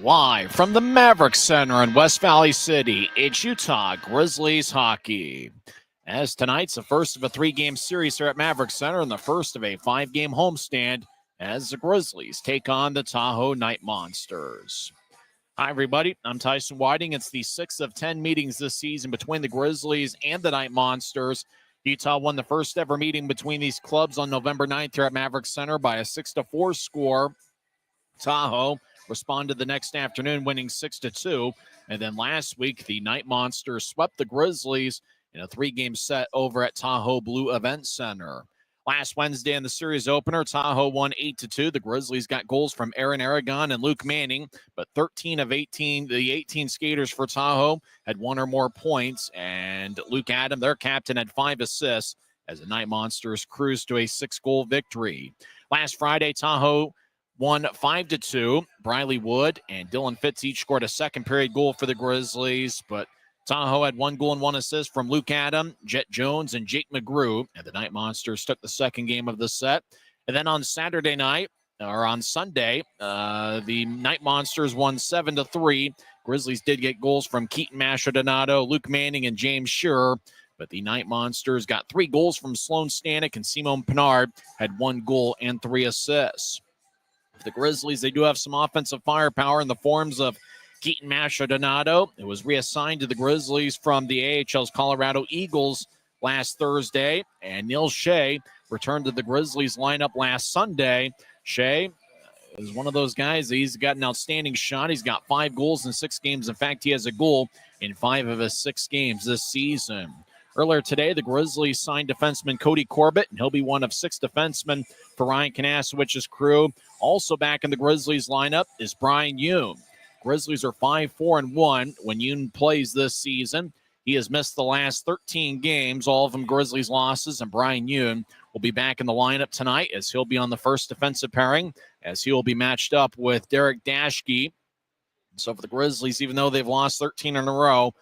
Live from the Maverick Center in West Valley City, it's Utah Grizzlies hockey. As tonight's the first of a three-game series here at Maverick Center and the first of a five-game homestand as the Grizzlies take on the Tahoe Knight Monsters. Hi, everybody. I'm Tyson Whiting. It's the 6th of 10 meetings this season between the Grizzlies and the Knight Monsters. Utah won the first ever meeting between these clubs on November 9th here at Maverick Center by a 6-4 score. Tahoe responded the next afternoon, winning 6-2. And then last week, the Knight Monsters swept the Grizzlies in a three-game set over at Tahoe Blue Event Center. Last Wednesday in the series opener, Tahoe won 8-2. The Grizzlies got goals from Aaron Aragon and Luke Manning, but 13 of 18, the 18 skaters for Tahoe had one or more points, and Luke Adam, their captain, had 5 assists as the Knight Monsters cruised to a 6-goal victory. Last Friday, Tahoe won 5-2. Briley Wood and Dylan Fitz each scored a second period goal for the Grizzlies, but Tahoe had 1 goal and 1 assist from Luke Adam, Jet Jones, and Jake McGrew, and the Knight Monsters took the second game of the set. And then on Sunday, the Knight Monsters won 7-3. Grizzlies did get goals from Keaton Mastrodonato, Luke Manning, and James Shearer, but the Knight Monsters got 3 goals from Sloan Stanek, and Simone Pinard had 1 goal and 3 assists. For the Grizzlies, they do have some offensive firepower in the forms of Keaton Mastrodonato. It was reassigned to the Grizzlies from the AHL's Colorado Eagles last Thursday, and Neil Shea returned to the Grizzlies lineup last Sunday. Shea is one of those guys. He's got an outstanding shot. He's got 5 goals in 6 games. In fact, he has a goal in 5 of his 6 games this season. Earlier today, the Grizzlies signed defenseman Cody Corbett, and he'll be one of 6 defensemen for Ryan Kanasewicz's crew. Also back in the Grizzlies lineup is Brian Yoon. Grizzlies are 5-4-1 when Yoon plays this season. He has missed the last 13 games, all of them Grizzlies losses, and Brian Yoon will be back in the lineup tonight as he'll be on the first defensive pairing, as he will be matched up with Derek Dashke. So for the Grizzlies, even though they've lost 13 in a row,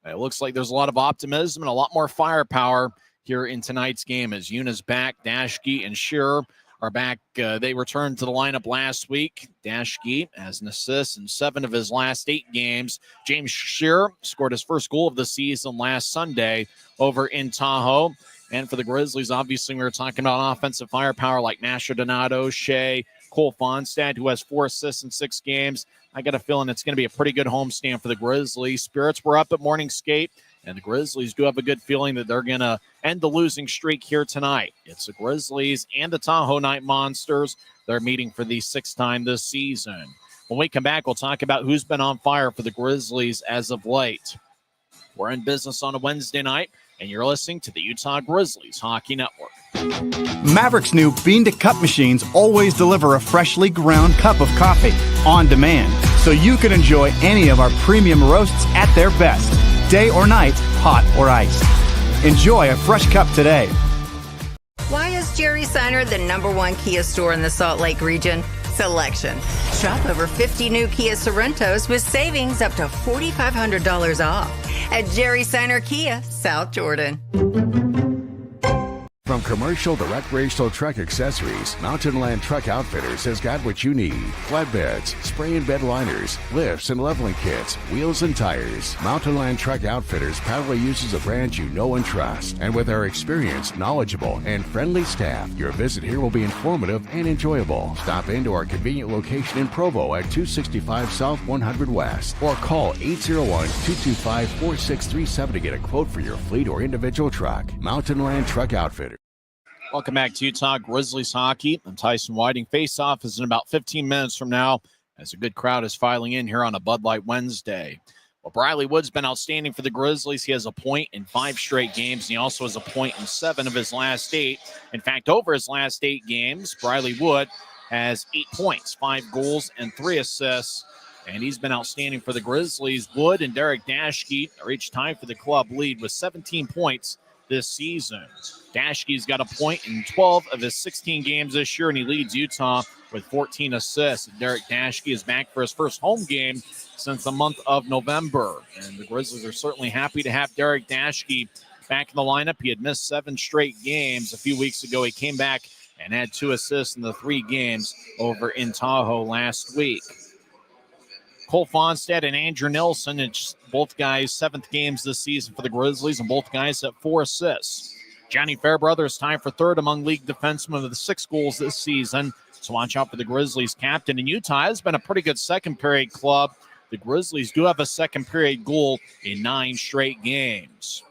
it looks like there's a lot of optimism and a lot more firepower here in tonight's game as Yoon is back. Dashke and Shearer are back. They returned to the lineup last week. Dashke has an assist in 7 of his last 8 games. James Shearer scored his first goal of the season last Sunday over in Tahoe. And for the Grizzlies, obviously, we were talking about offensive firepower like Mastrodonato, Shea, Cole Fonstad, who has 4 assists in 6 games. I got a feeling it's going to be a pretty good homestand for the Grizzlies. Spirits were up at morning skate, and the Grizzlies do have a good feeling that they're going to end the losing streak here tonight. It's the Grizzlies and the Tahoe Knight Monsters. They're meeting for the 6th time this season. When we come back, we'll talk about who's been on fire for the Grizzlies as of late. We're in business on a Wednesday night, and you're listening to the Utah Grizzlies Hockey Network. Maverick's new bean-to-cup machines always deliver a freshly ground cup of coffee on demand, so you can enjoy any of our premium roasts at their best, day or night, hot or iced. Enjoy a fresh cup today. Why is Jerry Seiner the #1 Kia store in the Salt Lake region? Selection. Shop over 50 new Kia Sorentos with savings up to $4,500 off at Jerry Seiner Kia, South Jordan. From commercial to recreational truck accessories, Mountain Land Truck Outfitters has got what you need. Flatbeds, spray and bed liners, lifts and leveling kits, wheels and tires. Mountain Land Truck Outfitters proudly uses a brand you know and trust. And with our experienced, knowledgeable, and friendly staff, your visit here will be informative and enjoyable. Stop into our convenient location in Provo at 265 South 100 West or call 801-225-4637 to get a quote for your fleet or individual truck. Mountain Land Truck Outfitters. Welcome back to Utah Grizzlies hockey. I'm Tyson Whiting. Face-off is in about 15 minutes from now as a good crowd is filing in here on a Bud Light Wednesday. Well, Briley Wood's been outstanding for the Grizzlies. He has a point in 5 straight games, and he also has a point in 7 of his last 8. In fact, over his last 8 games, Briley Wood has 8 points, 5 goals, and 3 assists, and he's been outstanding for the Grizzlies. Wood and Derek Dashke are each tied for the club lead with 17 points this season. Dashke's got a point in 12 of his 16 games this year, and he leads Utah with 14 assists. Derek Dashke is back for his first home game since the month of November, and the Grizzlies are certainly happy to have Derek Dashke back in the lineup. He had missed 7 straight games a few weeks ago. He came back and had 2 assists in the 3 games over in Tahoe last week. Cole Fonstad and Andrew Nilsson. It's both guys' 7th games this season for the Grizzlies, and both guys at 4 assists. Johnny Fairbrother is tied for 3rd among league defensemen with 6 goals this season. So watch out for the Grizzlies captain. And Utah has been a pretty good second-period club. The Grizzlies do have a second-period goal in 9 straight games.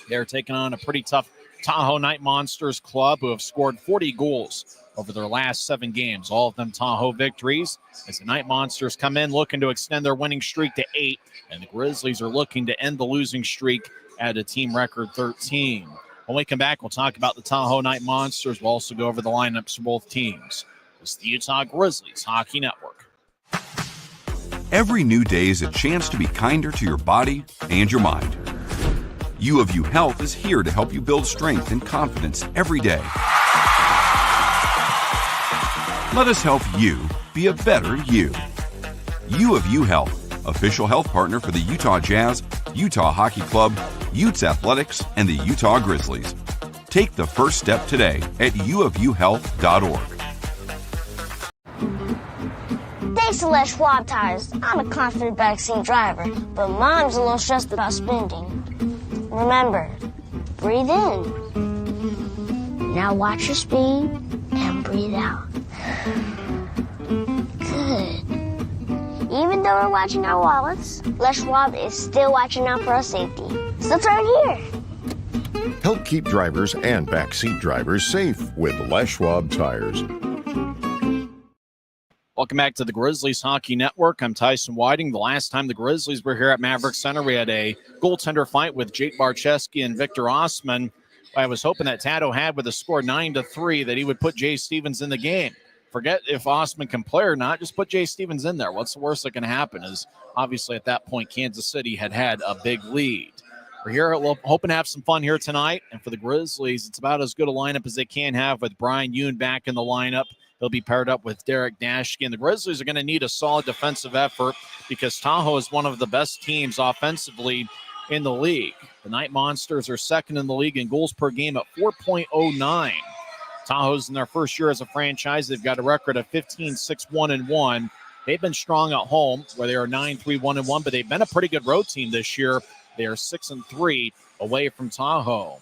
They're taking on a pretty tough Tahoe Knight Monsters club who have scored 40 goals over their last 7 games, all of them Tahoe victories, as the Knight Monsters come in looking to extend their winning streak to 8, and the Grizzlies are looking to end the losing streak at a team record 13. When we come back, we'll talk about the Tahoe Knight Monsters. We'll also go over the lineups for both teams. It's the Utah Grizzlies Hockey Network. Every new day is a chance to be kinder to your body and your mind. U of U Health is here to help you build strength and confidence every day. Let us help you be a better you. U of U Health, official health partner for the Utah Jazz, Utah Hockey Club, Utes Athletics, and the Utah Grizzlies. Take the first step today at uofuhealth.org. Thanks to Les Schwab Tires, I'm a confident backseat driver, but Mom's a little stressed about spending. Remember, breathe in. Now watch your speed and breathe out. Good. Even though we're watching our wallets, Les Schwab is still watching out for our safety. So turn here. Help keep drivers and backseat drivers safe with Les Schwab Tires. Welcome back to the Grizzlies Hockey Network. I'm Tyson Whiting. The last time the Grizzlies were here at Maverick Center, we had a goaltender fight with Jake Barcheski and Victor Osman. I was hoping that Tato had with a score 9-3 that he would put Jay Stevens in the game. Forget if Osman can play or not, just put Jay Stevens in there. What's the worst that can happen is obviously at that point Kansas City had a big lead. We're here hoping to have some fun here tonight, and for the Grizzlies, it's about as good a lineup as they can have with Brian Yoon back in the lineup. He'll be paired up with Derek Dashkin. The Grizzlies are going to need a solid defensive effort because Tahoe is one of the best teams offensively in the league. The Knight Monsters are 2nd in the league in goals per game at 4.09. Tahoe's in their first year as a franchise. They've got a record of 15-6-1-1. They've been strong at home where they are 9-3-1-1, but they've been a pretty good road team this year. They are 6-3 away from Tahoe.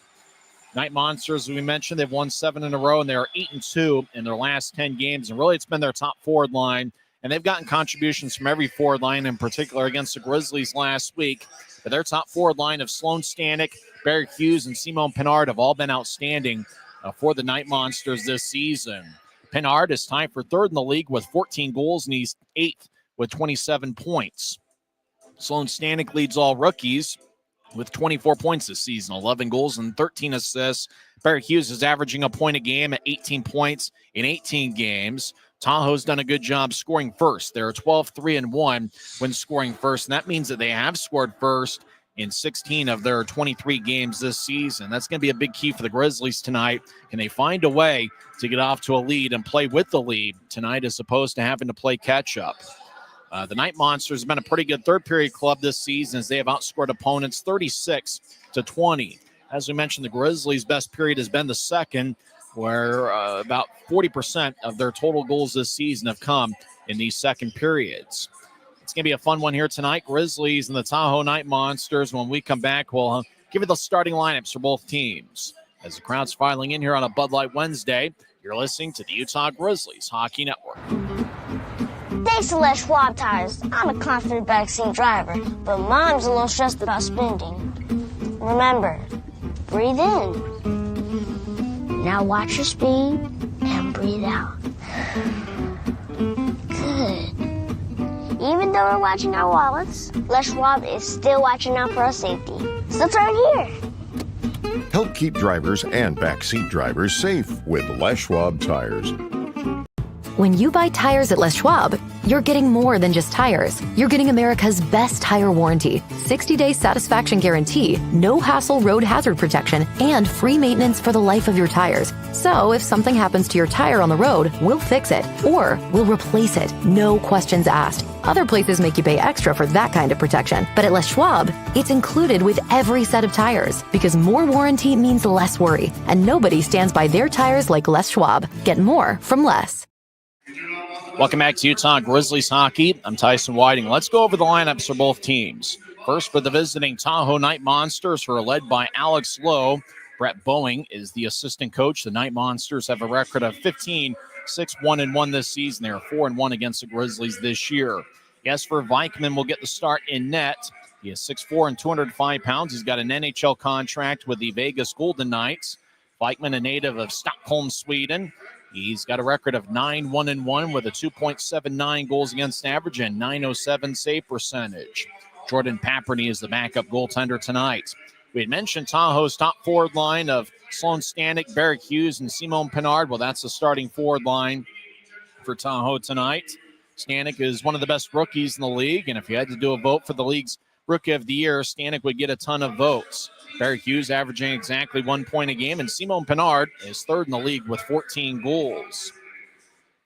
Knight Monsters, as we mentioned, they've won 7 in a row, and they are 8-2 in their last 10 games. And really, it's been their top forward line. And they've gotten contributions from every forward line, in particular against the Grizzlies last week. But their top forward line of Sloan Stanek, Barry Hughes, and Simone Pinard have all been outstanding for the Knight Monsters this season. Pinard is tied for 3rd in the league with 14 goals, and he's 8th with 27 points. Sloan Stanek leads all rookies with 24 points this season, 11 goals and 13 assists. Barry Hughes is averaging a point a game at 18 points in 18 games. Tahoe's done a good job scoring first. They're 12-3-1 when scoring first, and that means that they have scored first in 16 of their 23 games this season. That's going to be a big key for the Grizzlies tonight. Can they find a way to get off to a lead and play with the lead tonight as opposed to having to play catch-up? The Knight Monsters have been a pretty good third-period club this season as they have outscored opponents 36-20. As we mentioned, the Grizzlies' best period has been the second, where about 40% of their total goals this season have come in these second periods. It's going to be a fun one here tonight. Grizzlies and the Tahoe Knight Monsters. When we come back, we'll give you the starting lineups for both teams. As the crowd's filing in here on a Bud Light Wednesday, you're listening to the Utah Grizzlies Hockey Network. Thanks to Les Schwab Tires, I'm a confident backseat driver, but Mom's a little stressed about spending. Remember, breathe in. Now watch your speed and breathe out. Good. Even though we're watching our wallets, Les Schwab is still watching out for our safety. So turn here. Help keep drivers and backseat drivers safe with Les Schwab Tires. When you buy tires at Les Schwab, you're getting more than just tires. You're getting America's best tire warranty, 60-day satisfaction guarantee, no hassle road hazard protection, and free maintenance for the life of your tires. So if something happens to your tire on the road, we'll fix it, or we'll replace it, no questions asked. Other places make you pay extra for that kind of protection, but at Les Schwab, it's included with every set of tires, because more warranty means less worry, and nobody stands by their tires like Les Schwab. Get more from Les. You do not want the Welcome back to Utah Grizzlies hockey. I'm Tyson Whiting. Let's go over the lineups for both teams. First, for the visiting Tahoe Knight Monsters, who are led by Alex Lowe. Brett Boeing is the assistant coach. The Knight Monsters have a record of 15-6-1-1 this season. They are 4-1 against the Grizzlies this year. Jesper Vikman will get the start in net. He is 6'4" and 205 pounds. He's got an NHL contract with the Vegas Golden Knights. Vikman, a native of Stockholm, Sweden. He's got a record of 9-1-1 with a 2.79 goals against average and .907 save percentage. Jordan Paperny is the backup goaltender tonight. We had mentioned Tahoe's top forward line of Sloan Stanek, Barrick Hughes, and Simone Pinard. Well, that's the starting forward line for Tahoe tonight. Stanek is one of the best rookies in the league, and if you had to do a vote for the league's Rookie of the Year, Stanek would get a ton of votes. Barrick Hughes averaging exactly 1 point a game, and Simone Pinard is third in the league with 14 goals.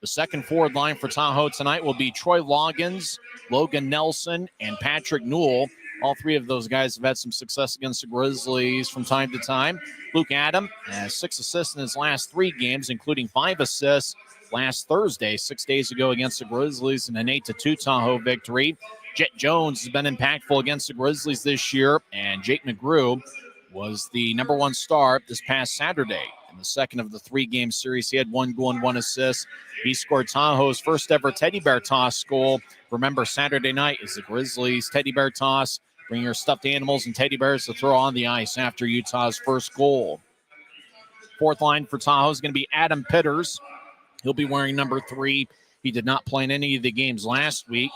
The second forward line for Tahoe tonight will be Troy Loggins, Logan Nelson, and Patrick Newell. All three of those guys have had some success against the Grizzlies from time to time. Luke Adam has 6 assists in his last 3 games, including 5 assists last Thursday, 6 days ago against the Grizzlies in an 8-2 Tahoe victory. Jet Jones has been impactful against the Grizzlies this year, and Jake McGrew was the number 1 star this past Saturday. In the second of the 3-game series, he had 1 goal and 1 assist. He scored Tahoe's first ever teddy bear toss goal. Remember, Saturday night is the Grizzlies teddy bear toss. Bring your stuffed animals and teddy bears to throw on the ice after Utah's first goal. Fourth line for Tahoe is going to be Adam Pitters. He'll be wearing number 3. He did not play in any of the games last week.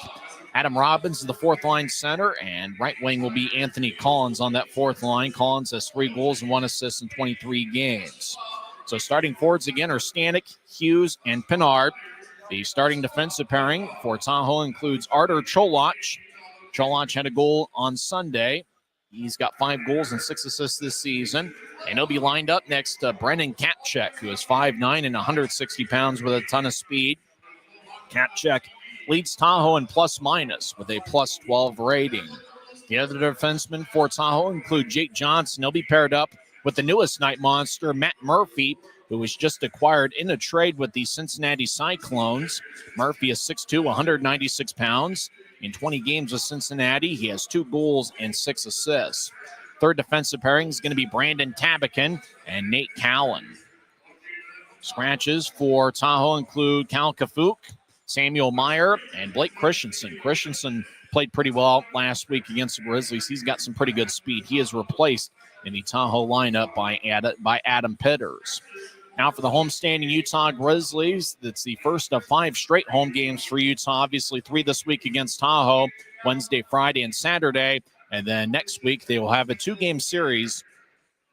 Adam Robbins is the fourth line center, and right wing will be Anthony Collins on that fourth line. Collins has 3 goals and 1 assist in 23 games. So starting forwards again are Stanek, Hughes, and Pinard. The starting defensive pairing for Tahoe includes Artur Cholach. Cholach had a goal on Sunday. He's got 5 goals and 6 assists this season. And he'll be lined up next to Brennan Kapchek, who is 5'9" and 160 pounds with a ton of speed. Kapchek leads Tahoe in plus-minus with a +12 rating. The other defensemen for Tahoe include Jake Johnson. He'll be paired up with the newest Knight Monster, Matt Murphy, who was just acquired in a trade with the Cincinnati Cyclones. Murphy is 6'2", 196 pounds. In 20 games with Cincinnati, he has 2 goals and 6 assists. Third defensive pairing is going to be Brandon Tabakin and Nate Cowan. Scratches for Tahoe include Cal Kafuk, Samuel Meyer, and Blake Christensen. Christensen played pretty well last week against the Grizzlies. He's got some pretty good speed. He is replaced in the Tahoe lineup by Adam Pitters. Now for the homestanding Utah Grizzlies, it's the first of 5 straight home games for Utah. Obviously 3 this week against Tahoe, Wednesday, Friday, and Saturday. And then next week they will have a 2-game series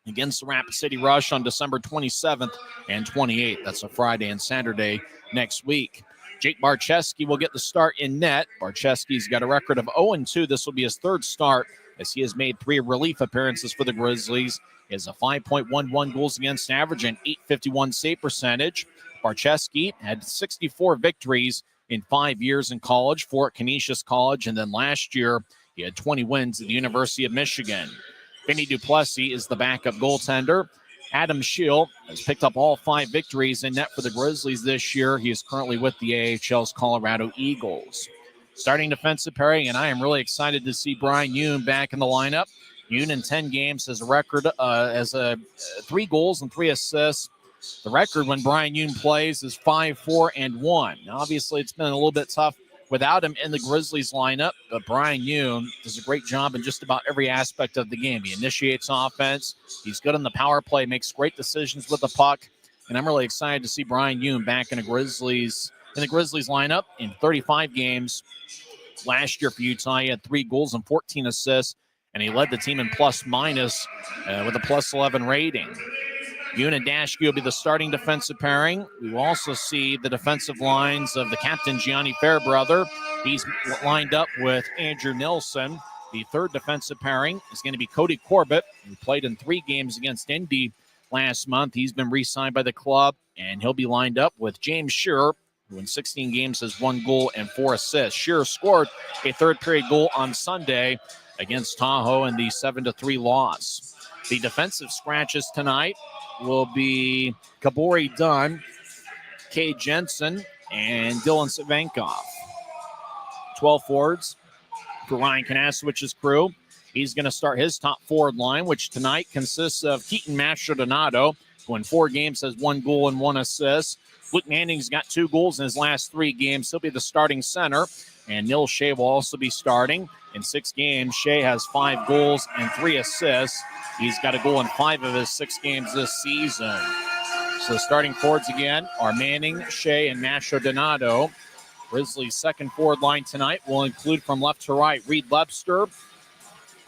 against the Rapid City Rush on December 27th and 28th. That's a Friday and Saturday next week. Jake Barczewski will get the start in net. Barczewski's got a record of 0-2. This will be his 3rd start as he has made 3 relief appearances for the Grizzlies. He has a 5.11 goals against average and .851 save percentage. Barczewski had 64 victories in 5 years in college, 4 at Canisius College, and then last year he had 20 wins at the University of Michigan. Vinny Duplessis is the backup goaltender. Adam Scheel has picked up all 5 victories in net for the Grizzlies this year. He is currently with the AHL's Colorado Eagles. Starting defensive pairing, and I am really excited to see Brian Yoon back in the lineup. Yoon in 10 games has a record as 3 goals and 3 assists. The record when Brian Yoon plays is 5-4-1. Now, obviously, it's been a little bit tough without him in the Grizzlies lineup, but Brian Yoon does a great job in just about every aspect of the game. He initiates offense. He's good on the power play, makes great decisions with the puck, and I'm really excited to see Brian Yoon back in the Grizzlies lineup in 35 games. Last year for Utah, he had 3 goals and 14 assists, and he led the team in plus-minus with a +11 rating. Yoon and Dashke will be the starting defensive pairing. We will also see the defensive lines of the captain, Gianni Fairbrother. He's lined up with Andrew Nilsson. The third defensive pairing is going to be Cody Corbett, who played in 3 games against Indy last month. He's been re-signed by the club, and he'll be lined up with James Shearer, who in 16 games has 1 goal and 4 assists. Shearer scored a third-period goal on Sunday against Tahoe in the 7-3 loss. The defensive scratches tonight will be Kabori Dunn, Kay Jensen, and Dylan Savenkov. 12 forwards for Ryan Kanasowicz's crew. He's going to start his top forward line, which tonight consists of Keaton Mastrodonado, who in 4 games has 1 goal and 1 assist. Luke Manning's got 2 goals in his last 3 games. He'll be the starting center. And Neil Shea will also be starting. In 6 games, Shea has 5 goals and 3 assists. He's got a goal in 5 of his 6 games this season. So the starting forwards again are Manning, Shea, and Mastrodonado. Grizzlies' second forward line tonight will include from left to right Reed Lebster,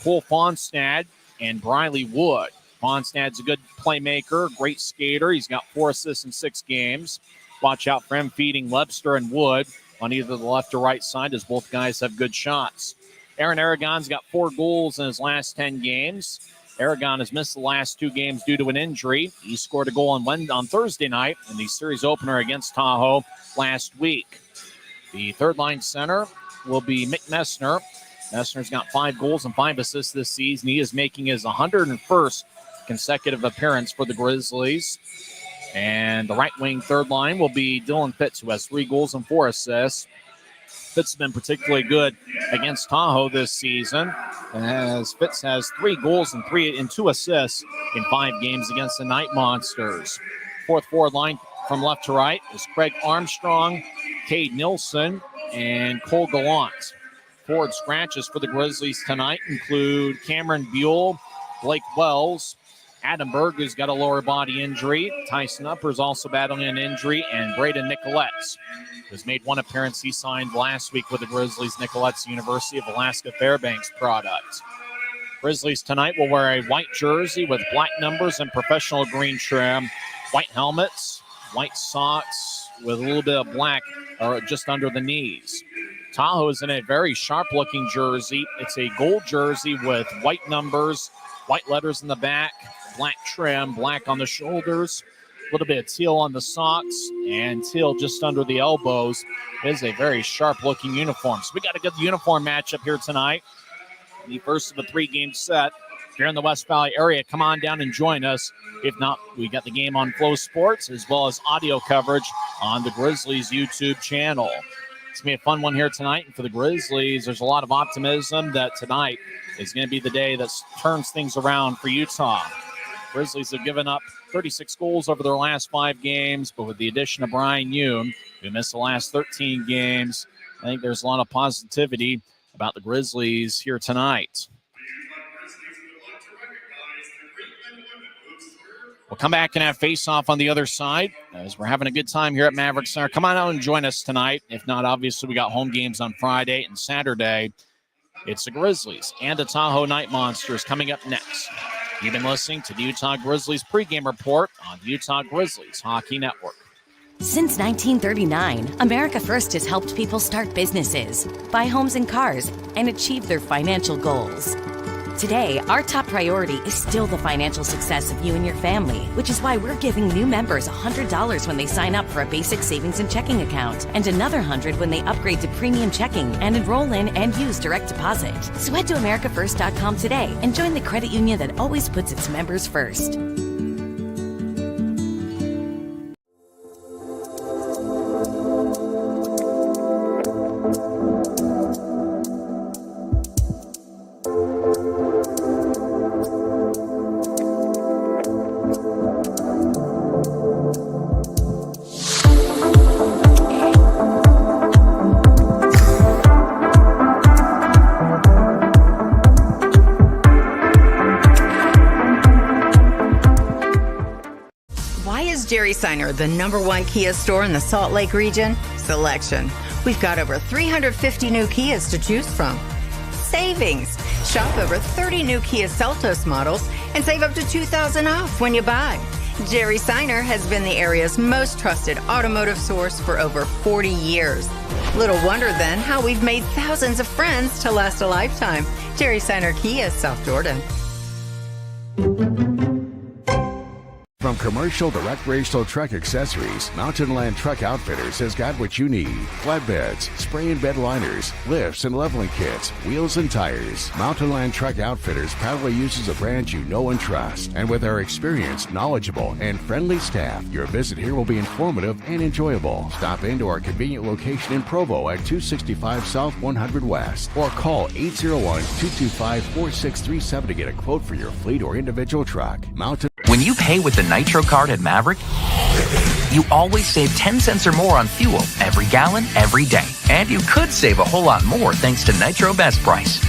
Cole Fonstad, and Briley Wood. Fonstad's a good playmaker, great skater. He's got 4 assists in 6 games. Watch out for him feeding Lebster and Wood on either the left or right side, as both guys have good shots. Aaron Aragon's got 4 goals in his last 10 games. Aragon has missed the last 2 games due to an injury. He scored a goal on Thursday night in the series opener against Tahoe last week. The third line center will be Mick Messner. Messner's got 5 goals and 5 assists this season. He is making his 101st consecutive appearance for the Grizzlies. And the right wing third line will be Dylan Fitz, who has 3 goals and 4 assists. Fitz has been particularly good against Tahoe this season, as Fitz has 3 goals and 2 assists in 5 games against the Knight Monsters. Fourth forward line from left to right is Craig Armstrong, Cade Nilsson, and Cole Gallant. Forward scratches for the Grizzlies tonight include Cameron Buell, Blake Wells, Adam Berg, who's got a lower body injury. Tyson Upper's also battling an injury, and Braden Nicolette's, who's made 1 appearance. He signed last week with the Grizzlies. Nicolette's University of Alaska Fairbanks product. Grizzlies tonight will wear a white jersey with black numbers and professional green trim, white helmets, white socks with a little bit of black or just under the knees. Tahoe is in a very sharp-looking jersey. It's a gold jersey with white numbers, white letters in the back, black trim, black on the shoulders, a little bit of teal on the socks, and teal just under the elbows. It is a very sharp-looking uniform. So we got a good uniform matchup here tonight. The first of a 3-game set. If you're in the West Valley area, come on down and join us. If not, we got the game on Flow Sports as well as audio coverage on the Grizzlies YouTube channel. It's going to be a fun one here tonight. And for the Grizzlies, there's a lot of optimism that tonight is going to be the day that turns things around for Utah. Grizzlies have given up 36 goals over their last 5 games, but with the addition of Brian Yoon, who missed the last 13 games, I think there's a lot of positivity about the Grizzlies here tonight. We'll come back and have face-off on the other side as we're having a good time here at Maverick Center. Come on out and join us tonight. If not, obviously, we got home games on Friday and Saturday. It's the Grizzlies and the Tahoe Knight Monsters coming up next. You've been listening to the Utah Grizzlies pregame report on the Utah Grizzlies Hockey Network. Since 1939, America First has helped people start businesses, buy homes and cars, and achieve their financial goals. Today, our top priority is still the financial success of you and your family, which is why we're giving new members $100 when they sign up for a basic savings and checking account, and another $100 when they upgrade to premium checking and enroll in and use direct deposit. So head to AmericaFirst.com today and join the credit union that always puts its members first. Jerry Seiner, the #1 Kia store in the Salt Lake region? Selection. We've got over 350 new Kias to choose from. Savings. Shop over 30 new Kia Seltos models and save up to $2,000 off when you buy. Jerry Seiner has been the area's most trusted automotive source for over 40 years. Little wonder then how we've made thousands of friends to last a lifetime. Jerry Seiner Kia, South Jordan. From commercial to recreational truck accessories, Mountain Land Truck Outfitters has got what you need. Flatbeds, spray and bed liners, lifts and leveling kits, wheels and tires. Mountain Land Truck Outfitters proudly uses a brand you know and trust. And with our experienced, knowledgeable, and friendly staff, your visit here will be informative and enjoyable. Stop into our convenient location in Provo at 265 South 100 West or call 801-225-4637 to get a quote for your fleet or individual truck. When you pay with the Nitro card at Maverick, you always save 10 cents or more on fuel every gallon, every day. And you could save a whole lot more thanks to Nitro Best Price.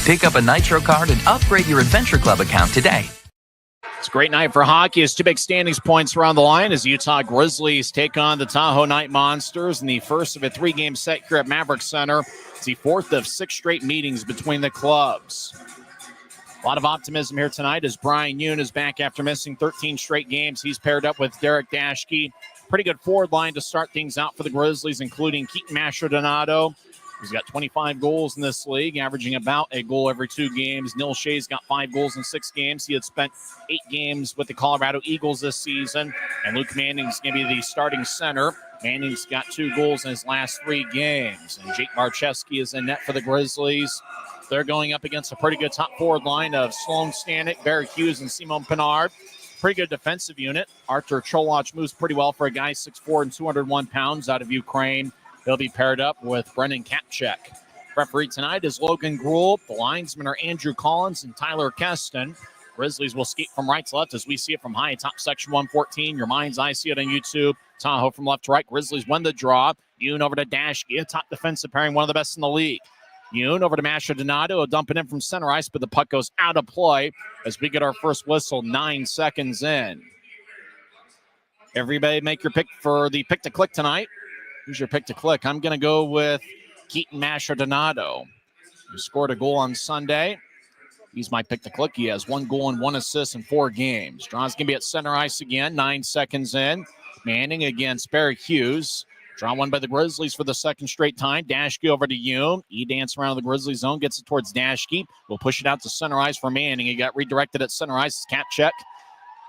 Pick up a Nitro card and upgrade your Adventure Club account today. It's a great night for hockey as two big standings points around the line as the Utah Grizzlies take on the Tahoe Knight Monsters in the first of a three-game set here at Maverick Center. It's the fourth of 6 straight meetings between the clubs. A lot of optimism here tonight as Brian Yoon is back after missing 13 straight games. He's paired up with Derek Dashke. Pretty good forward line to start things out for the Grizzlies, including Keaton Mastrodonato. He's got 25 goals in this league, averaging about a goal every 2 games. Neil Shea's got 5 goals in 6 games. He had spent 8 games with the Colorado Eagles this season. And Luke Manning's going to be the starting center. Manning's got 2 goals in his last 3 games. And Jake Barczewski is in net for the Grizzlies. They're going up against a pretty good top forward line of Sloan Stanek, Barry Hughes, and Simon Pinard. Pretty good defensive unit. Artur Cholach moves pretty well for a guy 6'4" and 201 pounds out of Ukraine. He'll be paired up with Brendan Kapchek. Referee tonight is Logan Gruhl. The linesmen are Andrew Collins and Tyler Keston. Grizzlies will skate from right to left as we see it from high atop section 114. Your mind's eye see it on YouTube. Tahoe from left to right. Grizzlies win the draw. Yoon over to Dashke, a top defensive pairing, one of the best in the league. Yoon over to Mastrodonato, dump it in from center ice, but the puck goes out of play as we get our first whistle 9 seconds in. Everybody make your pick for the pick to click tonight. Who's your pick to click? I'm going to go with Keaton Mastrodonato, who scored a goal on Sunday. He's my pick to click. He has 1 goal and 1 assist in 4 games. Draw's going to be at center ice again, 9 seconds in. Manning against Barry Hughes. Draw won by the Grizzlies for the second straight time. Dashke over to Yoon. He dances around the Grizzlies zone, gets it towards Dashke. We'll push it out to center ice for Manning. He got redirected at center ice. Kapchek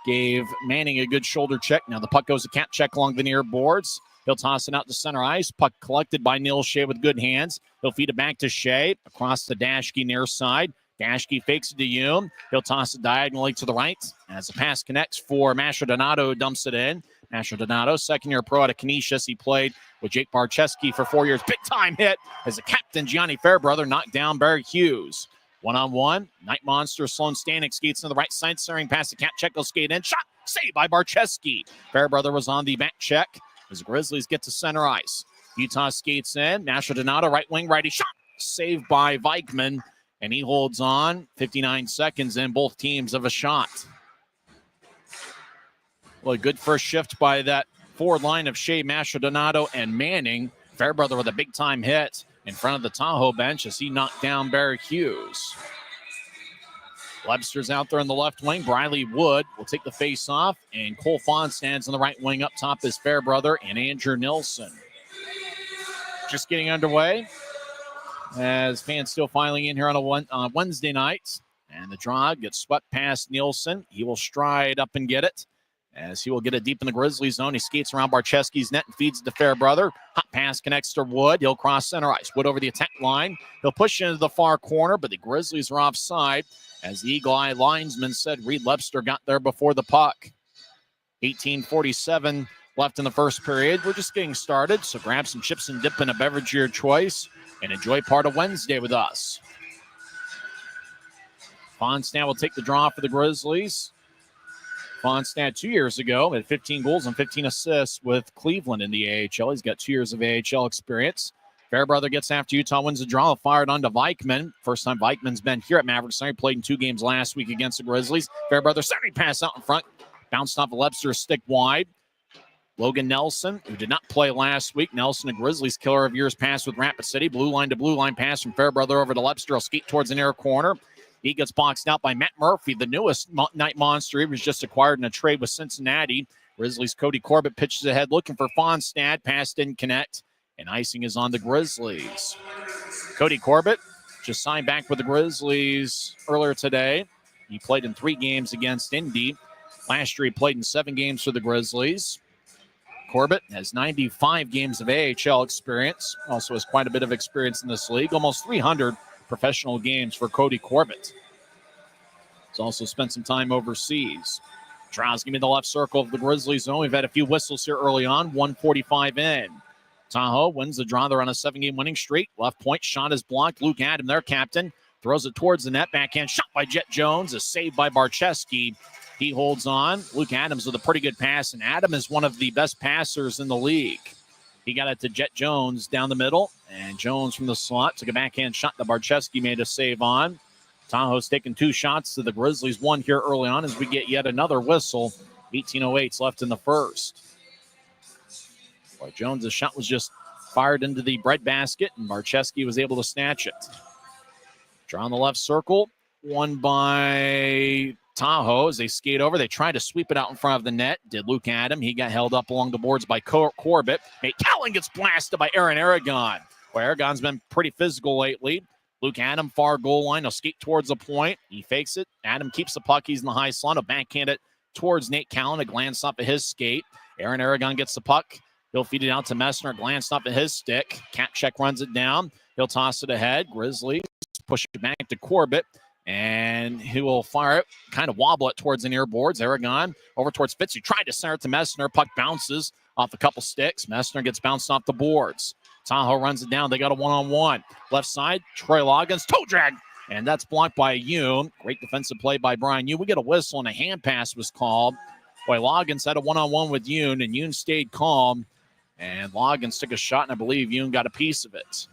gave Manning a good shoulder check. Now the puck goes to Kapchek along the near boards. He'll toss it out to center ice. Puck collected by Neil Shea with good hands. He'll feed it back to Shea across the Dashke near side. Dashke fakes it to Yoon. He'll toss it diagonally to the right. As the pass connects for Mastrodonato, who dumps it in. Mastrodonato, second-year pro out of Canisius. He played with Jake Barczewski for 4 years. Big-time hit as the captain, Gianni Fairbrother, knocked down Barry Hughes. 1-on-1. Night Monster, Sloan Stanek skates on the right side, centering past the Kapchek. Will skate in. Shot! Saved by Barczewski. Fairbrother was on the back check as the Grizzlies get to center ice. Utah skates in. Mastrodonato, right wing, righty shot. Saved by Vikman, and he holds on. 59 seconds in. Both teams have a shot. Well, a good first shift by that forward line of Shea, Mastrodonato, and Manning. Fairbrother with a big-time hit in front of the Tahoe bench as he knocked down Barry Hughes. Webster's out there on the left wing. Briley Wood will take the face-off, and Cole Fawn stands on the right wing. Up top is Fairbrother and Andrew Nilsson. Just getting underway as fans still filing in here on a Wednesday night. And the draw gets swept past Nilsson. He will stride up and get it, as he will get it deep in the Grizzlies zone. He skates around Barczewski's net and feeds it to Fairbrother. Hot pass connects to Wood. He'll cross center ice. Wood over the attack line. He'll push into the far corner, but the Grizzlies are offside. As the Eagle Eye linesman said, Reed Webster got there before the puck. 18:47 left in the first period. We're just getting started, so grab some chips and dip in a beverage of your choice and enjoy part of Wednesday with us. Fonstad will take the draw for the Grizzlies. Fonstad 2 years ago had 15 goals and 15 assists with Cleveland in the AHL. He's got 2 years of AHL experience. Fairbrother gets after Utah, wins the draw, fired on to Vikman. First time Vikman's been here at Maverick Center. Played in 2 games last week against the Grizzlies. Fairbrother centering pass out in front. Bounced off of Webster's stick wide. Logan Nelson, who did not play last week. Nelson, a Grizzlies killer of years past with Rapid City. Blue line to blue line pass from Fairbrother over to Webster. He'll skate towards the near corner. He gets boxed out by Matt Murphy, the newest Night Monster. He was just acquired in a trade with Cincinnati. Grizzlies' Cody Corbett pitches ahead looking for Fonstad. Pass didn't connect, and icing is on the Grizzlies. Cody Corbett just signed back with the Grizzlies earlier today. He played in 3 games against Indy. Last year he played in 7 games for the Grizzlies. Corbett has 95 games of AHL experience. Also has quite a bit of experience in this league. Almost 300 professional games for Cody Corbett. He's also spent some time overseas. Tries give me the left circle of the Grizzlies zone. We've had a few whistles here early on. 1:45 in. Tahoe wins the draw. They're on a 7-game winning streak. Left point shot is blocked. Luke Adam, their captain, throws it towards the net. Backhand shot by Jet Jones. A save by Barczewski. He holds on. Luke Adams with a pretty good pass, and Adam is one of the best passers in the league. He got it to Jet Jones down the middle, and Jones from the slot took a backhand shot that Barczewski made a save on. Tahoe's taking 2 shots to the Grizzlies, 1 here early on as we get yet another whistle. 18:08 left in the first. Boy, Jones' shot was just fired into the breadbasket, and Barczewski was able to snatch it. Draw in the left circle, won by Tahoe as they skate over. They tried to sweep it out in front of the net. Did Luke Adam. He got held up along the boards by Corbett. McCallan gets blasted by Aaron Aragon. Well, Aragon's been pretty physical lately. Luke Adam, far goal line. He'll skate towards the point. He fakes it. Adam keeps the puck. He's in the high slot. He'll backhand it towards Nate Callan. A glance off of his skate. Aaron Aragon gets the puck. He'll feed it out to Messner. Glance off of his stick. Cat check runs it down. He'll toss it ahead. Grizzlies push it back to Corbett. And he will fire it, kind of wobble it towards the near boards. Aragon over towards Fitz. He tried to center it to Messner. Puck bounces off a couple sticks. Messner gets bounced off the boards. Tahoe runs it down. They got a 1-on-1. Left side, Troy Loggins, toe drag. And that's blocked by Yoon. Great defensive play by Brian Yoon. We get a whistle and a hand pass was called. Boy, Loggins had a 1-on-1 with Yoon, and Yoon stayed calm. And Loggins took a shot, and I believe Yoon got a piece of it.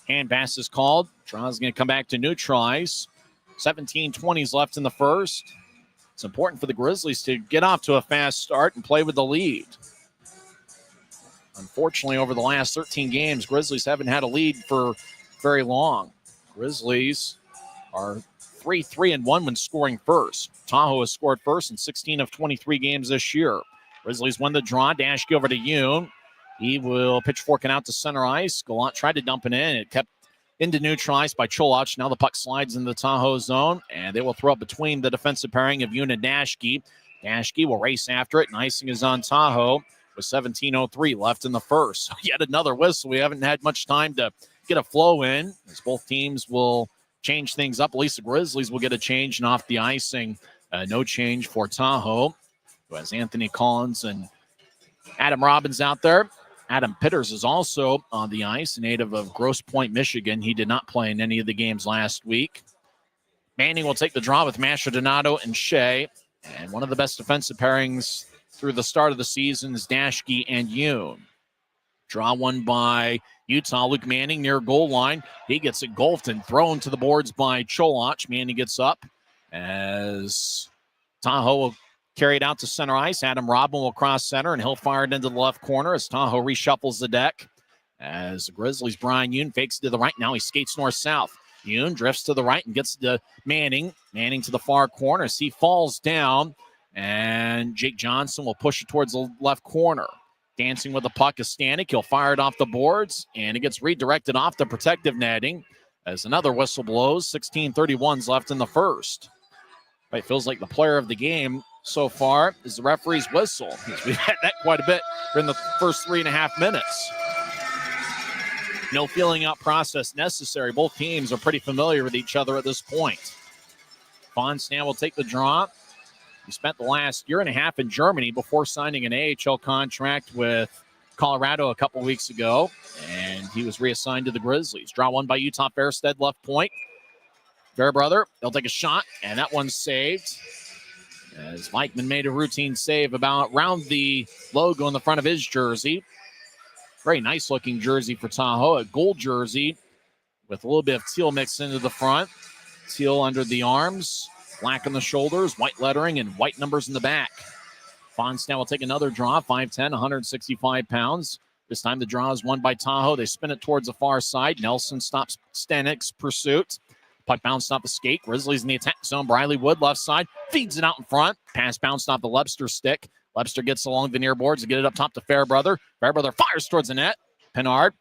Hand pass is called. Tron's going to come back to neutralize. 17:20 left in the first. It's important for the Grizzlies to get off to a fast start and play with the lead. Unfortunately, over the last 13 games, Grizzlies haven't had a lead for very long. Grizzlies are 3-3-1 when scoring first. Tahoe has scored first in 16 of 23 games this year. Grizzlies won the draw. Dashke over to Yoon. He will pitchfork it out to center ice. Gallant tried to dump it in. It kept into neutralized by Cholach. Now the puck slides in the Tahoe zone, and they will throw it between the defensive pairing of Yoon and Dashke. Dashke will race after it, and icing is on Tahoe. With 17:03 left in the first. So yet another whistle. We haven't had much time to get a flow in, as both teams will change things up. At least the Grizzlies will get a change, and off the icing, no change for Tahoe, who has Anthony Collins and Adam Robbins out there. Adam Pitters is also on the ice, a native of Grosse Pointe, Michigan. He did not play in any of the games last week. Manning will take the draw with Mastrodonato and Shea, and one of the best defensive pairings through the start of the season is Dashke and Yoon. Draw one by Utah. Luke Manning near goal line. He gets it golfed and thrown to the boards by Cholach. Manning gets up as Tahoe will carry it out to center ice. Adam Robin will cross center, and he'll fire it into the left corner as Tahoe reshuffles the deck. As the Grizzlies, Brian Yoon fakes it to the right. Now he skates north-south. Yoon drifts to the right and gets to Manning. Manning to the far corner as he falls down. And Jake Johnson will push it towards the left corner. Dancing with the puck is Stanek. He'll fire it off the boards, and it gets redirected off the protective netting as another whistle blows. 16:31 left in the first. It feels like the player of the game so far is the referee's whistle. We've had that quite a bit in the first 3.5 minutes. No feeling out process necessary. Both teams are pretty familiar with each other at this point. Fonstan will take the draw. He spent the last 1.5 years in Germany before signing an AHL contract with Colorado a couple weeks ago, and he was reassigned to the Grizzlies. Draw one by Utah Fairstead, left point. Fairbrother, they'll take a shot, and that one's saved. As Vikman made a routine save around the logo in the front of his jersey. Very nice looking jersey for Tahoe, a gold jersey with a little bit of teal mixed into the front. Teal under the arms. Black on the shoulders, white lettering, and white numbers in the back. Fonstan will take another draw, 5'10", 165 pounds. This time the draw is won by Tahoe. They spin it towards the far side. Nelson stops Stanek's pursuit. Puck bounced off the skate. Grizzlies in the attack zone. Briley Wood left side. Feeds it out in front. Pass bounced off the Lebster stick. Lebster gets along the near boards to get it up top to Fairbrother. Fairbrother fires towards the net. Pinard,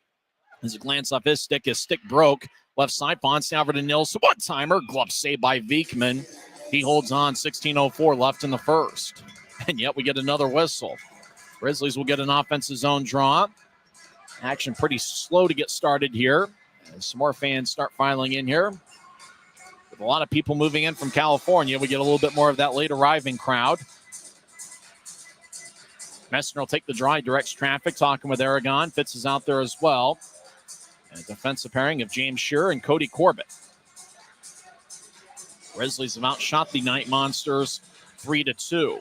as he glanced off his stick broke. Left side, Fonstan over to Nilsson. One-timer. Glove saved by Vikman. He holds on, 16:04 left in the first. And yet we get another whistle. Grizzlies will get an offensive zone draw. Action pretty slow to get started here. As some more fans start filing in here. With a lot of people moving in from California, we get a little bit more of that late arriving crowd. Messner will take the draw. He directs traffic, talking with Aragon. Fitz is out there as well. And a defensive pairing of James Shearer and Cody Corbett. Grizzlies have outshot the Knight Monsters 3-2.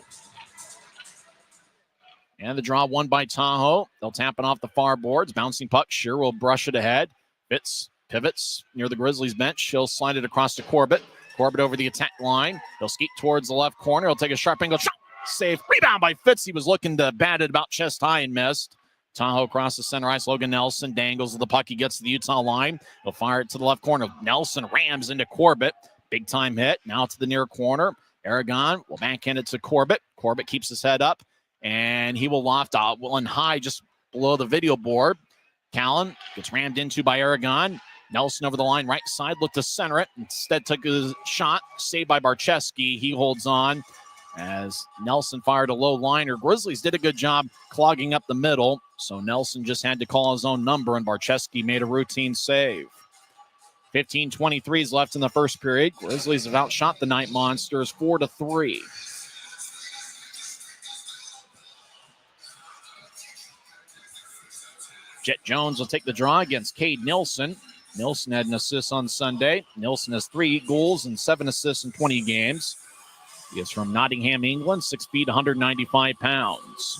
And the draw won by Tahoe. They'll tap it off the far boards. Bouncing puck. Shearer will brush it ahead. Fitz pivots near the Grizzlies bench. He'll slide it across to Corbett. Corbett over the attack line. He'll skeet towards the left corner. He'll take a sharp angle shot. Save. Rebound by Fitz. He was looking to bat it about chest high and missed. Tahoe across the center ice. Logan Nelson dangles the puck. He gets to the Utah line. He'll fire it to the left corner. Nelson rams into Corbett. Big time hit. Now to the near corner. Aragon will backhand it to Corbett. Corbett keeps his head up. And he will loft out one high just below the video board. Callan gets rammed into by Aragon. Nelson over the line, right side, looked to center it. Instead took a shot, saved by Barczewski. He holds on as Nelson fired a low liner. Grizzlies did a good job clogging up the middle, so Nelson just had to call his own number, and Barczewski made a routine save. 15:23 is left in the first period. Grizzlies have outshot the Knight Monsters 4-3. Jet Jones will take the draw against Cade Nilsson. Nilsson had an assist on Sunday. Nilsson has 3 goals and 7 assists in 20 games. He is from Nottingham, England, 6 feet, 195 pounds.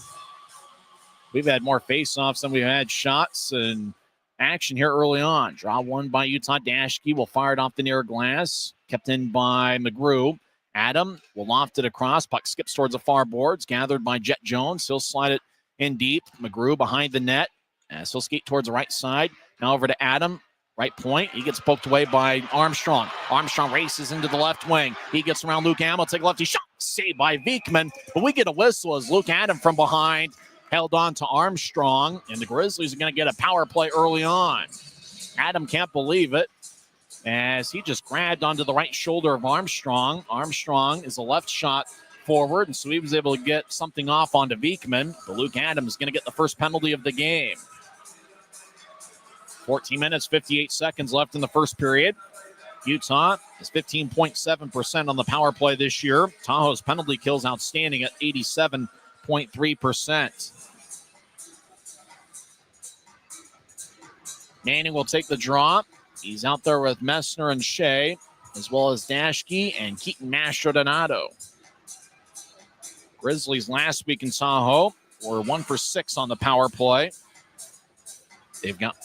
We've had more faceoffs than we've had shots and action here early on. Draw won by Utah. Dashke will fire it off the near glass. Kept in by McGrew. Adam will loft it across. Puck skips towards the far boards. Gathered by Jet Jones. He'll slide it in deep. McGrew behind the net. As he'll skate towards the right side. Now over to Adam. Right point. He gets poked away by Armstrong. Armstrong races into the left wing. He gets around Luke Hamill. Take a lefty shot. Saved by Viekman. But we get a whistle as Luke Adam from behind held on to Armstrong. And the Grizzlies are going to get a power play early on. Adam can't believe it as he just grabbed onto the right shoulder of Armstrong. Armstrong is a left shot forward, and so he was able to get something off onto Viekman. But Luke Adam is going to get the first penalty of the game. 14 minutes, 58 seconds left in the first period. Utah is 15.7% on the power play this year. Tahoe's penalty kills outstanding at 87.3%. Manning will take the draw. He's out there with Messner and Shea, as well as Dashke and Keaton Mastrodonato. Grizzlies last week in Tahoe were 1 for 6 on the power play. They've got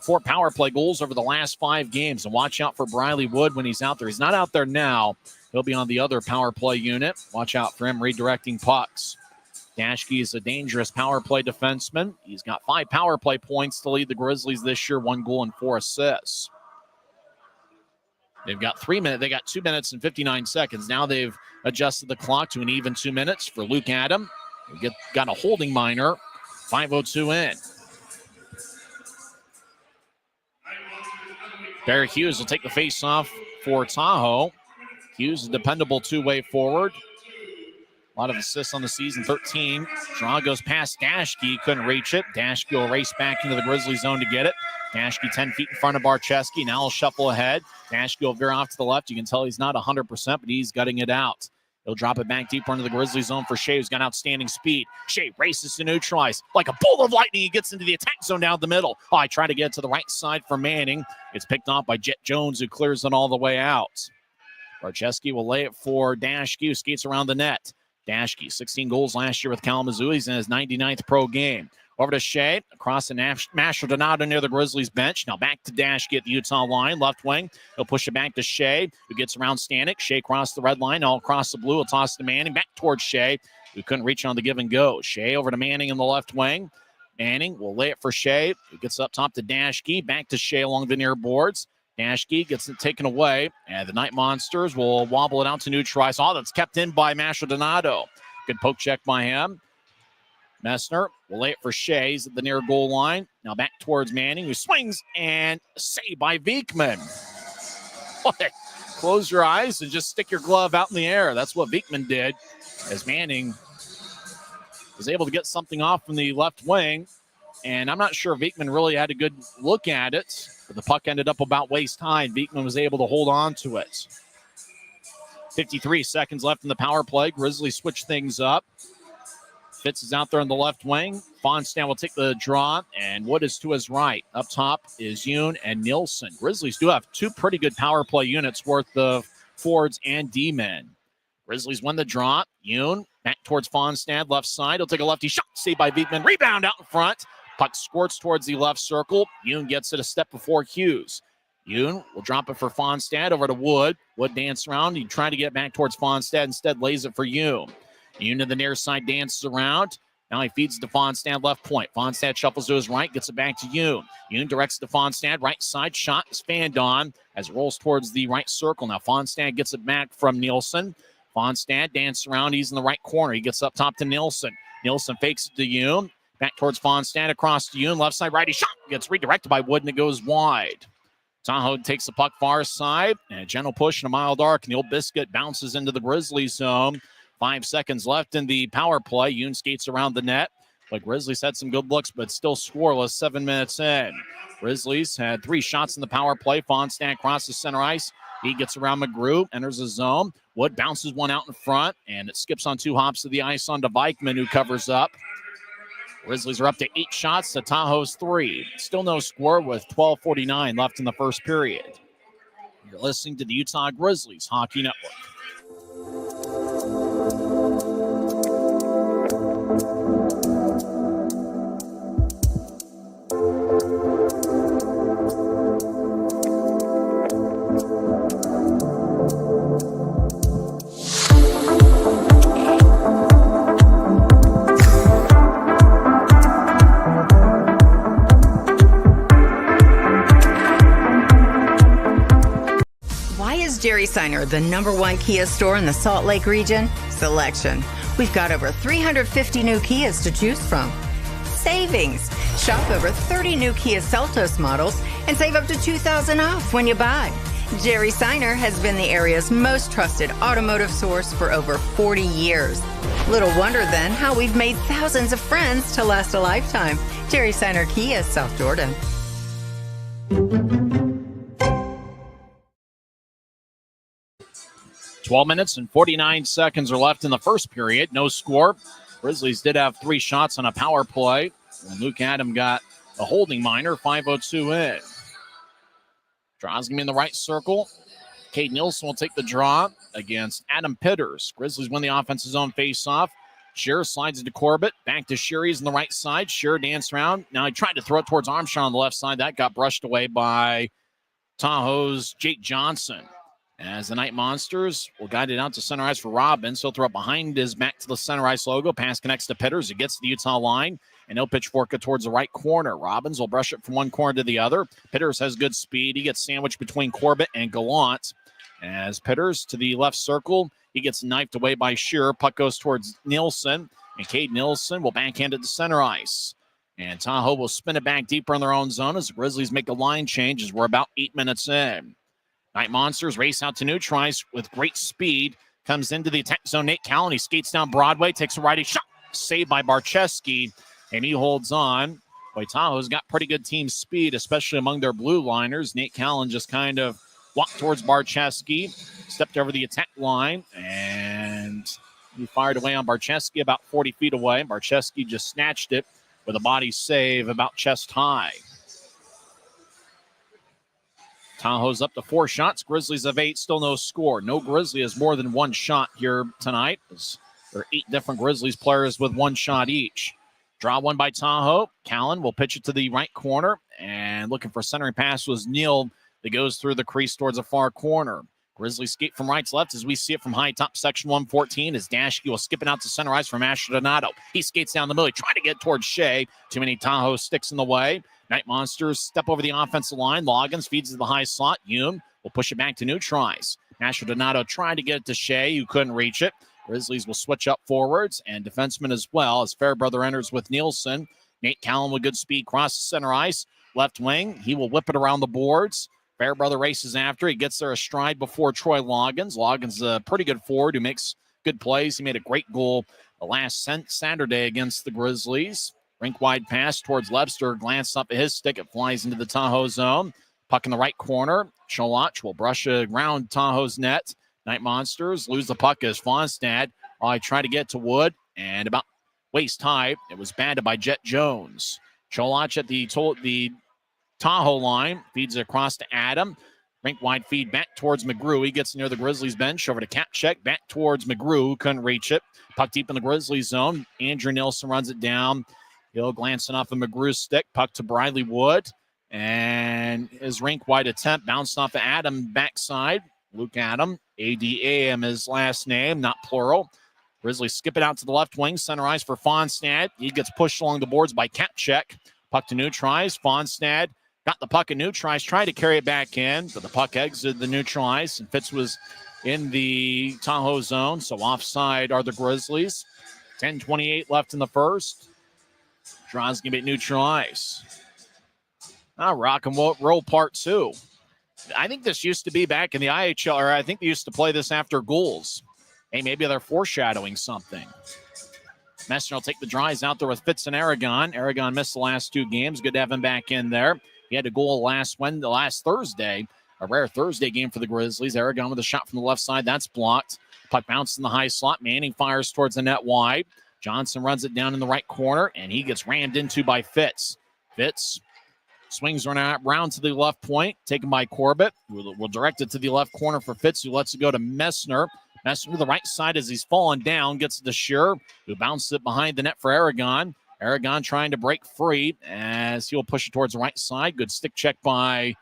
4 power play goals over the last 5 games. And watch out for Briley Wood when he's out there. He's not out there now. He'll be on the other power play unit. Watch out for him redirecting pucks. Dashke is a dangerous power play defenseman. He's got 5 power play points to lead the Grizzlies this year, 1 goal and 4 assists. They've got 3 minutes. They got 2 minutes and 59 seconds. Now they've adjusted the clock to an even 2 minutes for Luke Adam. Got a holding minor. 5:02 in. Barry Hughes will take the face-off for Tahoe. Hughes, a dependable 2-way forward. A lot of assists on the season, 13. Draw goes past Dashke, couldn't reach it. Dashke will race back into the Grizzly zone to get it. Dashke 10 feet in front of Barczewski. Now he'll shuffle ahead. Dashke will veer off to the left. You can tell he's not 100%, but he's gutting it out. He'll drop it back deeper into the Grizzly zone for Shea, who's got outstanding speed. Shea races to neutralize. Like a bolt of lightning, he gets into the attack zone down the middle. Oh, I try to get it to the right side for Manning. It's picked off by Jet Jones, who clears it all the way out. Barczewski will lay it for Dashke, who skates around the net. Dashke, 16 goals last year with Kalamazoo. He's in his 99th pro game. Over to Shea, across the Mastrodonato near the Grizzlies bench. Now back to Dashke at the Utah line, left wing. He'll push it back to Shea, who gets around Stanek. Shea across the red line, all across the blue. He'll toss to Manning, back towards Shea, who couldn't reach on the give and go. Shea over to Manning in the left wing. Manning will lay it for Shea, who gets up top to Dashke, back to Shea along the near boards. Dashke gets it taken away, and the Knight Monsters will wobble it out to neutralize. Oh, that's kept in by Mastrodonato. Good poke check by him. Messner will lay it for Shea. He's at the near goal line. Now back towards Manning, who swings and saved by Viekman. What a close your eyes and just stick your glove out in the air. That's what Beekman did, as Manning was able to get something off from the left wing. And I'm not sure Beekman really had a good look at it, but the puck ended up about waist high, and Beekman was able to hold on to it. 53 seconds left in the power play. Grizzlies switch things up. Fitz is out there on the left wing. Fonstein will take the draw, and Wood is to his right. Up top is Yoon and Nielsen. Grizzlies do have two pretty good power play units worth of forwards and D-men. Grizzlies win the draw. Yoon back towards Fonstad, left side. He'll take a lefty shot, saved by Beekman. Rebound out in front. Puck squirts towards the left circle. Yoon gets it a step before Hughes. Yoon will drop it for Fonstad over to Wood. Wood dances around. He tried to get back towards Fonstad. Instead, lays it for Yoon. Yoon to the near side, dances around. Now he feeds to Fonstad left point. Fonstad shuffles to his right, gets it back to Yoon. Yoon directs to Fonstad, right side. Shot is fanned on as it rolls towards the right circle. Now Fonstad gets it back from Nielsen. Fonstad dances around. He's in the right corner. He gets up top to Nielsen. Nielsen fakes it to Yoon. Back towards Fonstad, across to Yoon. Left side, righty shot. Gets redirected by Wood, and it goes wide. Tahoe takes the puck far side. And a gentle push and a mild arc. And the Old Biscuit bounces into the Grizzlies zone. 5 seconds left in the power play. Yoon skates around the net. But Grizzlies had some good looks, but still scoreless 7 minutes in. Grizzlies had 3 shots in the power play. Fonstad crosses center ice. He gets around McGrew, enters the zone. Wood bounces one out in front, and it skips on 2 hops of the ice onto Vikman, who covers up. Grizzlies are up to 8 shots to Tahoe's 3. Still no score with 12:49 left in the first period. You're listening to the Utah Grizzlies Hockey Network. Jerry Seiner, the #1 Kia store in the Salt Lake region? Selection. We've got over 350 new Kias to choose from. Savings. Shop over 30 new Kia Seltos models and save up to $2,000 off when you buy. Jerry Seiner has been the area's most trusted automotive source for over 40 years. Little wonder then how we've made thousands of friends to last a lifetime. Jerry Seiner Kia, South Jordan. 12 minutes and 49 seconds are left in the first period. No score. Grizzlies did have 3 shots on a power play. And Luke Adam got a holding minor, 5:02 in. Draw's going to be in the right circle. Cade Nielsen will take the draw against Adam Pitters. Grizzlies win the offensive zone face-off. Shearer slides into Corbett. Back to Shearer. He's on the right side. Shearer danced around. Now he tried to throw it towards Armstrong on the left side. That got brushed away by Tahoe's Jake Johnson. As the Knight Monsters will guide it out to center ice for Robbins. He'll throw it behind his back to the center ice logo. Pass connects to Pitters. It gets to the Utah line, and he'll pitchfork it towards the right corner. Robbins will brush it from one corner to the other. Pitters has good speed. He gets sandwiched between Corbett and Gallant. As Pitters to the left circle, he gets knifed away by Shearer. Puck goes towards Nielsen, and Cade Nielsen will backhand it to center ice. And Tahoe will spin it back deeper in their own zone as the Grizzlies make a line change as we're about 8 minutes in. Knight Monsters race out to neutralize with great speed. Comes into the attack zone. Nate Callan, he skates down Broadway, takes a righty shot. Saved by Barcheski, and he holds on. Boy, Tahoe's got pretty good team speed, especially among their blue liners. Nate Callan just kind of walked towards Barcheski, stepped over the attack line, and he fired away on Barcheski about 40 feet away. Barcheski just snatched it with a body save about chest high. Tahoe's up to 4 shots. Grizzlies have 8, still no score. No Grizzly has more than 1 shot here tonight. There are 8 different Grizzlies players with 1 shot each. Draw one by Tahoe. Callan will pitch it to the right corner. And looking for centering pass was Neal that goes through the crease towards the far corner. Grizzlies skate from right to left as we see it from high top section 114 as Dashke will skip it out to center ice from Asher Donato. He skates down the middle. He tried to get towards Shea. Too many Tahoe sticks in the way. Knight Monsters step over the offensive line. Loggins feeds to the high slot. Yoon will push it back to neutralize. Asher Donato tried to get it to Shea, who couldn't reach it. Grizzlies will switch up forwards and defensemen as well as Fairbrother enters with Nielsen. Nate Callan with good speed crosses center ice. Left wing, he will whip it around the boards. Fairbrother races after. He gets there a stride before Troy Loggins. Loggins a pretty good forward who makes good plays. He made a great goal last Saturday against the Grizzlies. Rink-wide pass towards Lebster. Glance up at his stick. It flies into the Tahoe zone. Puck in the right corner. Cholach will brush around Tahoe's net. Knight Monsters lose the puck as Fonstad. I try to get to Wood, and about waist high, it was banded by Jet Jones. Cholach at the Tahoe line, feeds it across to Adam. Rink-wide feed back towards McGrew. He gets near the Grizzlies bench, over to Kapchek, back towards McGrew, couldn't reach it. Puck deep in the Grizzlies zone. Andrew Nilsson runs it down. He'll glancing off of McGrew's stick, puck to Briley Wood, and his rink-wide attempt bounced off of Adam backside. Luke Adam, A-D-A-M his last name, not plural. Grizzlies skip it out to the left wing, center ice for Fonstad. He gets pushed along the boards by Kapchek. Puck to neutral ice. Fonstad got the puck in neutral ice, tried to carry it back in, but the puck exited the neutral ice, and Fitz was in the Tahoe zone, so offside are the Grizzlies. 10:28 left in the first. Draws going to be at neutral ice. Now rock and roll part two. I think this used to be back in the IHL, or I think they used to play this after goals. Hey, maybe they're foreshadowing something. Messner will take the drives out there with Fitz and Aragon. Aragon missed the last two games. Good to have him back in there. He had a goal last Thursday, a rare Thursday game for the Grizzlies. Aragon with a shot from the left side. That's blocked. Puck bounced in the high slot. Manning fires towards the net wide. Johnson runs it down in the right corner, and he gets rammed into by Fitz. Fitz swings around to the left point, taken by Corbett. We'll direct it to the left corner for Fitz, who lets it go to Messner. Messner to the right side as he's fallen down, gets it to Shearer, who bounces it behind the net for Aragon. Aragon trying to break free as he'll push it towards the right side. Good stick check by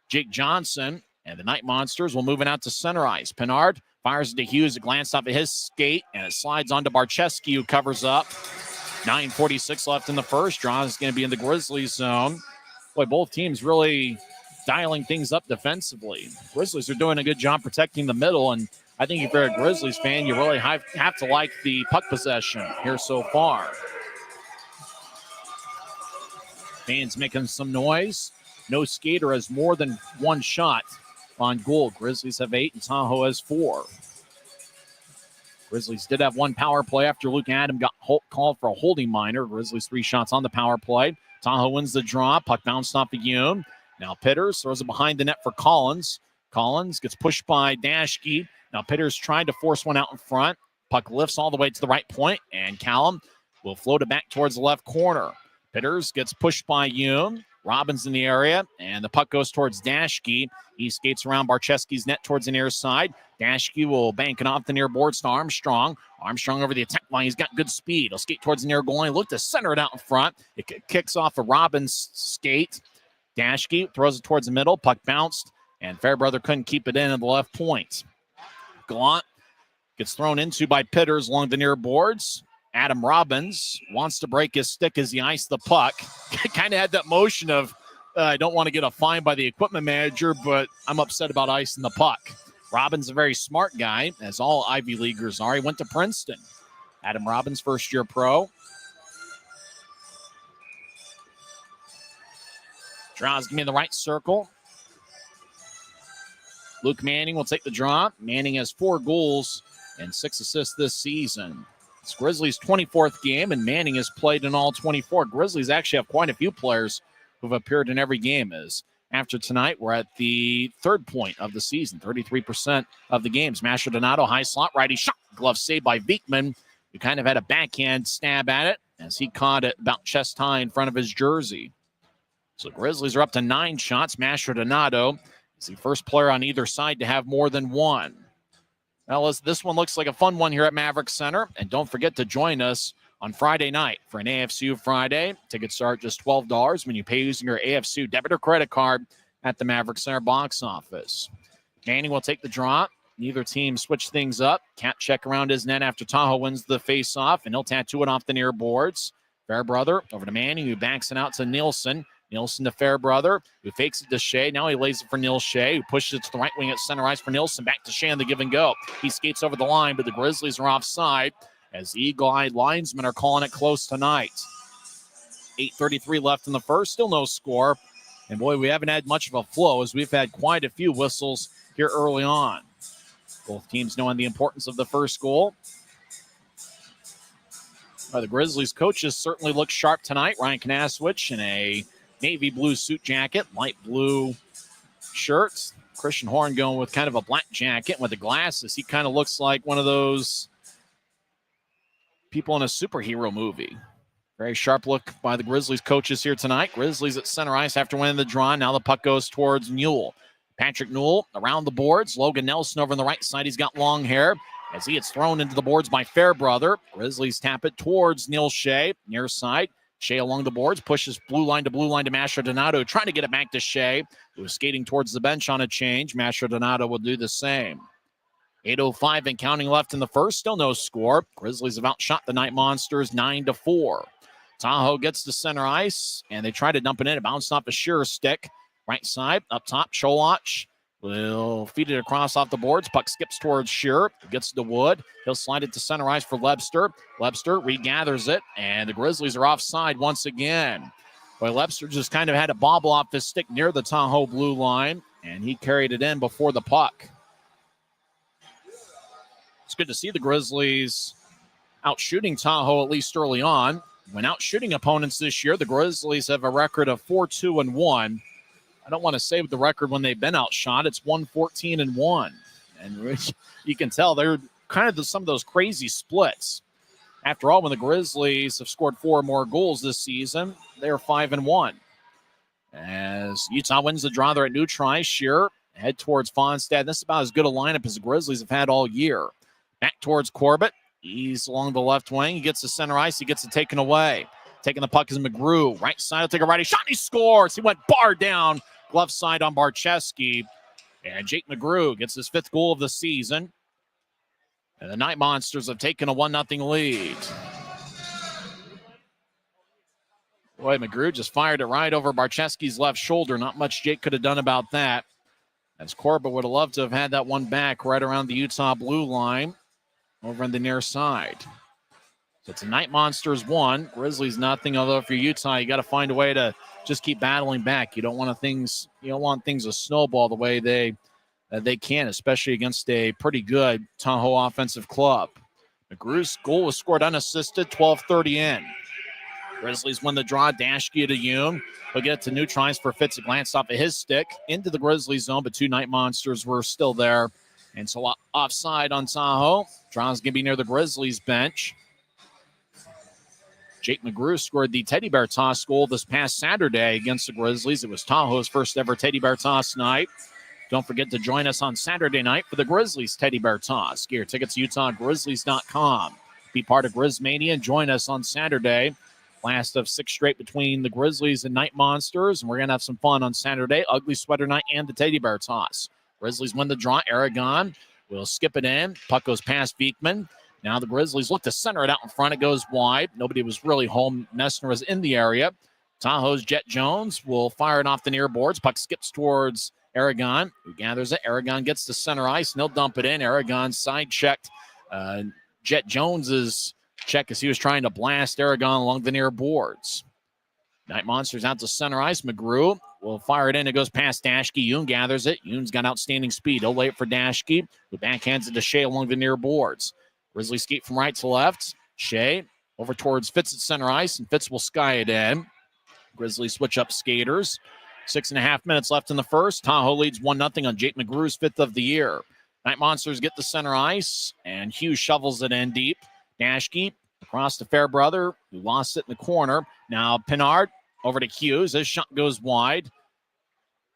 Jake Johnson. And the Knight Monsters will move it out to center ice. Pinard fires it to Hughes. A glance off of his skate, and it slides onto Barcheski, who covers up. 9:46 left in the first. Draw is going to be in the Grizzlies zone. Boy, both teams really dialing things up defensively. Grizzlies are doing a good job protecting the middle, and I think if you're a Grizzlies fan, you really have to like the puck possession here so far. Fans making some noise. No skater has more than one shot on goal. Grizzlies have 8 and Tahoe has 4. Grizzlies did have one power play after Luke Adam got called for a holding minor. Grizzlies 3 shots on the power play. Tahoe wins the draw. Puck bounced off of Yoon. Now Pitters throws it behind the net for Collins. Collins gets pushed by Dashke. Now Pitters tried to force one out in front. Puck lifts all the way to the right point, and Callum will float it back towards the left corner. Pitters gets pushed by Yoon. Robbins in the area, and the puck goes towards Dashke. He skates around Barcheski's net towards the near side. Dashke will bank it off the near boards to Armstrong. Armstrong over the attack line. He's got good speed. He'll skate towards the near goal line. Look to center it out in front. It kicks off a Robbins skate. Dashke throws it towards the middle. Puck bounced, and Fairbrother couldn't keep it in at the left point. Gallant gets thrown into by Pitters along the near boards. Adam Robbins wants to break his stick as he iced the puck. Kind of had that motion of, I don't want to get a fine by the equipment manager, but I'm upset about icing the puck. Robbins a very smart guy, as all Ivy Leaguers are. He went to Princeton. Adam Robbins, first-year pro. Draws me in the right circle. Luke Manning will take the draw. Manning has 4 goals and 6 assists this season. It's Grizzlies' 24th game, and Manning has played in all 24. Grizzlies actually have quite a few players who've appeared in every game. As after tonight, we're at the 3rd point of the season, 33% of the games. Masher Donato, high slot, righty shot. Glove saved by Beekman, who kind of had a backhand stab at it as he caught it about chest high in front of his jersey. So Grizzlies are up to 9 shots. Masher Donato is the first player on either side to have more than 1. Well, this one looks like a fun one here at Maverick Center. And don't forget to join us on Friday night for an AFCU Friday. Tickets start just $12 when you pay using your AFCU debit or credit card at the Maverick Center box office. Manning will take the draw. Neither team switch things up. Cat check around his net after Tahoe wins the face-off, and he'll tattoo it off the near boards. Fairbrother over to Manning, who backs it out to Nielsen. Nielsen to Fairbrother, who fakes it to Shea. Now he lays it for Neil Shea, who pushes it to the right wing at center ice for Nielsen. Back to Shea on the give and go. He skates over the line, but the Grizzlies are offside as the eagle-eyed linesmen are calling it close tonight. 8:33 left in the first. Still no score. And boy, we haven't had much of a flow as we've had quite a few whistles here early on. Both teams knowing the importance of the first goal. The Grizzlies coaches certainly look sharp tonight. Ryan Knaswich in a navy blue suit jacket, light blue shirts. Christian Horn going with kind of a black jacket with the glasses. He kind of looks like one of those people in a superhero movie. Very sharp look by the Grizzlies coaches here tonight. Grizzlies at center ice after winning the draw. Now the puck goes towards Newell. Patrick Newell around the boards. Logan Nelson over on the right side. He's got long hair as he gets thrown into the boards by Fairbrother. Grizzlies tap it towards Neil Shea. Near side. Shea along the boards. Pushes blue line to Mascher Donato. Trying to get it back to Shea, who was skating towards the bench on a change. Mascher Donato will do the same. 8:05 and counting left in the first. Still no score. Grizzlies have outshot the Night Monsters 9-4. Tahoe gets to center ice, and they try to dump it in. It bounced off a Shearer stick. Right side, up top, Cholach will feed it across off the boards. Puck skips towards Shearer. Gets to Wood. He'll slide it to center ice for Lebster. Lebster regathers it, and the Grizzlies are offside once again. Boy, Lebster just kind of had a bobble off his stick near the Tahoe blue line, and he carried it in before the puck. It's good to see the Grizzlies out shooting Tahoe, at least early on. When out shooting opponents this year, the Grizzlies have a record of 4-2-1. I don't want to say the record when they've been outshot. It's 1-14-1. And you can tell they're kind of some of those crazy splits. After all, when the Grizzlies have scored 4 or more goals this season, they're 5-1. As Utah wins the draw, they're at neutral ice. Shearer head towards Fonstad. This is about as good a lineup as the Grizzlies have had all year. Back towards Corbett. He's along the left wing. He gets to center ice. He gets it taken away. Taking the puck is McGrew. Right side will take a righty shot. And he scores. He went bar down. Glove side on Barcheski. And Jake McGrew gets his 5th goal of the season. And the Night Monsters have taken a 1-0 lead. Boy, McGrew just fired it right over Barcheski's left shoulder. Not much Jake could have done about that. As Corbett would have loved to have had that one back right around the Utah blue line over on the near side. So it's a Night Monsters 1, Grizzlies nothing. Although if you're Utah, you got to find a way to just keep battling back. You don't want things to snowball the way they can, especially against a pretty good Tahoe offensive club. McGrew's goal was scored unassisted, 12:30 in. Grizzlies win the draw. Dashke to Yoon. He'll get it to neutral ice for Fitz. A glance off of his stick into the Grizzlies zone, but 2 Night Monsters were still there. And so offside on Tahoe. Draw's going to be near the Grizzlies bench. Jake McGrew scored the teddy bear toss goal this past Saturday against the Grizzlies. It was Tahoe's first ever teddy bear toss night. Don't forget to join us on Saturday night for the Grizzlies teddy bear toss. Get your tickets at UtahGrizzlies.com. Be part of Grizzmania and join us on Saturday. Last of 6 straight between the Grizzlies and Night Monsters. And we're going to have some fun on Saturday. Ugly sweater night and the teddy bear toss. Grizzlies win the draw. Aragon will skip it in. Puck goes past Beekman. Now the Grizzlies look to center it out in front. It goes wide. Nobody was really home. Messner was in the area. Tahoe's Jet Jones will fire it off the near boards. Puck skips towards Aragon, who gathers it. Aragon gets to center ice, and they'll dump it in. Aragon side-checked Jet Jones's check as he was trying to blast Aragon along the near boards. Night Monsters out to center ice. McGrew will fire it in. It goes past Dashke. Yoon gathers it. Yoon's got outstanding speed. He'll lay it for Dashke, who backhands it to Shea along the near boards. Grizzlies skate from right to left. Shea over towards Fitz at center ice, and Fitz will sky it in. Grizzlies switch up skaters. 6.5 minutes left in the first. Tahoe leads 1-0 on Jake McGrew's 5th of the year. Night Monsters get the center ice, and Hughes shovels it in deep. Dashke across to Fairbrother, who lost it in the corner. Now Pinard over to Hughes. His shot goes wide.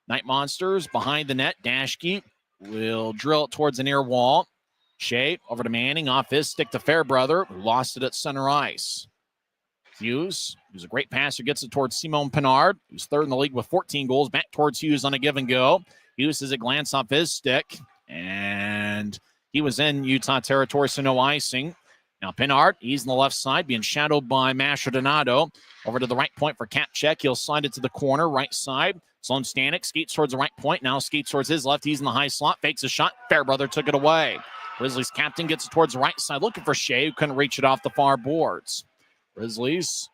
Night Monsters behind the net. Dashke will drill it towards the near wall. Shea over to Manning, off his stick to Fairbrother, who lost it at center ice. Hughes, who's a great passer, gets it towards Simone Pinard, who's 3rd in the league with 14 goals. Back towards Hughes on a give and go. Hughes has a glance off his stick, and he was in Utah territory, so no icing. Now Pinard, he's on the left side, being shadowed by Mascher Donato. Over to the right point for Kapchek. He'll slide it to the corner, right side. Sloan Stanek skates towards the right point, now skates towards his left. He's in the high slot, fakes a shot. Fairbrother took it away. Grizzlies captain gets it towards the right side, looking for Shea, who couldn't reach it off the far boards. Grizzlies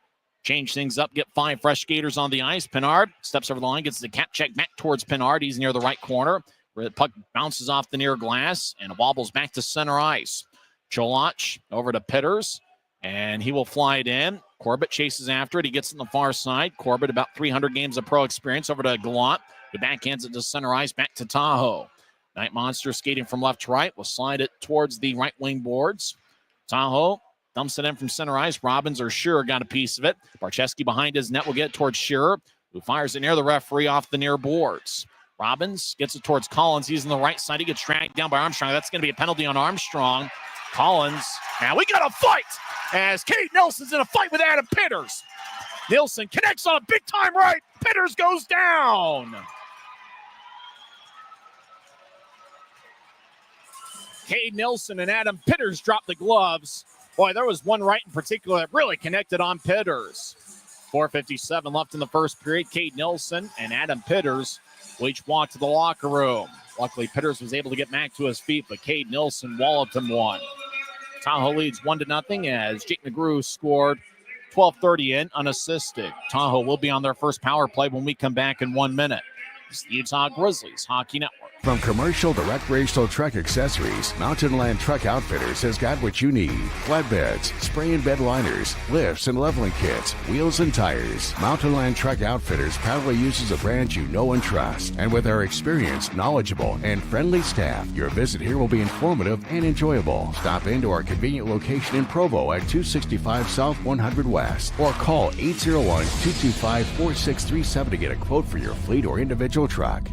change things up, get 5 fresh skaters on the ice. Pinard steps over the line, gets the cap check back towards Pinard. He's near the right corner, where the puck bounces off the near glass and wobbles back to center ice. Cholach over to Pitters, and he will fly it in. Corbett chases after it. He gets on the far side. Corbett, about 300 games of pro experience, over to Gallant. He backhands it to center ice, back to Tahoe. Knight Monsters skating from left to right. Will slide it towards the right wing boards. Tahoe dumps it in from center ice. Robbins or Shearer got a piece of it. Barcheski behind his net will get it towards Shearer, who fires it near the referee off the near boards. Robbins gets it towards Collins. He's on the right side. He gets dragged down by Armstrong. That's going to be a penalty on Armstrong. Collins. Now we got a fight as Cade Nelson's in a fight with Adam Pitters. Nilsson connects on a big-time right. Pitters goes down. Cade Nilsson and Adam Pitters drop the gloves. Boy, there was one right in particular that really connected on Pitters. 4:57 left in the first period. Cade Nilsson and Adam Pitters will each walk to the locker room. Luckily, Pitters was able to get back to his feet, but Cade Nilsson walloped him one. Tahoe leads 1-0 as Jake McGrew scored 12:30 in unassisted. Tahoe will be on their first power play when we come back in 1 minute. It's the Utah Grizzlies Hockey Network. From commercial to recreational truck accessories, Mountain Land Truck Outfitters has got what you need. Flatbeds, spray and bed liners, lifts and leveling kits, wheels and tires. Mountain Land Truck Outfitters proudly uses a brand you know and trust. And with our experienced, knowledgeable, and friendly staff, your visit here will be informative and enjoyable. Stop into our convenient location in Provo at 265 South 100 West or call 801-225-4637 to get a quote for your fleet or individual truck.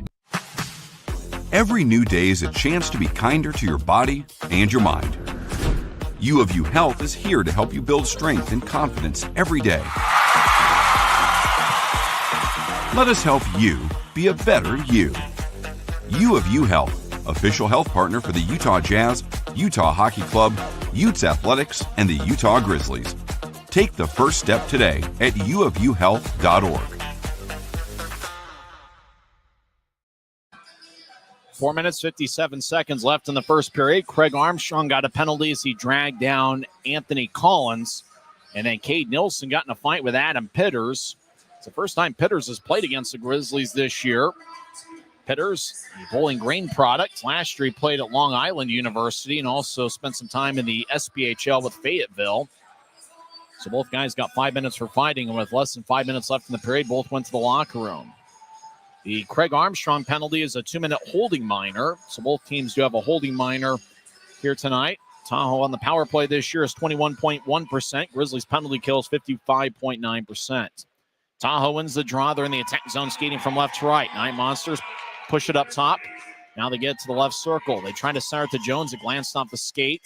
Every new day is a chance to be kinder to your body and your mind. U of U Health is here to help you build strength and confidence every day. Let us help you be a better you. U of U Health, official health partner for the Utah Jazz, Utah Hockey Club, Utes Athletics, and the Utah Grizzlies. Take the first step today at uofuhealth.org. 4 minutes, 57 seconds left in the first period. Craig Armstrong got a penalty as he dragged down Anthony Collins. And then Cade Nilsson got in a fight with Adam Pitters. It's the first time Pitters has played against the Grizzlies this year. Pitters, the Bowling Green product. Last year he played at Long Island University and also spent some time in the SPHL with Fayetteville. So both guys got 5 minutes for fighting, and with less than 5 minutes left in the period, both went to the locker room. The Craig Armstrong penalty is a 2-minute holding minor. So both teams do have a holding minor here tonight. Tahoe on the power play this year is 21.1%. Grizzlies penalty kills 55.9%. Tahoe wins the draw. They're in the attack zone skating from left to right. Knight Monsters push it up top. Now they get to the left circle. They try to center it to Jones. It glanced off the skate.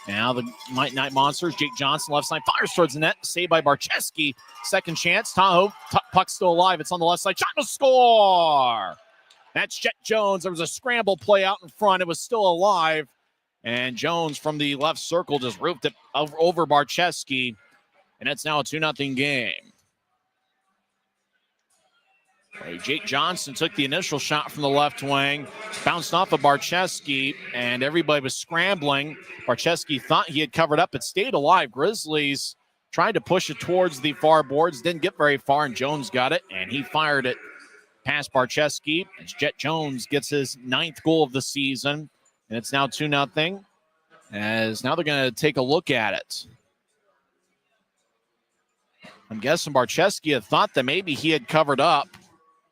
Now the Knight Monsters, Jake Johnson, left side, fires towards the net. Saved by Barcheski. Second chance. Tahoe, puck's still alive. It's on the left side. Shot to score. That's Jet Jones. There was a scramble play out in front. It was still alive. And Jones from the left circle just roofed it over Barcheski. And it's now a 2-0 game. Jake Johnson took the initial shot from the left wing, bounced off of Barcheski, and everybody was scrambling. Barcheski thought he had covered up. It stayed alive. Grizzlies tried to push it towards the far boards, didn't get very far, and Jones got it, and he fired it past Barcheski. As Jet Jones gets his 9th goal of the season, and it's now 2-0. As now they're going to take a look at it. I'm guessing Barcheski had thought that maybe he had covered up,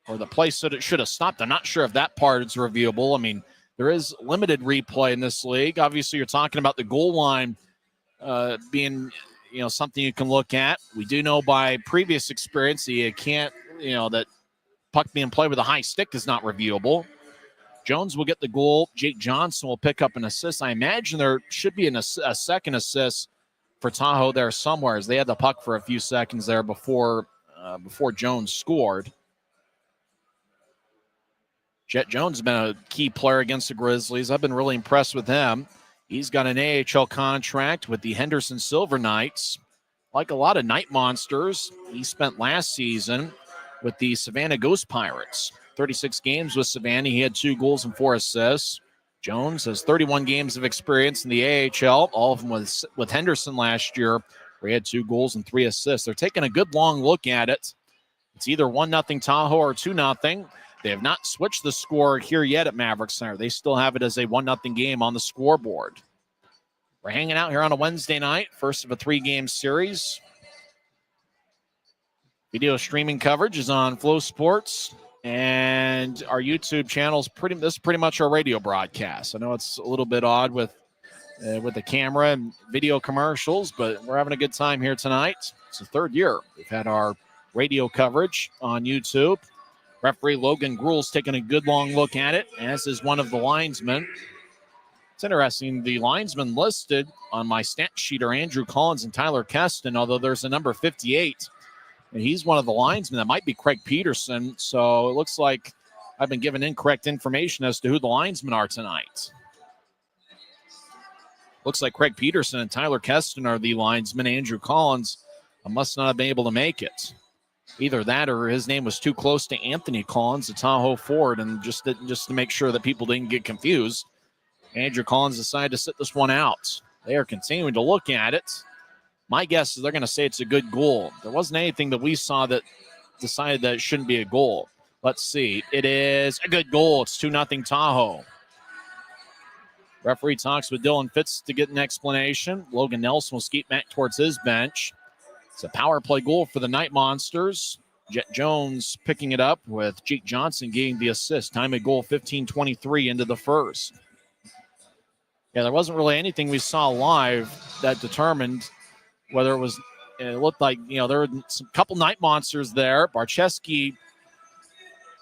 or the play said it should have stopped. I'm not sure if that part is reviewable. I mean, there is limited replay in this league. Obviously, you're talking about the goal line being, something you can look at. We do know by previous experience that you can't, that puck being played with a high stick is not reviewable. Jones will get the goal. Jake Johnson will pick up an assist. I imagine there should be a second assist for Tahoe there somewhere, as they had the puck for a few seconds there before Jones scored. Jet Jones has been a key player against the Grizzlies. I've been really impressed with him. He's got an AHL contract with the Henderson Silver Knights. Like a lot of Knight Monsters, he spent last season with the Savannah Ghost Pirates. 36 games with Savannah. He had 2 goals and 4 assists. Jones has 31 games of experience in the AHL, all of them with Henderson last year. He had 2 goals and 3 assists. They're taking a good long look at it. It's either 1-0 Tahoe or 2-0. They have not switched the score here yet at Maverick Center. They still have it as a 1-0 game on the scoreboard. We're hanging out here on a Wednesday night, first of a 3-game series. Video streaming coverage is on Flow Sports, and our YouTube channel is this is pretty much our radio broadcast. I know it's a little bit odd with the camera and video commercials, but we're having a good time here tonight. It's the 3rd year we've had our radio coverage on YouTube. Referee Logan Gruel's taking a good long look at it, as is one of the linesmen. It's interesting, the linesmen listed on my stat sheet are Andrew Collins and Tyler Keston, although there's a number 58. And he's one of the linesmen. That might be Craig Peterson. So it looks like I've been given incorrect information as to who the linesmen are tonight. Looks like Craig Peterson and Tyler Keston are the linesmen. Andrew Collins must not have been able to make it. Either that or his name was too close to Anthony Collins, the Tahoe forward, and just to make sure that people didn't get confused, Andrew Collins decided to sit this one out. They are continuing to look at it. My guess is they're going to say it's a good goal. There wasn't anything that we saw that decided that it shouldn't be a goal. Let's see. It is a good goal. It's 2-0 Tahoe. Referee talks with Dylan Fitz to get an explanation. Logan Nelson will skate back towards his bench. It's a power play goal for the Knight Monsters. Jet Jones picking it up with Jake Johnson getting the assist. Time of goal 15:23 into the first. Yeah, there wasn't really anything we saw live that determined whether it looked like, there were some couple Knight Monsters there. Barczewski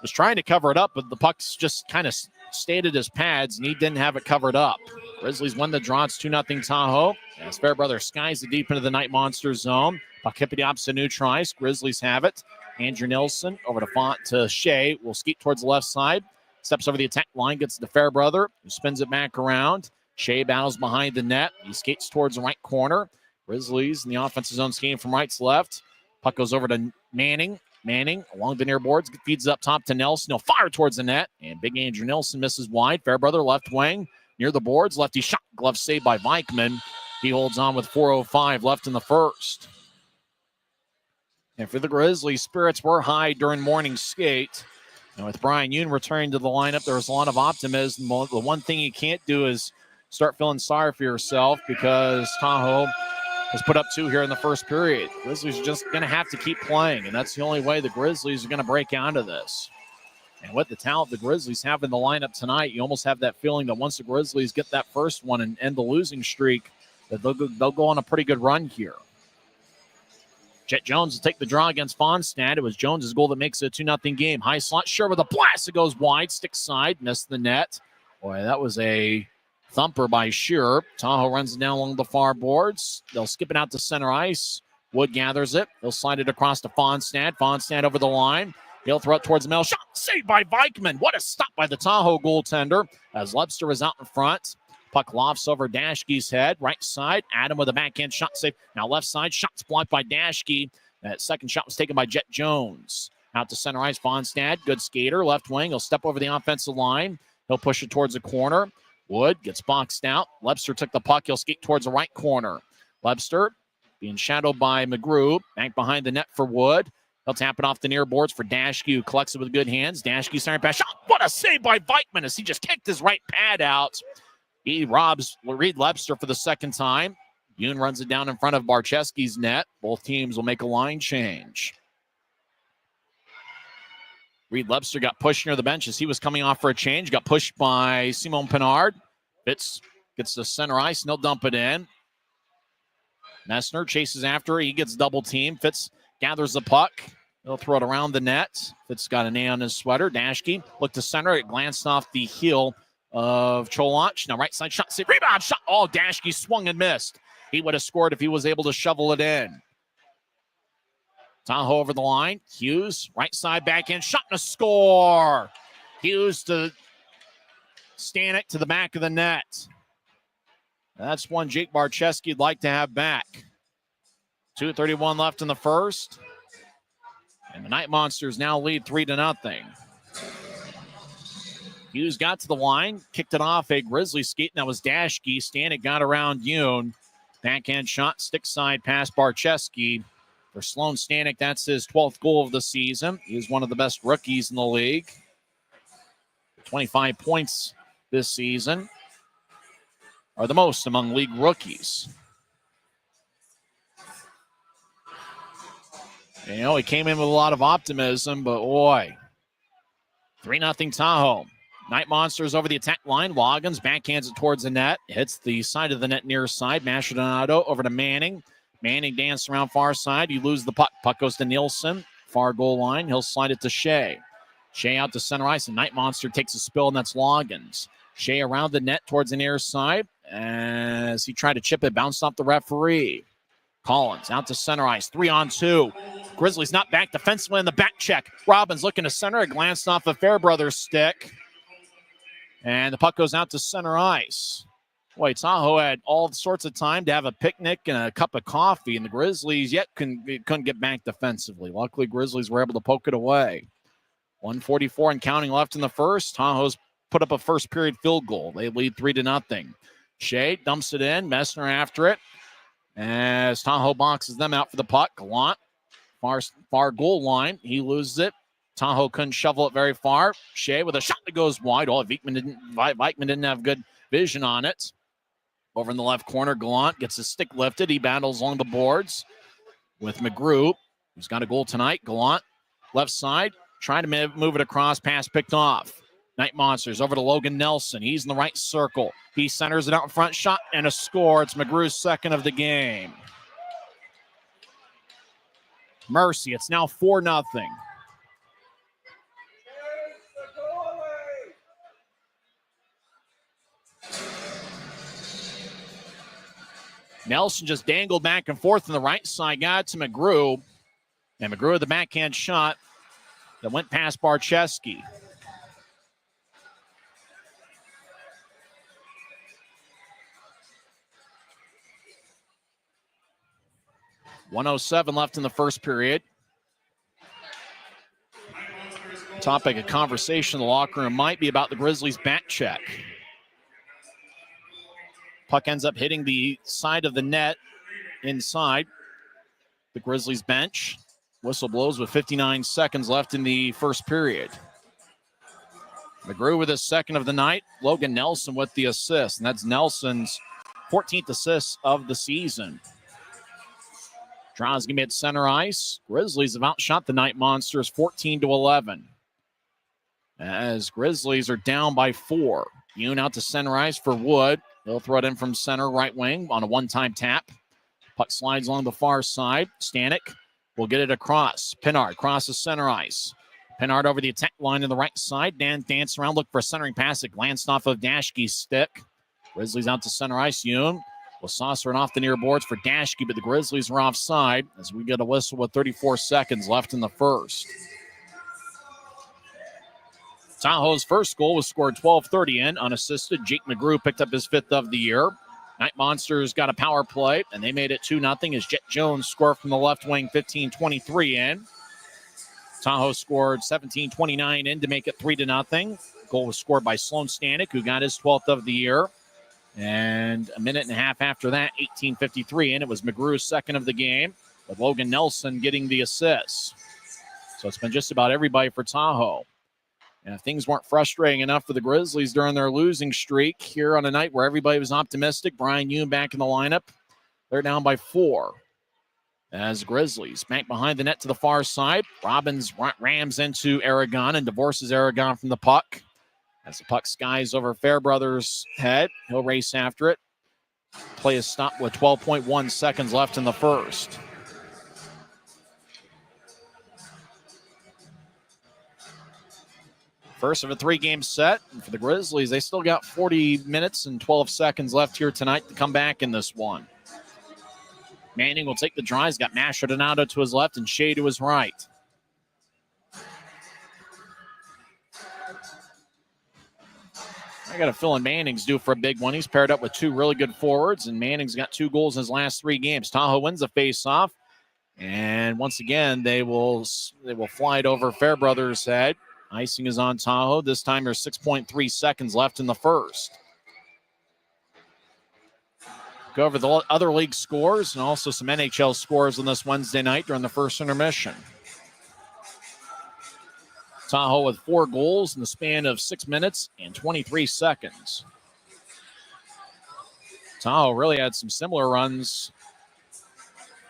was trying to cover it up, but the puck's just kind of stayed at his pads, and he didn't have it covered up. Grizzlies win the draw. It's 2-0 Tahoe. As Fairbrother skies it deep into the Knight Monsters zone. Puck hit the opposite neutral ice. Grizzlies have it. Andrew Nilsson over to Shea. Will skate towards the left side. Steps over the attack line. Gets to Fairbrother, who spins it back around. Shea battles behind the net. He skates towards the right corner. Grizzlies in the offensive zone skating from right to left. Puck goes over to Manning. Manning along the near boards. Feeds up top to Nelson. He'll fire towards the net. And big Andrew Nilsson misses wide. Fairbrother left wing. Near the boards. Lefty shot. Glove saved by Vikman. He holds on with 4:05 left in the first. And for the Grizzlies, spirits were high during morning skate. And with Brian Yoon returning to the lineup, there was a lot of optimism. The one thing you can't do is start feeling sorry for yourself, because Tahoe has put up 2 here in the first period. Grizzlies are just going to have to keep playing, and that's the only way the Grizzlies are going to break out of this. And with the talent the Grizzlies have in the lineup tonight, you almost have that feeling that once the Grizzlies get that first one and end the losing streak, that they'll go on a pretty good run here. Jet Jones will take the draw against Fonstad. It was Jones' goal that makes it a 2-0 game. High slot, sure with a blast. It goes wide, stick side, missed the net. Boy, that was a thumper by Shearer. Tahoe runs it down along the far boards. They'll skip it out to center ice. Wood gathers it. He'll slide it across to Fonstad. Fonstad over the line. He'll throw it towards the middle. Shot saved by Vikman. What a stop by the Tahoe goaltender as Lebster is out in front. Puck lofts over Dashke's head. Right side. Adam with a backhand shot save. Now left side. Shots blocked by Dashke. That second shot was taken by Jet Jones. Out to center ice. Fonstad. Good skater. Left wing. He'll step over the offensive line. He'll push it towards the corner. Wood gets boxed out. Lebster took the puck. He'll skate towards the right corner. Lebster being shadowed by McGrew. Back behind the net for Wood. He'll tap it off the near boards for Dashke, who collects it with good hands. Dashke starting pass. Shot. What a save by Vikman as he just kicked his right pad out. He robs Reed Lebster for the second time. Yoon runs it down in front of Barczewski's net. Both teams will make a line change. Reed Lebster got pushed near the bench as he was coming off for a change. Got pushed by Simon Pinard. Fitz gets to center ice, and he'll dump it in. Messner chases after. He gets double teamed. Fitz gathers the puck. He'll throw it around the net. Fitz got an A on his sweater. Dashke looked to center. It glanced off the heel of Cholach. Now right side shot. Rebound shot. Oh, Dashke swung and missed. He would have scored if he was able to shovel it in. Tahoe over the line. Hughes, right side backhand shot and a score. Hughes to Stanek to the back of the net. That's one Jake Barczewski'd like to have back. 2:31 left in the first. And the Knight Monsters now lead 3-0. Hughes got to the line, kicked it off a Grizzly skate, and that was Dashke. Stanek got around Yoon. Backhand shot, stick side pass, Barczewski. For Sloan Stanek, that's his 12th goal of the season. He is one of the best rookies in the league. 25 points this season are the most among league rookies. You know, he came in with a lot of optimism, but boy, 3-0 Tahoe. Knight Monsters over the attack line. Loggins backhands it towards the net. Hits the side of the net near side. Mastrodonado over to Manning. Manning danced around far side. You lose the puck. Puck goes to Nielsen. Far goal line. He'll slide it to Shea. Shea out to center ice. And Knight Monster takes a spill, and that's Loggins. Shea around the net towards the near side. As he tried to chip it, bounced off the referee. Collins out to center ice. 3-on-2. Grizzlies not back defensively in the back check. Robbins looking to center. It glanced off of Fairbrother's stick. And the puck goes out to center ice. Boy, Tahoe had all sorts of time to have a picnic and a cup of coffee, and the Grizzlies yet couldn't get back defensively. Luckily, Grizzlies were able to poke it away. 1:44 and counting left in the first. Tahoe's put up a first period field goal. They lead 3-0. Shea dumps it in. Messner after it. As Tahoe boxes them out for the puck. Gallant, far goal line. He loses it. Tahoe couldn't shovel it very far. Shea with a shot that goes wide. Oh, Vikman didn't have good vision on it. Over in the left corner, Gallant gets his stick lifted. He battles along the boards with McGrew, who's got a goal tonight. Gallant, left side, trying to move it across. Pass picked off. Knight Monsters over to Logan Nelson. He's in the right circle. He centers it out in front. Shot and a score. It's McGrew's second of the game. Mercy, it's now 4-0. Nelson just dangled back and forth on the right side, got it to McGrew. And McGrew with the backhand shot that went past Barczewski. .107 left in the first period. Topic of conversation in the locker room might be about the Grizzlies' back check. Puck ends up hitting the side of the net inside the Grizzlies bench. Whistle blows with 59 seconds left in the first period. McGrew with his second of the night. Logan Nelson with the assist, and that's Nelson's 14th assist of the season. Draws going to be at center ice. Grizzlies have outshot the Knight Monsters 14-11. As Grizzlies are down by 4. Yoon out to center ice for Wood. They'll throw it in from center right wing on a one-time tap. Puck slides along the far side. Stanek will get it across. Pinard crosses center ice. Pinard over the attack line in the right side. Dan dance around, look for a centering pass. It glanced off of Dashke's stick. Grizzlies out to center ice. Yoon will saucer it off the near boards for Dashke, but the Grizzlies are offside as we get a whistle with 34 seconds left in the first. Tahoe's first goal was scored 12:30 in, unassisted. Jake McGrew picked up his 5th of the year. Knight Monsters got a power play, and they made it 2-0 as Jet Jones scored from the left wing 15:23 in. Tahoe scored 17:29 in to make it 3-0. Goal was scored by Sloan Stanek, who got his 12th of the year. And a minute and a half after that, 18:53 in, it was McGrew's second of the game, with Logan Nelson getting the assist. So it's been just about everybody for Tahoe. And if things weren't frustrating enough for the Grizzlies during their losing streak here on a night where everybody was optimistic, Brian Yoon back in the lineup. They're down by 4. As Grizzlies back behind the net to the far side. Robbins rams into Aragon and divorces Aragon from the puck. As the puck skies over Fairbrother's head, he'll race after it. Play is stopped with 12.1 seconds left in the first. First of a 3-game set. And for the Grizzlies, they still got 40 minutes and 12 seconds left here tonight to come back in this one. Manning will take the draw. He's got Mastrodonado to his left and Shea to his right. I got a feeling Manning's due for a big one. He's paired up with 2 really good forwards, and Manning's got 2 goals in his last 3 games. Tahoe wins the face-off, and once again, they will fly it over Fairbrother's head. Icing is on Tahoe. This time there's 6.3 seconds left in the first. Go over the other league scores and also some NHL scores on this Wednesday night during the first intermission. Tahoe with 4 goals in the span of 6 minutes and 23 seconds. Tahoe really had some similar runs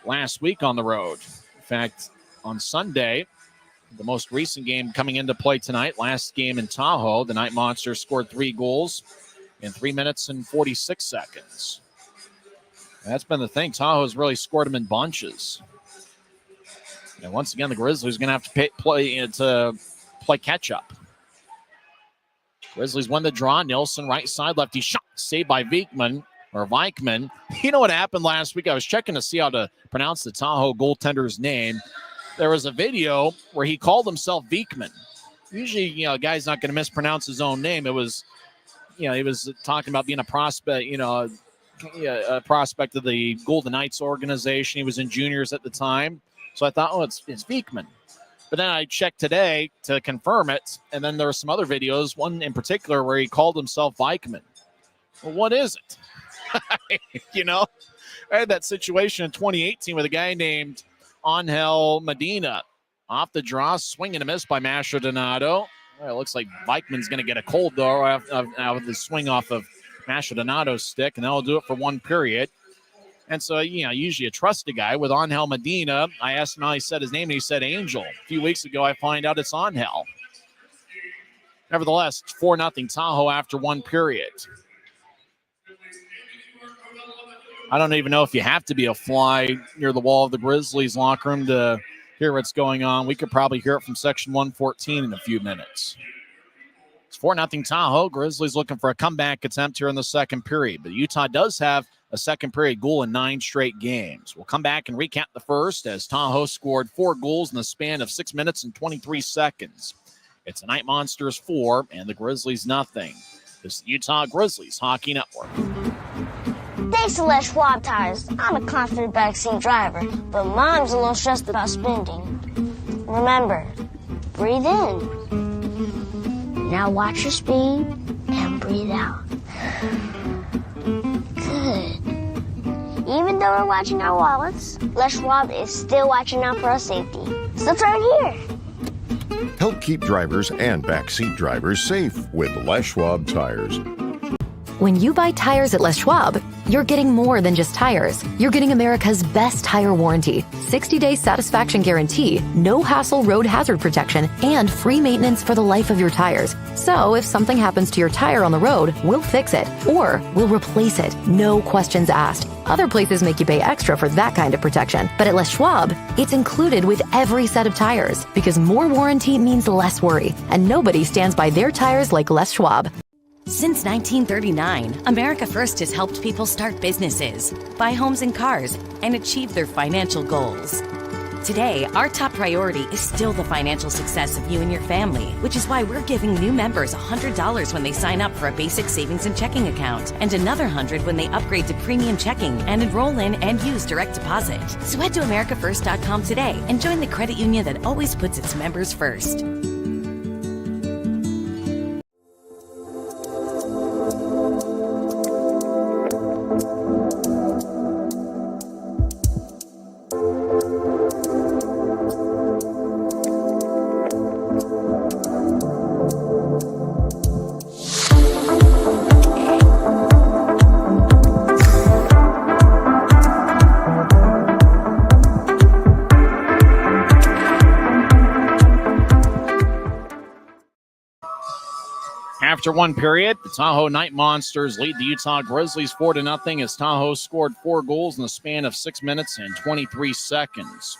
last week on the road. In fact, on Sunday, the most recent game coming into play tonight, last game in Tahoe, the Knight Monsters scored 3 goals in 3 minutes and 46 seconds. That's been the thing. Tahoe's really scored them in bunches. And once again, the Grizzlies are going to have to play catch-up. Grizzlies win the draw. Nilsson, right side, lefty shot. Saved by Vikman. You know what happened last week? I was checking to see how to pronounce the Tahoe goaltender's name. There was a video where he called himself Vikman. Usually, a guy's not going to mispronounce his own name. It was, he was talking about being a prospect, a prospect of the Golden Knights organization. He was in juniors at the time. So I thought, it's Vikman. But then I checked today to confirm it. And then there were some other videos, one in particular where he called himself Vikman. Well, what is it? I had that situation in 2018 with a guy named Angel Medina. Off the draw, swing and a miss by Masha Donato. Well, it looks like Vikman's going to get a cold, though, out of the swing off of Masha Donato's stick, and that'll do it for 1 period. And so, usually you trust a guy. With Angel Medina, I asked him how he said his name, and he said Angel. A few weeks ago, I find out it's Angel. Nevertheless, 4-0 Tahoe after 1 period. I don't even know if you have to be a fly near the wall of the Grizzlies locker room to hear what's going on. We could probably hear it from section 114 in a few minutes. It's 4-0 Tahoe. Grizzlies looking for a comeback attempt here in the second period. But Utah does have a second period goal in 9 straight games. We'll come back and recap the first as Tahoe scored 4 goals in the span of 6 minutes and 23 seconds. It's the Knight Monsters 4 and the Grizzlies nothing. This is the Utah Grizzlies Hockey Network. Thanks to Les Schwab tires, I'm a confident backseat driver, but Mom's a little stressed about spending. Remember, breathe in. Now watch your speed and breathe out. Good. Even though we're watching our wallets, Les Schwab is still watching out for our safety. So turn here. Help keep drivers and backseat drivers safe with Les Schwab tires. When you buy tires at Les Schwab, you're getting more than just tires. You're getting America's best tire warranty, 60-day satisfaction guarantee, no hassle road hazard protection, and free maintenance for the life of your tires. So if something happens to your tire on the road, we'll fix it, or we'll replace it, no questions asked. Other places make you pay extra for that kind of protection. But at Les Schwab, it's included with every set of tires, because more warranty means less worry, and nobody stands by their tires like Les Schwab. Since 1939, America First has helped people start businesses, buy homes and cars, and achieve their financial goals. Today, our top priority is still the financial success of you and your family, which is why we're giving new members $100 when they sign up for a basic savings and checking account, and another $100 when they upgrade to premium checking and enroll in and use direct deposit. So head to americafirst.com today and join the credit union that always puts its members first. After 1 period, the Tahoe Knight Monsters lead the Utah Grizzlies 4-0 as Tahoe scored 4 goals in the span of 6 minutes and 23 seconds.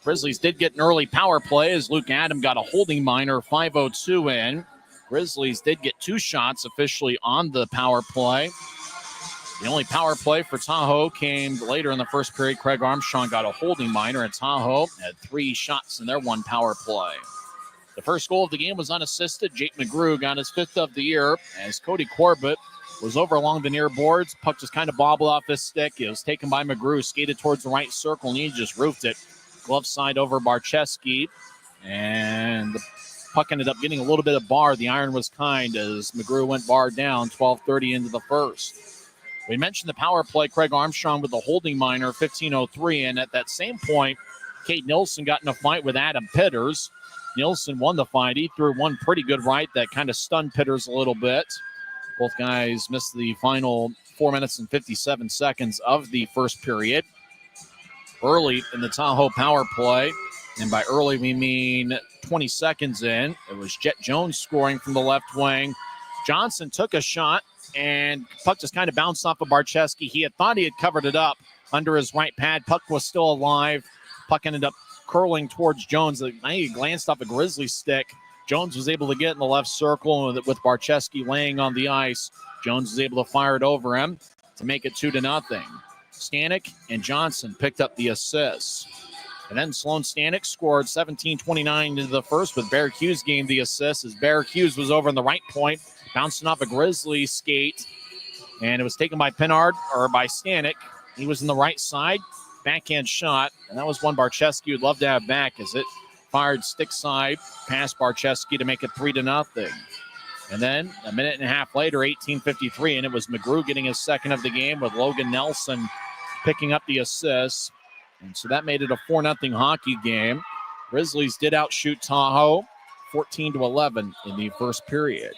Grizzlies did get an early power play as Luke Adam got a holding minor, 5:02 in. Grizzlies did get 2 shots officially on the power play. The only power play for Tahoe came later in the first period. Craig Armstrong got a holding minor, and Tahoe had 3 shots in their 1 power play. The first goal of the game was unassisted. Jake McGrew got his 5th of the year as Cody Corbett was over along the near boards. Puck just kind of bobbled off his stick. It was taken by McGrew, skated towards the right circle, and he just roofed it. Glove side over Barcheski, and the puck ended up getting a little bit of bar. The iron was kind as McGrew went bar down, 12:30 into the first. We mentioned the power play. Craig Armstrong with the holding minor, 15:03. And at that same point, Cade Nilsson got in a fight with Adam Pitters. Nilsson won the fight. He threw one pretty good right that kind of stunned Pitters a little bit. Both guys missed the final 4 minutes and 57 seconds of the first period. Early in the Tahoe power play, and by early we mean 20 seconds in, it was Jet Jones scoring from the left wing. Johnson took a shot, and puck just kind of bounced off of Barczewski. He had thought he had covered it up under his right pad. Puck was still alive. Puck ended up curling towards Jones. I think he glanced off a Grizzlies stick. Jones was able to get in the left circle with Barczewski laying on the ice. Jones was able to fire it over him to make it 2-0. Stanek and Johnson picked up the assists. And then Sloan Stanek scored 17:29 into the first with Barrick Hughes getting the assist as Barrick Hughes was over on the right point, bouncing off a Grizzly skate. And it was taken by by Stanek. He was in the right side, backhand shot. And that was one Barczewski would love to have back as it fired stick side past Barczewski to make it 3-0. And then a minute and a half later, 18:53, and it was McGrew getting his second of the game with Logan Nelson picking up the assists. And so that made it a 4-0 hockey game. Grizzlies did outshoot Tahoe 14-11 in the first period.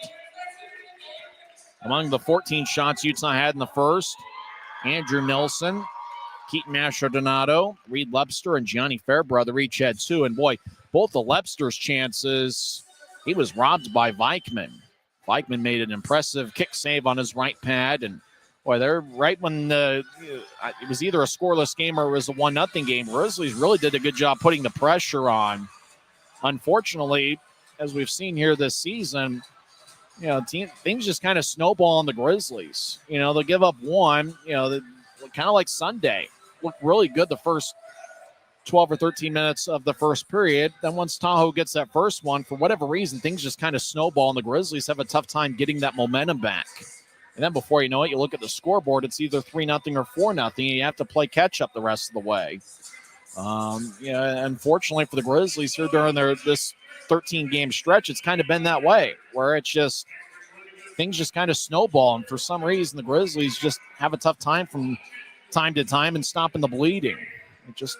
Among the 14 shots Utah had in the first, Andrew Nilsson, Keaton Mastrodonato, Reed Lebster, and Gianni Fairbrother each had 2. And boy, both the Lebster's chances, he was robbed by Vikman. Vikman made an impressive kick save on his right pad. And boy, they're right when it was either a scoreless game or it was a 1-0 game. Grizzlies really did a good job putting the pressure on. Unfortunately, as we've seen here this season, things just kind of snowball on the Grizzlies. They'll give up one, kind of like Sunday. Looked really good the first 12 or 13 minutes of the first period. Then once Tahoe gets that first one, for whatever reason, things just kind of snowball, and the Grizzlies have a tough time getting that momentum back. And then before you know it, you look at the scoreboard, it's either 3-0 or 4-0, and you have to play catch-up the rest of the way. Unfortunately for the Grizzlies here during this 13-game stretch, it's kind of been that way, where it's just things just kind of snowball, and for some reason, the Grizzlies just have a tough time from time to time and stopping the bleeding. It's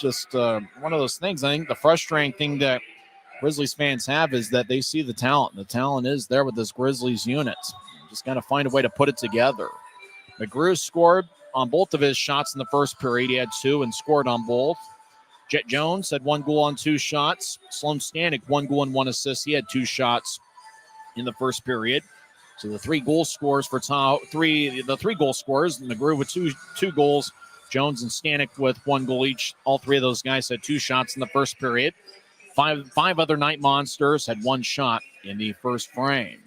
just one of those things. I think the frustrating thing that Grizzlies fans have is that they see the talent. The talent is there with this Grizzlies unit. Just got to find a way to put it together. McGrew scored on both of his shots in the first period. He had 2 and scored on both. Jet Jones had 1 goal on 2 shots. Sloan Stanek, 1 goal and 1 assist. He had 2 shots in the first period. So the 3 goal scorers for Tahoe, the 3 goal scorers, McGrew with two goals, Jones and Stanek with 1 goal each. All 3 of those guys had 2 shots in the first period. Five other Knight Monsters had 1 shot in the first frame.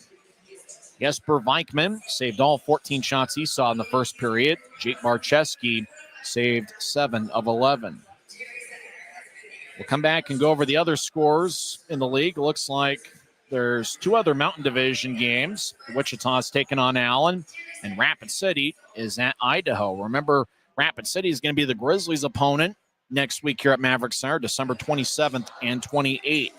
Jesper Vikman saved all 14 shots he saw in the first period. Jake Barczewski saved 7 of 11. We'll come back and go over the other scores in the league. It looks like there's 2 other Mountain Division games. Wichita's taking on Allen, and Rapid City is at Idaho. Remember, Rapid City is going to be the Grizzlies' opponent next week here at Maverick Center, December 27th and 28th.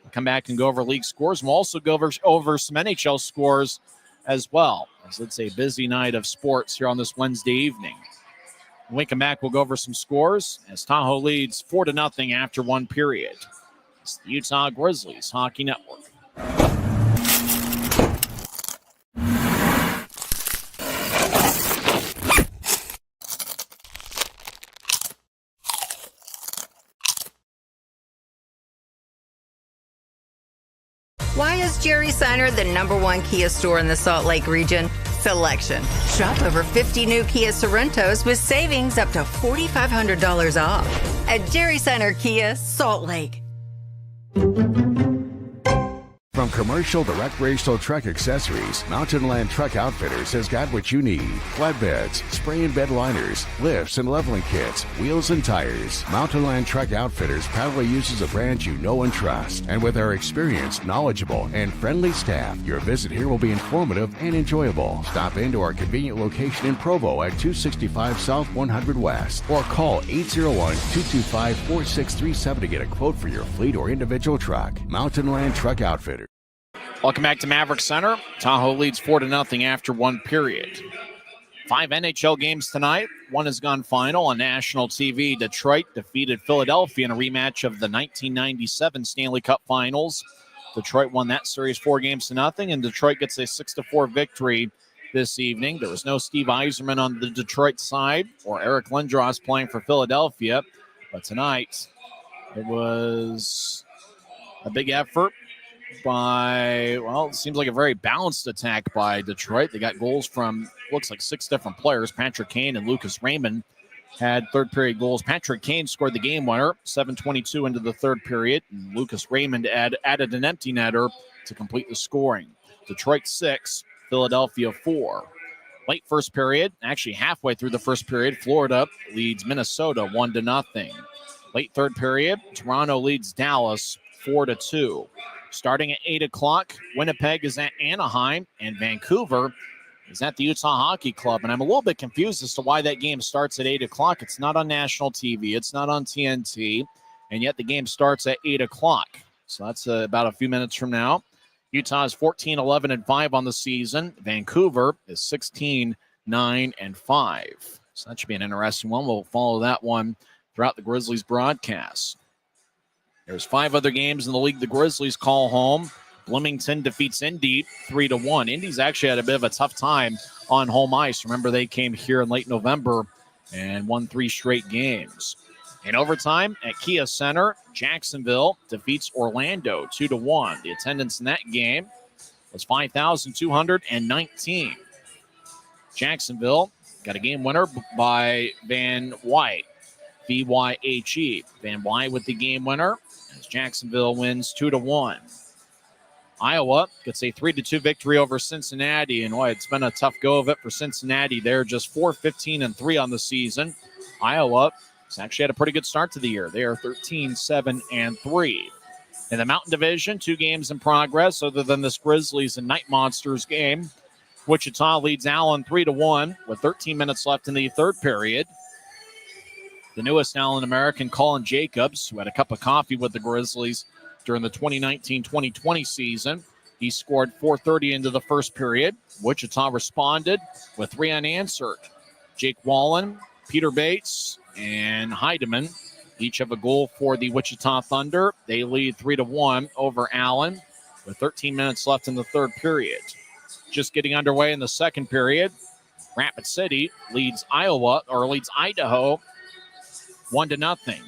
We'll come back and go over league scores. We'll also go over some NHL scores as well, as it's a busy night of sports here on this Wednesday evening. When we come back, we'll go over some scores as Tahoe leads 4-0 after 1 period. It's the Utah Grizzlies Hockey Network. Why is Jerry Seiner the #1 Kia store in the Salt Lake region? Selection. Shop over 50 new Kia Sorrentos with savings up to $4,500 off at Jerry Seiner Kia, Salt Lake. From commercial to recreational truck accessories, Mountain Land Truck Outfitters has got what you need. Flatbeds, spray and bed liners, lifts and leveling kits, wheels and tires. Mountain Land Truck Outfitters proudly uses a brand you know and trust. And with our experienced, knowledgeable, and friendly staff, your visit here will be informative and enjoyable. Stop into our convenient location in Provo at 265 South 100 West or call 801-225-4637 to get a quote for your fleet or individual truck. Mountain Land Truck Outfitters. Welcome back to Maverick Center. Tahoe leads 4-0 after 1 period. 5 NHL games tonight. One has gone final on national TV. Detroit defeated Philadelphia in a rematch of the 1997 Stanley Cup Finals. Detroit won that series 4-0, and Detroit gets a 6-4 victory this evening. There was no Steve Yzerman on the Detroit side or Eric Lindros playing for Philadelphia. But tonight, it was a big effort by, well, it seems like a very balanced attack by Detroit. They got goals from, looks like 6 different players. Patrick Kane and Lucas Raymond had third period goals. Patrick Kane scored the game winner, 7:22 into the third period. And Lucas Raymond added an empty netter to complete the scoring. Detroit 6, Philadelphia 4. Late first period, actually halfway through the first period, Florida leads Minnesota 1-0. Late third period, Toronto leads Dallas 4-2. Starting at 8 o'clock, Winnipeg is at Anaheim, and Vancouver is at the Utah Hockey Club. And I'm a little bit confused as to why that game starts at 8 o'clock. It's not on national TV. It's not on TNT. And yet the game starts at 8 o'clock. So that's about a few minutes from now. Utah is 14-11-5 on the season. Vancouver is 16-9-5. So that should be an interesting one. We'll follow that one throughout the Grizzlies broadcast. There's 5 other games in the league the Grizzlies call home. Bloomington defeats Indy 3-1. Indy's actually had a bit of a tough time on home ice. Remember, they came here in late November and won 3 straight games. In overtime at Kia Center, Jacksonville defeats Orlando 2-1. The attendance in that game was 5,219. Jacksonville got a game winner by Van White, VYHE. Van White with the game winner as Jacksonville wins 2-1. Iowa gets a 3-2 victory over Cincinnati, and it's been a tough go of it for Cincinnati. They're just 4-15-3 on the season. Iowa has actually had a pretty good start to the year. They are 13-7-3. In the Mountain Division, 2 games in progress other than this Grizzlies and Knight Monsters game. Wichita leads Allen 3-1 with 13 minutes left in the third period. The newest Allen American, Colin Jacobs, who had a cup of coffee with the Grizzlies during the 2019-2020 season. He scored 4:30 into the first period. Wichita responded with 3 unanswered. Jake Wallen, Peter Bates, and Heidemann each have a goal for the Wichita Thunder. They lead 3-1 over Allen with 13 minutes left in the third period. Just getting underway in the second period, Rapid City leads Idaho 1-0.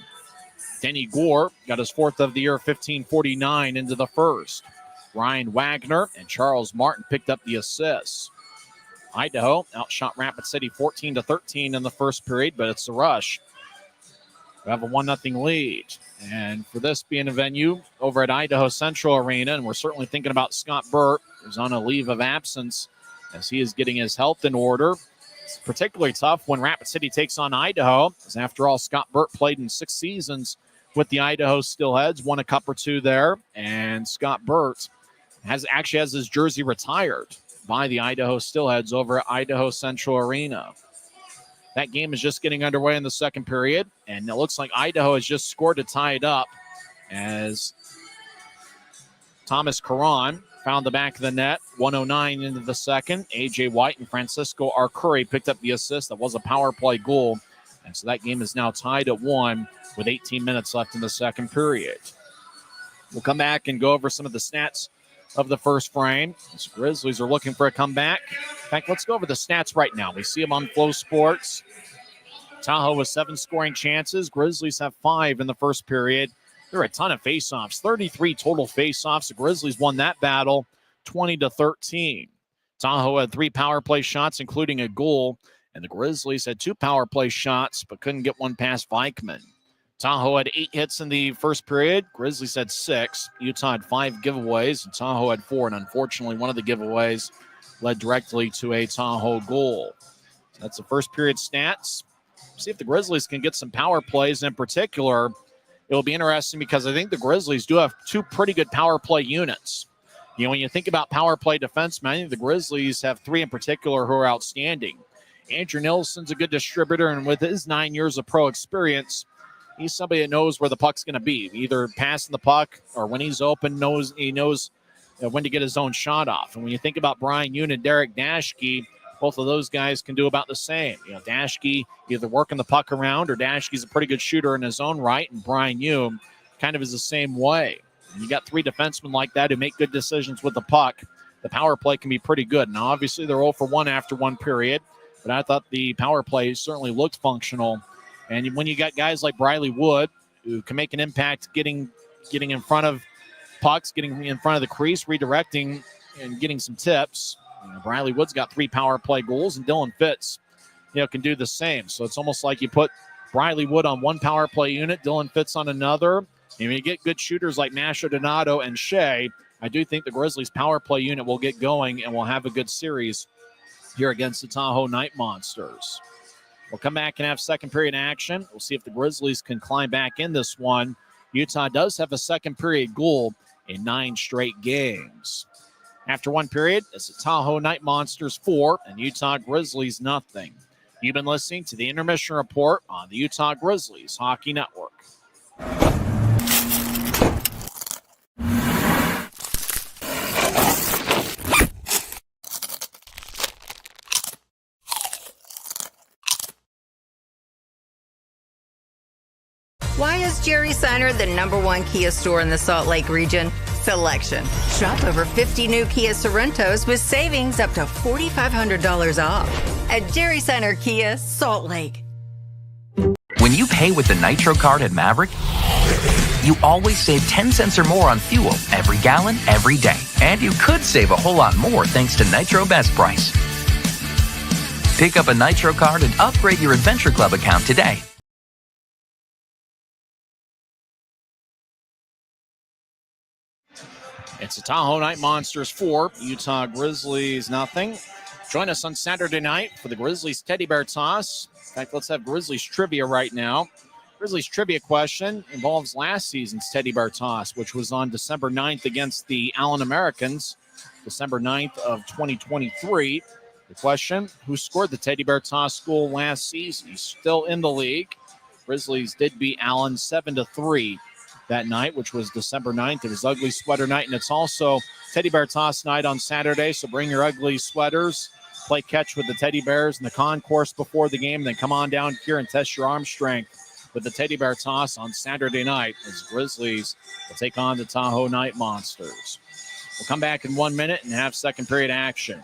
Denny Gore got his 4th of the year, 15:49 into the first. Ryan Wagner and Charles Martin picked up the assists. Idaho outshot Rapid City 14-13 in the first period, but it's the Rush who have a 1-0 lead. And for this being a venue over at Idaho Central Arena, and we're certainly thinking about Scott Burt, who's on a leave of absence as he is getting his health in order. It's particularly tough when Rapid City takes on Idaho, because after all, Scott Burt played in 6 seasons with the Idaho Steelheads, won a cup or 2 there, and Scott Burt has his jersey retired by the Idaho Steelheads over at Idaho Central Arena. That game is just getting underway in the second period, and it looks like Idaho has just scored to tie it up as Thomas Caron found the back of the net, 1:09 into the second. A.J. White and Francisco Arcuri picked up the assist. That was a power play goal, and so that game is now tied at 1 with 18 minutes left in the second period. We'll come back and go over some of the stats of the first frame. The Grizzlies are looking for a comeback. In fact, let's go over the stats right now. We see them on Flow Sports. Tahoe with 7 scoring chances. Grizzlies have 5 in the first period. There are a ton of faceoffs, 33 total faceoffs. The Grizzlies won that battle 20-13. Tahoe had 3 power play shots, including a goal, and the Grizzlies had 2 power play shots, but couldn't get one past Vikman. Tahoe had 8 hits in the first period. Grizzlies had 6. Utah had 5 giveaways, and Tahoe had 4. And unfortunately, one of the giveaways led directly to a Tahoe goal. So that's the first period stats. See if the Grizzlies can get some power plays. In particular, it'll be interesting because I think the Grizzlies do have 2 pretty good power play units. You know, when you think about power play defensemen, I think the Grizzlies have 3 in particular who are outstanding. Andrew Nilsson's a good distributor, and with his 9 years of pro experience, he's somebody that knows where the puck's going to be, either passing the puck or when he's open, he knows when to get his own shot off. And when you think about Brian Yoon and Derek Dashke, both of those guys can do about the same. Dashke either working the puck around, or Dashke's a pretty good shooter in his own right, and Brian Hume kind of is the same way. And you got three defensemen like that who make good decisions with the puck. The power play can be pretty good. Now, obviously, they're 0 for 1 after one period, but I thought the power play certainly looked functional. And when you got guys like Briley Wood who can make an impact getting in front of pucks, getting in front of the crease, redirecting, and getting some tips. Briley Wood's got 3 power play goals, and Dylan Fitz, can do the same. So it's almost like you put Briley Wood on one power play unit, Dylan Fitz on another. And when you get good shooters like Masha Donato and Shea, I do think the Grizzlies power play unit will get going and will have a good series here against the Tahoe Knight Monsters. We'll come back and have second period action. We'll see if the Grizzlies can climb back in this one. Utah does have a second period goal in 9 straight games. After one period, it's the Tahoe Knight Monsters 4 and Utah Grizzlies nothing. You've been listening to the Intermission Report on the Utah Grizzlies Hockey Network. Why is Jerry Seiner the #1 Kia store in the Salt Lake region? Selection. Shop over 50 new Kia Sorentos with savings up to $4,500 off at Jerry Seiner Kia, Salt Lake. When you pay with the Nitro card at Maverick, you always save 10 cents or more on fuel every gallon, every day. And you could save a whole lot more thanks to Nitro Best Price. Pick up a Nitro card and upgrade your Adventure Club account today. It's the Tahoe Knight Monsters 4, Utah Grizzlies nothing. Join us on Saturday night for the Grizzlies Teddy Bear Toss. In fact, let's have Grizzlies trivia right now. Grizzlies trivia question involves last season's Teddy Bear Toss, which was on December 9th against the Allen Americans, December 9th of 2023. The question, who scored the Teddy Bear Toss goal last season? He's still in the league. Grizzlies did beat Allen 7-3. That night, which was December 9th. It was Ugly Sweater Night, and it's also Teddy Bear Toss Night on Saturday, so bring your ugly sweaters, play catch with the Teddy Bears in the concourse before the game, then come on down here and test your arm strength with the Teddy Bear Toss on Saturday night as Grizzlies will take on the Tahoe Knight Monsters. We'll come back in 1 minute and have second period action.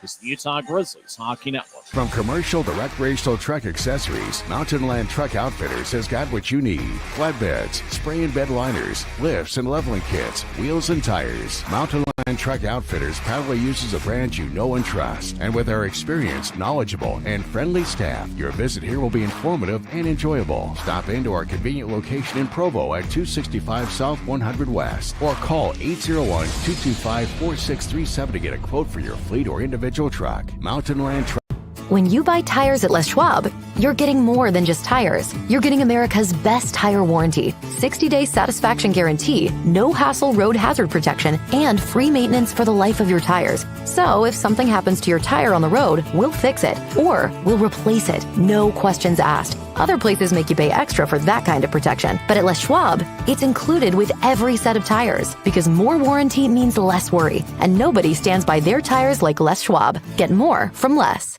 It's the Utah Grizzlies Hockey Network. From commercial to recreational truck accessories, Mountain Land Truck Outfitters has got what you need. Flatbeds, spray and bed liners, lifts and leveling kits, wheels and tires. Mountain Land Truck Outfitters proudly uses a brand you know and trust. And with our experienced, knowledgeable, and friendly staff, your visit here will be informative and enjoyable. Stop into our convenient location in Provo at 265 South 100 West or call 801-225-4637 to get a quote for your fleet or individual truck. Mountain Land Truck. When you buy tires at Les Schwab, you're getting more than just tires. You're getting America's best tire warranty, 60-day satisfaction guarantee, no hassle road hazard protection, and free maintenance for the life of your tires. So if something happens to your tire on the road, we'll fix it, or we'll replace it, no questions asked. Other places make you pay extra for that kind of protection, but at Les Schwab, it's included with every set of tires, because more warranty means less worry, and nobody stands by their tires like Les Schwab. Get more from Les.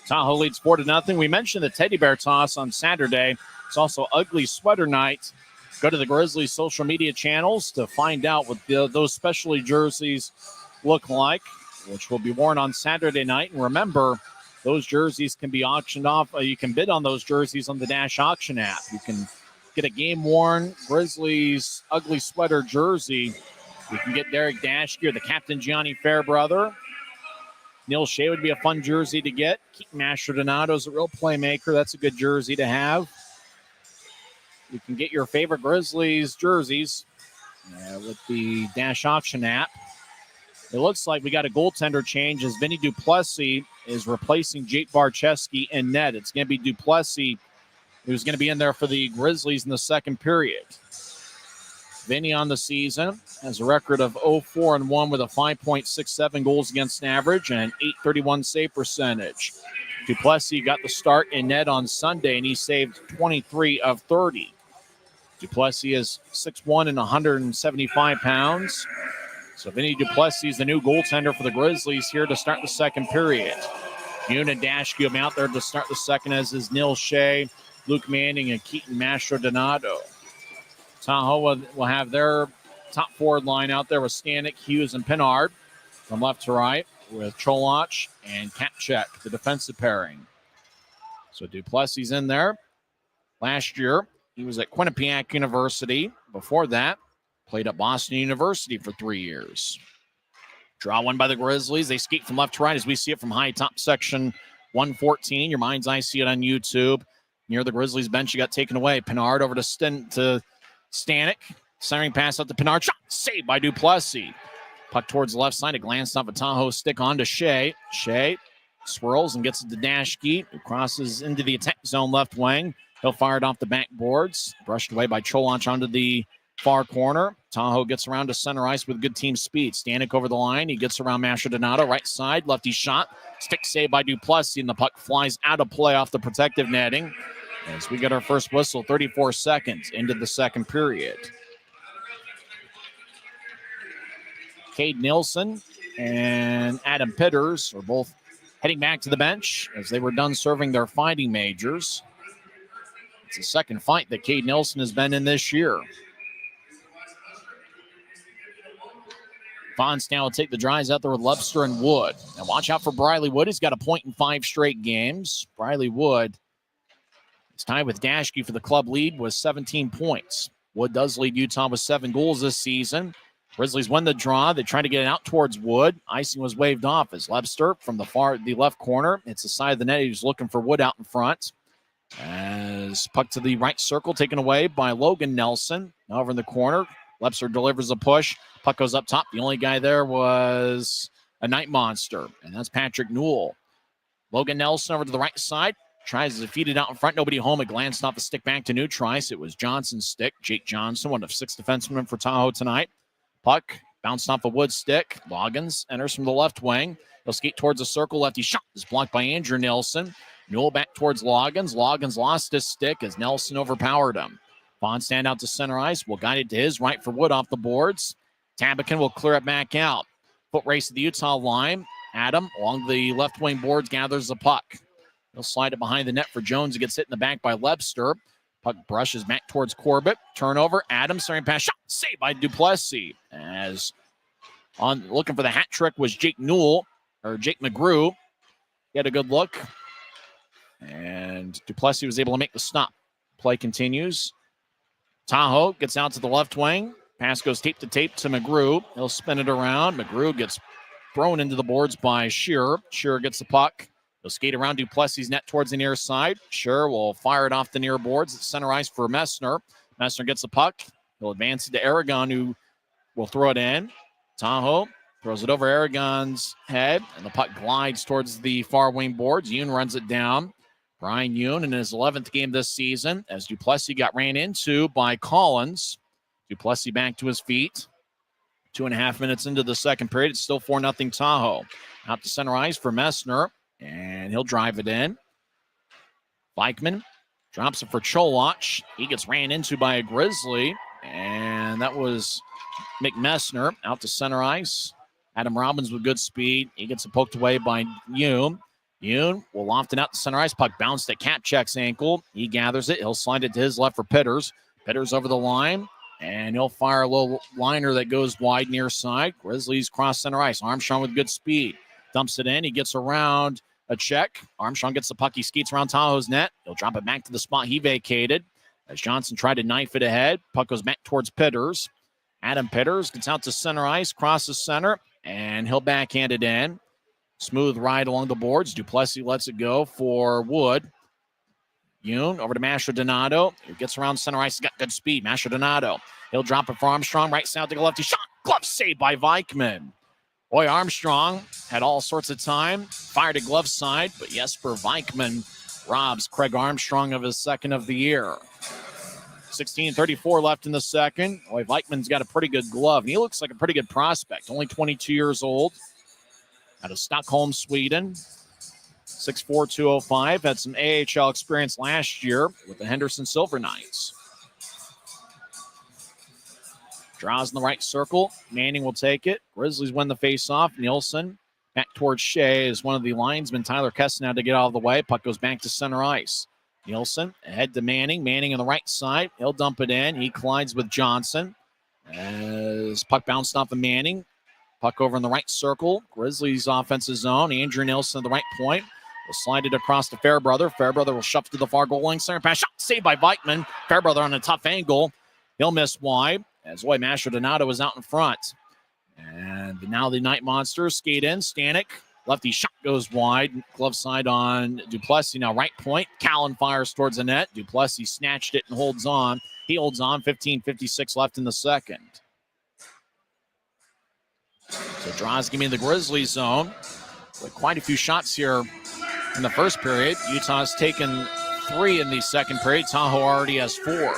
Tahoe leads 4-0. We mentioned the Teddy Bear Toss on Saturday. It's also Ugly Sweater Night. Go to the Grizzlies social media channels to find out what those specialty jerseys look like, which will be worn on Saturday night. And remember, those jerseys can be auctioned off. You can bid on those jerseys on the Dash Auction app. You can get a game-worn Grizzlies Ugly Sweater jersey. You can get Derek Dashke or the Captain Gianni Fairbrother. Neil Shea would be a fun jersey to get. Keaton Mastrodonato's a real playmaker. That's a good jersey to have. You can get your favorite Grizzlies jerseys with the Dash Auction app. It looks like we got a goaltender change as Vinny Duplessis is replacing Jake Barcheski in net. It's going to be Duplessis who's going to be in there for the Grizzlies in the second period. Vinny on the season has a record of 0-4-1 with a 5.67 goals against average and an .831 save percentage. Duplessis got the start in net on Sunday, and he saved 23 of 30. Duplessis is 6'1" and 175 pounds. So Vinny Duplessis is the new goaltender for the Grizzlies here to start the second period. Yoon and Dashke will be out there to start the second, as is Neil Shea, Luke Manning, and Keaton Mastrodonato. Tahoe will have their top forward line out there with Stanek, Hughes, and Pinard. From left to right with Cholach and Kapchek, the defensive pairing. So Duplessis in there. Last year, he was at Quinnipiac University. Before that, played at Boston University for 3 years. Draw one by the Grizzlies. They skate from left to right as we see it from high top section 114. Your mind's eye see it on YouTube. Near the Grizzlies bench, you got taken away. Pinard over to Stanek. Centering pass out to Pinard. Shot saved by Duplessis. Puck towards the left side. A glance off a Tahoe stick on to Shea. Shea swirls and gets it to Dashke, who crosses into the attack zone left wing. He'll fire it off the backboards. Brushed away by Cholach onto the far corner. Tahoe gets around to center ice with good team speed. Stanek over the line. He gets around Mastrodonato. Right side. Lefty shot. Stick save by Duplessis, and the puck flies out of play off the protective netting. As we get our first whistle, 34 seconds into the second period. Cade Nielsen and Adam Pitters are both heading back to the bench as they were done serving their fighting majors. It's the second fight that Cade Nielsen has been in this year. Fonstown will take the drives out there with Lebster and Wood. Now watch out for Briley Wood. He's got a point in 5 straight games. Briley Wood is tied with Dashke for the club lead with 17 points. Wood does lead Utah with 7 goals this season. Grizzlies win the draw. They try to get it out towards Wood. Icing was waved off as Lebster from the left corner. It's the side of the net. He was looking for Wood out in front. As puck to the right circle, taken away by Logan Nelson. Now over in the corner, Lebster delivers a push. Puck goes up top. The only guy there was a Night Monster, and that's Patrick Newell. Logan Nelson over to the right side. Tries to feed it out in front. Nobody home. It glanced off the stick back to Neutrice. It was Johnson's stick. Jake Johnson, one of 6 defensemen for Tahoe tonight. Puck bounced off a Wood stick. Loggins enters from the left wing. He'll skate towards the circle. Lefty shot is blocked by Andrew Nilsson. Newell back towards Loggins. Loggins lost his stick as Nelson overpowered him. Fonstown out to center ice. Will guide it to his right for Wood off the boards. Tabakin will clear it back out. Foot race to the Utah line. Adam along the left wing boards gathers the puck. He'll slide it behind the net for Jones. He gets hit in the back by Lebster. Puck brushes back towards Corbett. Turnover. Adams starting pass. Shot. Saved by Duplessis. As on looking for the hat trick was Jake McGrew. He had a good look. And Duplessis was able to make the stop. Play continues. Tahoe gets out to the left wing. Pass goes tape to McGrew. He'll spin it around. McGrew gets thrown into the boards by Shearer. Shearer gets the puck. He'll skate around Duplessis' net towards the near side. Shearer will fire it off the near boards. It's center ice for Messner. Messner gets the puck. He'll advance it to Aragon, who will throw it in. Tahoe throws it over Aragon's head, and the puck glides towards the far wing boards. Yoon runs it down. Brian Yoon in his 11th game this season as Duplessis got ran into by Collins. Duplessis back to his feet. 2.5 minutes into the second period. It's still 4-0 Tahoe. Out to center ice for Messner, and he'll drive it in. Vikman drops it for Cholach. He gets ran into by a Grizzly, and that was Nick Messner. Out to center ice. Adam Robbins with good speed. He gets it poked away by Yoon. Yoon will loft it out to center ice. Puck bounced at Kapchek's ankle. He gathers it. He'll slide it to his left for Pitters. Pitters over the line, and he'll fire a little liner that goes wide near side. Grizzlies cross center ice. Armstrong with good speed. Dumps it in. He gets around a check. Armstrong gets the puck. He skates around Tahoe's net. He'll drop it back to the spot he vacated as Johnson tried to knife it ahead. Puck goes back towards Pitters. Adam Pitters gets out to center ice, crosses center, and he'll backhand it in. Smooth ride along the boards. Duplessis lets it go for Wood. Yoon over to Mastrodonato. He gets around center ice. He's got good speed. Mastrodonato. He'll drop it for Armstrong. Right side to the lefty. Shot. Glove saved by Vikman. Boy, Armstrong had all sorts of time. Fired a glove side, but Jesper Vikman robs Craig Armstrong of his second of the year. 16:34 left in the second. Boy, Vikman's got a pretty good glove. And he looks like a pretty good prospect. Only 22 years old. Out of Stockholm, Sweden. 6'4", 205. Had some AHL experience last year with the Henderson Silver Knights. Draws in the right circle. Manning will take it. Grizzlies win the faceoff. Nielsen Back towards Shea is one of the linesmen, Tyler Kesson, now to get out of the way. Puck goes back to center ice. Nielsen ahead to Manning. Manning on the right side. He'll dump it in. He collides with Johnson. As puck bounced off of Manning. Puck over in the right circle. Grizzlies offensive zone. Andrew Nielsen at the right point. Will slide it across to Fairbrother. Fairbrother will shove to the far goal line. Center pass shot saved by Vikman. Fairbrother on a tough angle. He'll miss wide as Mastrodonado is out in front. And now the Knight Monsters skate in. Stanek. Lefty shot goes wide. Glove side on Duplessis. Now right point. Callan fires towards the net. Duplessis snatched it and holds on. He holds on. 15:56 left in the second. So Drozgame in the Grizzlies zone. With quite a few shots here in the first period. Utah's taken 3 in the second period. Tahoe already has 4.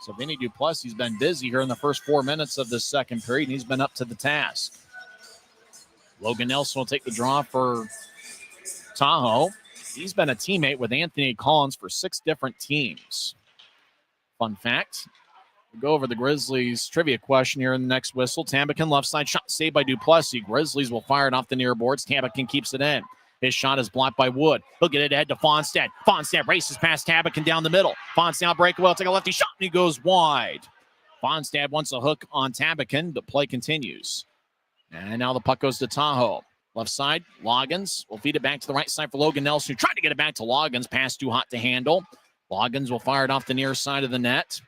So Vinny Duplessis has been busy here in the first 4 minutes of this second period, and he's been up to the task. Logan Nelson will take the draw for Tahoe. He's been a teammate with Anthony Collins for 6 different teams. Fun fact. We'll go over the Grizzlies trivia question here in the next whistle. Tambukin left side shot saved by Duplessis. Grizzlies will fire it off the near boards. Tambukin keeps it in. His shot is blocked by Wood. He'll get it ahead to Fonstad. Fonstad races past Tambukin down the middle. Fonstad breakaway. Will take a lefty shot and he goes wide. Fonstad wants a hook on Tambukin. The play continues. And now the puck goes to Tahoe. Left side, Loggins will feed it back to the right side for Logan Nelson, who tried to get it back to Loggins. Pass too hot to handle. Loggins will fire it off the near side of the net.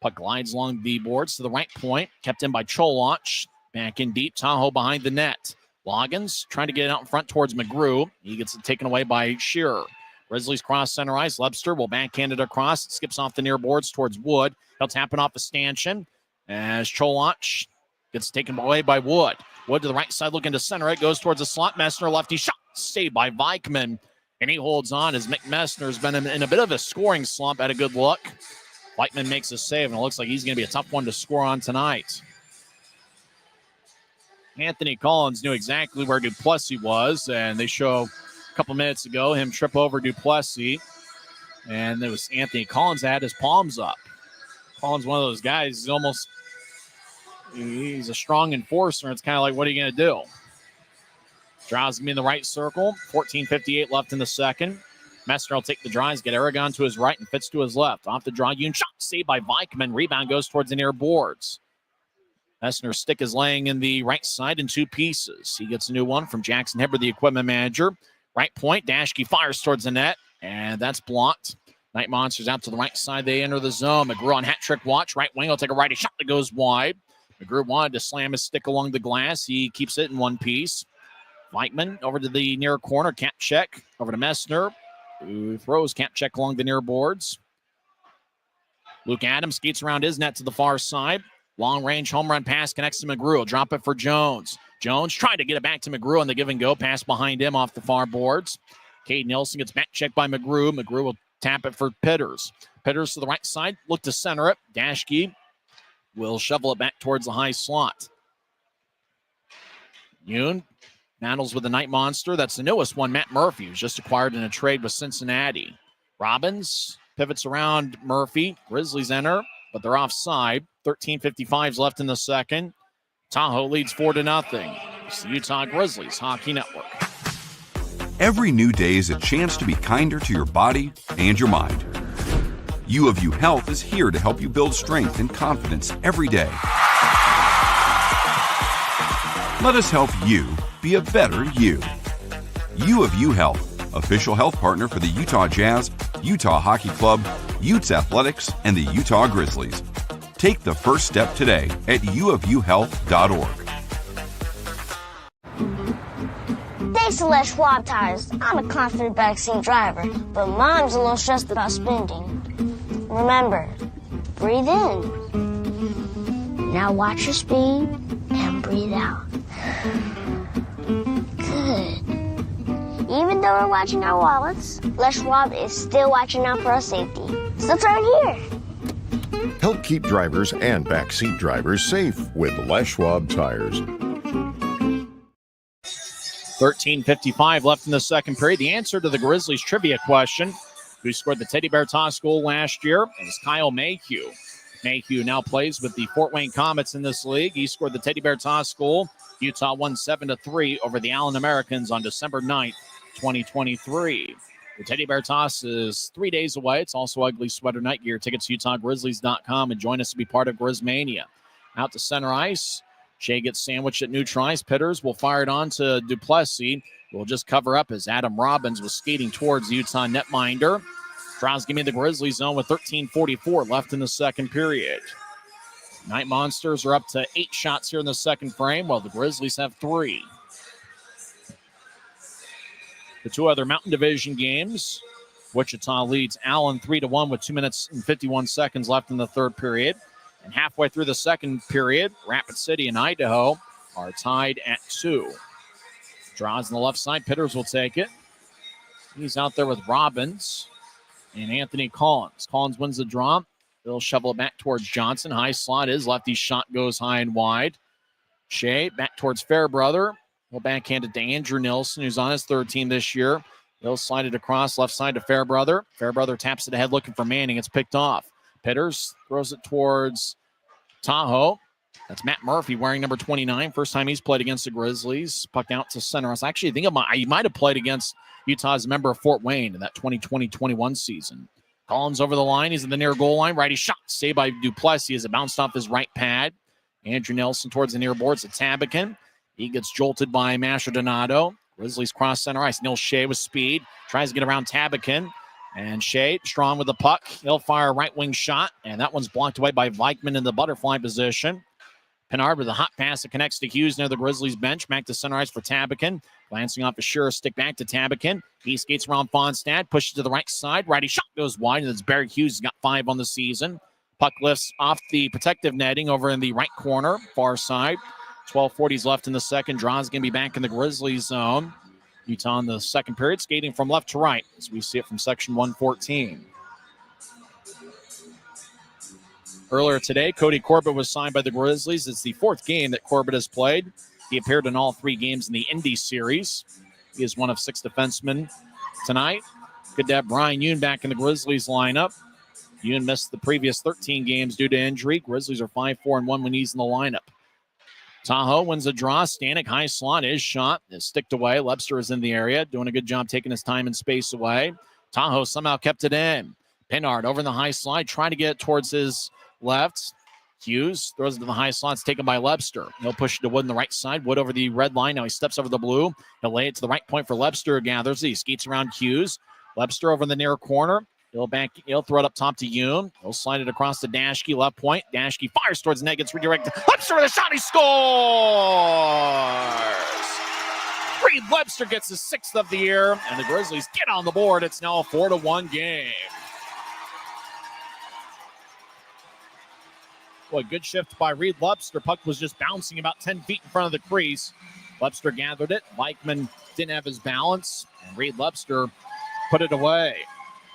Puck glides along the boards to the right point. Kept in by Cholach. Back in deep. Tahoe behind the net. Loggins trying to get it out in front towards McGrew. He gets it taken away by Shearer. Grizzlies cross center ice. Lebster will backhand it across. It skips off the near boards towards Wood. He'll tap it off a stanchion as Cholach gets taken away by Wood. Wood to the right side looking to center it. Goes towards the slot. Messner lefty shot. Saved by Vikman. And he holds on as Mick Messner's been in a bit of a scoring slump. Had a good look. Whiteman makes a save, and it looks like he's going to be a tough one to score on tonight. Anthony Collins knew exactly where Duplessis was, and they show a couple minutes ago him trip over Duplessis, and it was Anthony Collins that had his palms up. Collins, one of those guys, he's a strong enforcer. It's kind of like, what are you going to do? Draws me in the right circle. 14:58 left in the second. Messner will take the drives, get Aragon to his right and Fitz to his left. Off the draw, Yoon shot saved by Vikman. Rebound goes towards the near boards. Messner's stick is laying in the right side in 2 pieces. He gets a new one from Jackson Hebber, the equipment manager. Right point, Dashke fires towards the net, and that's blocked. Knight Monsters out to the right side. They enter the zone. McGrew on hat trick watch. Right wing will take a righty shot that goes wide. McGrew wanted to slam his stick along the glass. He keeps it in 1 piece. Vikman over to the near corner. Cap check over to Messner, who throws cap check along the near boards. Luke Adams skates around his net to the far side. Long range home run pass connects to McGrew. Drop it for Jones. Jones trying to get it back to McGrew on the give and go. Pass behind him off the far boards. Cade Nielsen gets back checked by McGrew. McGrew will tap it for Pitters. Pitters to the right side. Look to center it. Dashke will shovel it back towards the high slot. Yoon battles with the Knight Monster. That's the newest one, Matt Murphy, who's just acquired in a trade with Cincinnati. Robbins pivots around Murphy. Grizzlies enter, but they're offside. 13:55 left in the second. Tahoe leads 4-0. It's the Utah Grizzlies Hockey Network. Every new day is a chance to be kinder to your body and your mind. U of U Health is here to help you build strength and confidence every day. Let us help you be a better you. U of U Health, official health partner for the Utah Jazz, Utah Hockey Club, Utes Athletics, and the Utah Grizzlies. Take the first step today at uofuhealth.org. Thanks to Les Schwab Tires, I'm a confident backseat driver, but Mom's a little stressed about spending. Remember, breathe in. Now watch your speed and breathe out. Good. Even though we're watching our wallets, Les Schwab is still watching out for our safety. So turn here. Help keep drivers and backseat drivers safe with Les Schwab Tires. 13:55 left in the second period. The answer to the Grizzlies trivia question, who scored the Teddy Bear toss goal last year, is Kyle Mayhew. Mayhew now plays with the Fort Wayne Comets in this league. He scored the Teddy Bear Toss goal. Utah won 7-3 over the Allen Americans on December 9th, 2023. The Teddy Bear Toss is 3 days away. It's also Ugly Sweater Night Gear. Tickets UtahGrizzlies.com and join us to be part of Grizzmania. Out to center ice. Shea gets sandwiched at neutral ice. Pitters will fire it on to Duplessis. We'll just cover up as Adam Robbins was skating towards the Utah netminder. Draws give me the Grizzlies zone with 13:44 left in the second period. Knight Monsters are up to 8 shots here in the second frame, while the Grizzlies have 3. The 2 other Mountain Division games, Wichita leads Allen 3-1 with 2 minutes and 51 seconds left in the third period. And halfway through the second period, Rapid City and Idaho are tied at 2. Draws on the left side. Pitters will take it. He's out there with Robbins and Anthony Collins. Collins wins the draw. They'll shovel it back towards Johnson. High slot is lefty's shot goes high and wide. Shea back towards Fairbrother. He'll backhand it to Andrew Nilsson, who's on his third team this year. He'll slide it across left side to Fairbrother. Fairbrother taps it ahead looking for Manning. It's picked off. Pitters throws it towards Tahoe. That's Matt Murphy wearing number 29. First time he's played against the Grizzlies. Puck out to center. I actually think he might have played against Utah's member of Fort Wayne in that 2020-21 season. Collins over the line. He's in the near goal line. Righty shot. Saved by Duplessis as it bounced off his right pad. Andrew Nelson towards the near boards to Tabakin. He gets jolted by Masher Donato. Grizzlies cross center ice. Neil Shea with speed. Tries to get around Tabakin. And Shea strong with the puck. He'll fire a right wing shot. And that one's blocked away by Vikman in the butterfly position. Pinard with a hot pass that connects to Hughes near the Grizzlies bench. Back to center ice for Tabakin. Glancing off a sure stick back to Tabakin. He skates around Fonstad. Pushes to the right side. Righty shot goes wide. And it's Barry Hughes. He's got 5 on the season. Puck lifts off the protective netting over in the right corner. Far side. 12:40 left in the second. Draws going to be back in the Grizzlies zone. Utah in the second period. Skating from left to right as we see it from section 114. Earlier today, Cody Corbett was signed by the Grizzlies. It's the 4th game that Corbett has played. He appeared in all 3 games in the Indy Series. He is one of 6 defensemen tonight. Good to have Brian Yoon back in the Grizzlies lineup. Yoon missed the previous 13 games due to injury. Grizzlies are 5-4-1 when he's in the lineup. Tahoe wins a draw. Stanek, high slot, is shot. Is sticked away. Lebster is in the area, doing a good job taking his time and space away. Tahoe somehow kept it in. Pinard over in the high slide, trying to get it towards his left. Hughes throws it to the high slot. It's taken by Lebster. He'll push it to Wood on the right side. Wood over the red line. Now he steps over the blue. He'll lay it to the right point for Lebster. Gathers. He skates around Hughes. Lebster over in the near corner. He'll throw it up top to Yoon. He'll slide it across to Dashke, left point. Dashke fires towards the net, gets redirected. Lebster with a shot. He scores! Reed Lebster gets his 6th of the year, and the Grizzlies get on the board. It's now a 4-1 game. Boy, good shift by Reed Lebster. Puck was just bouncing about 10 feet in front of the crease. Lebster gathered it. Vikman didn't have his balance, and Reed Lebster put it away.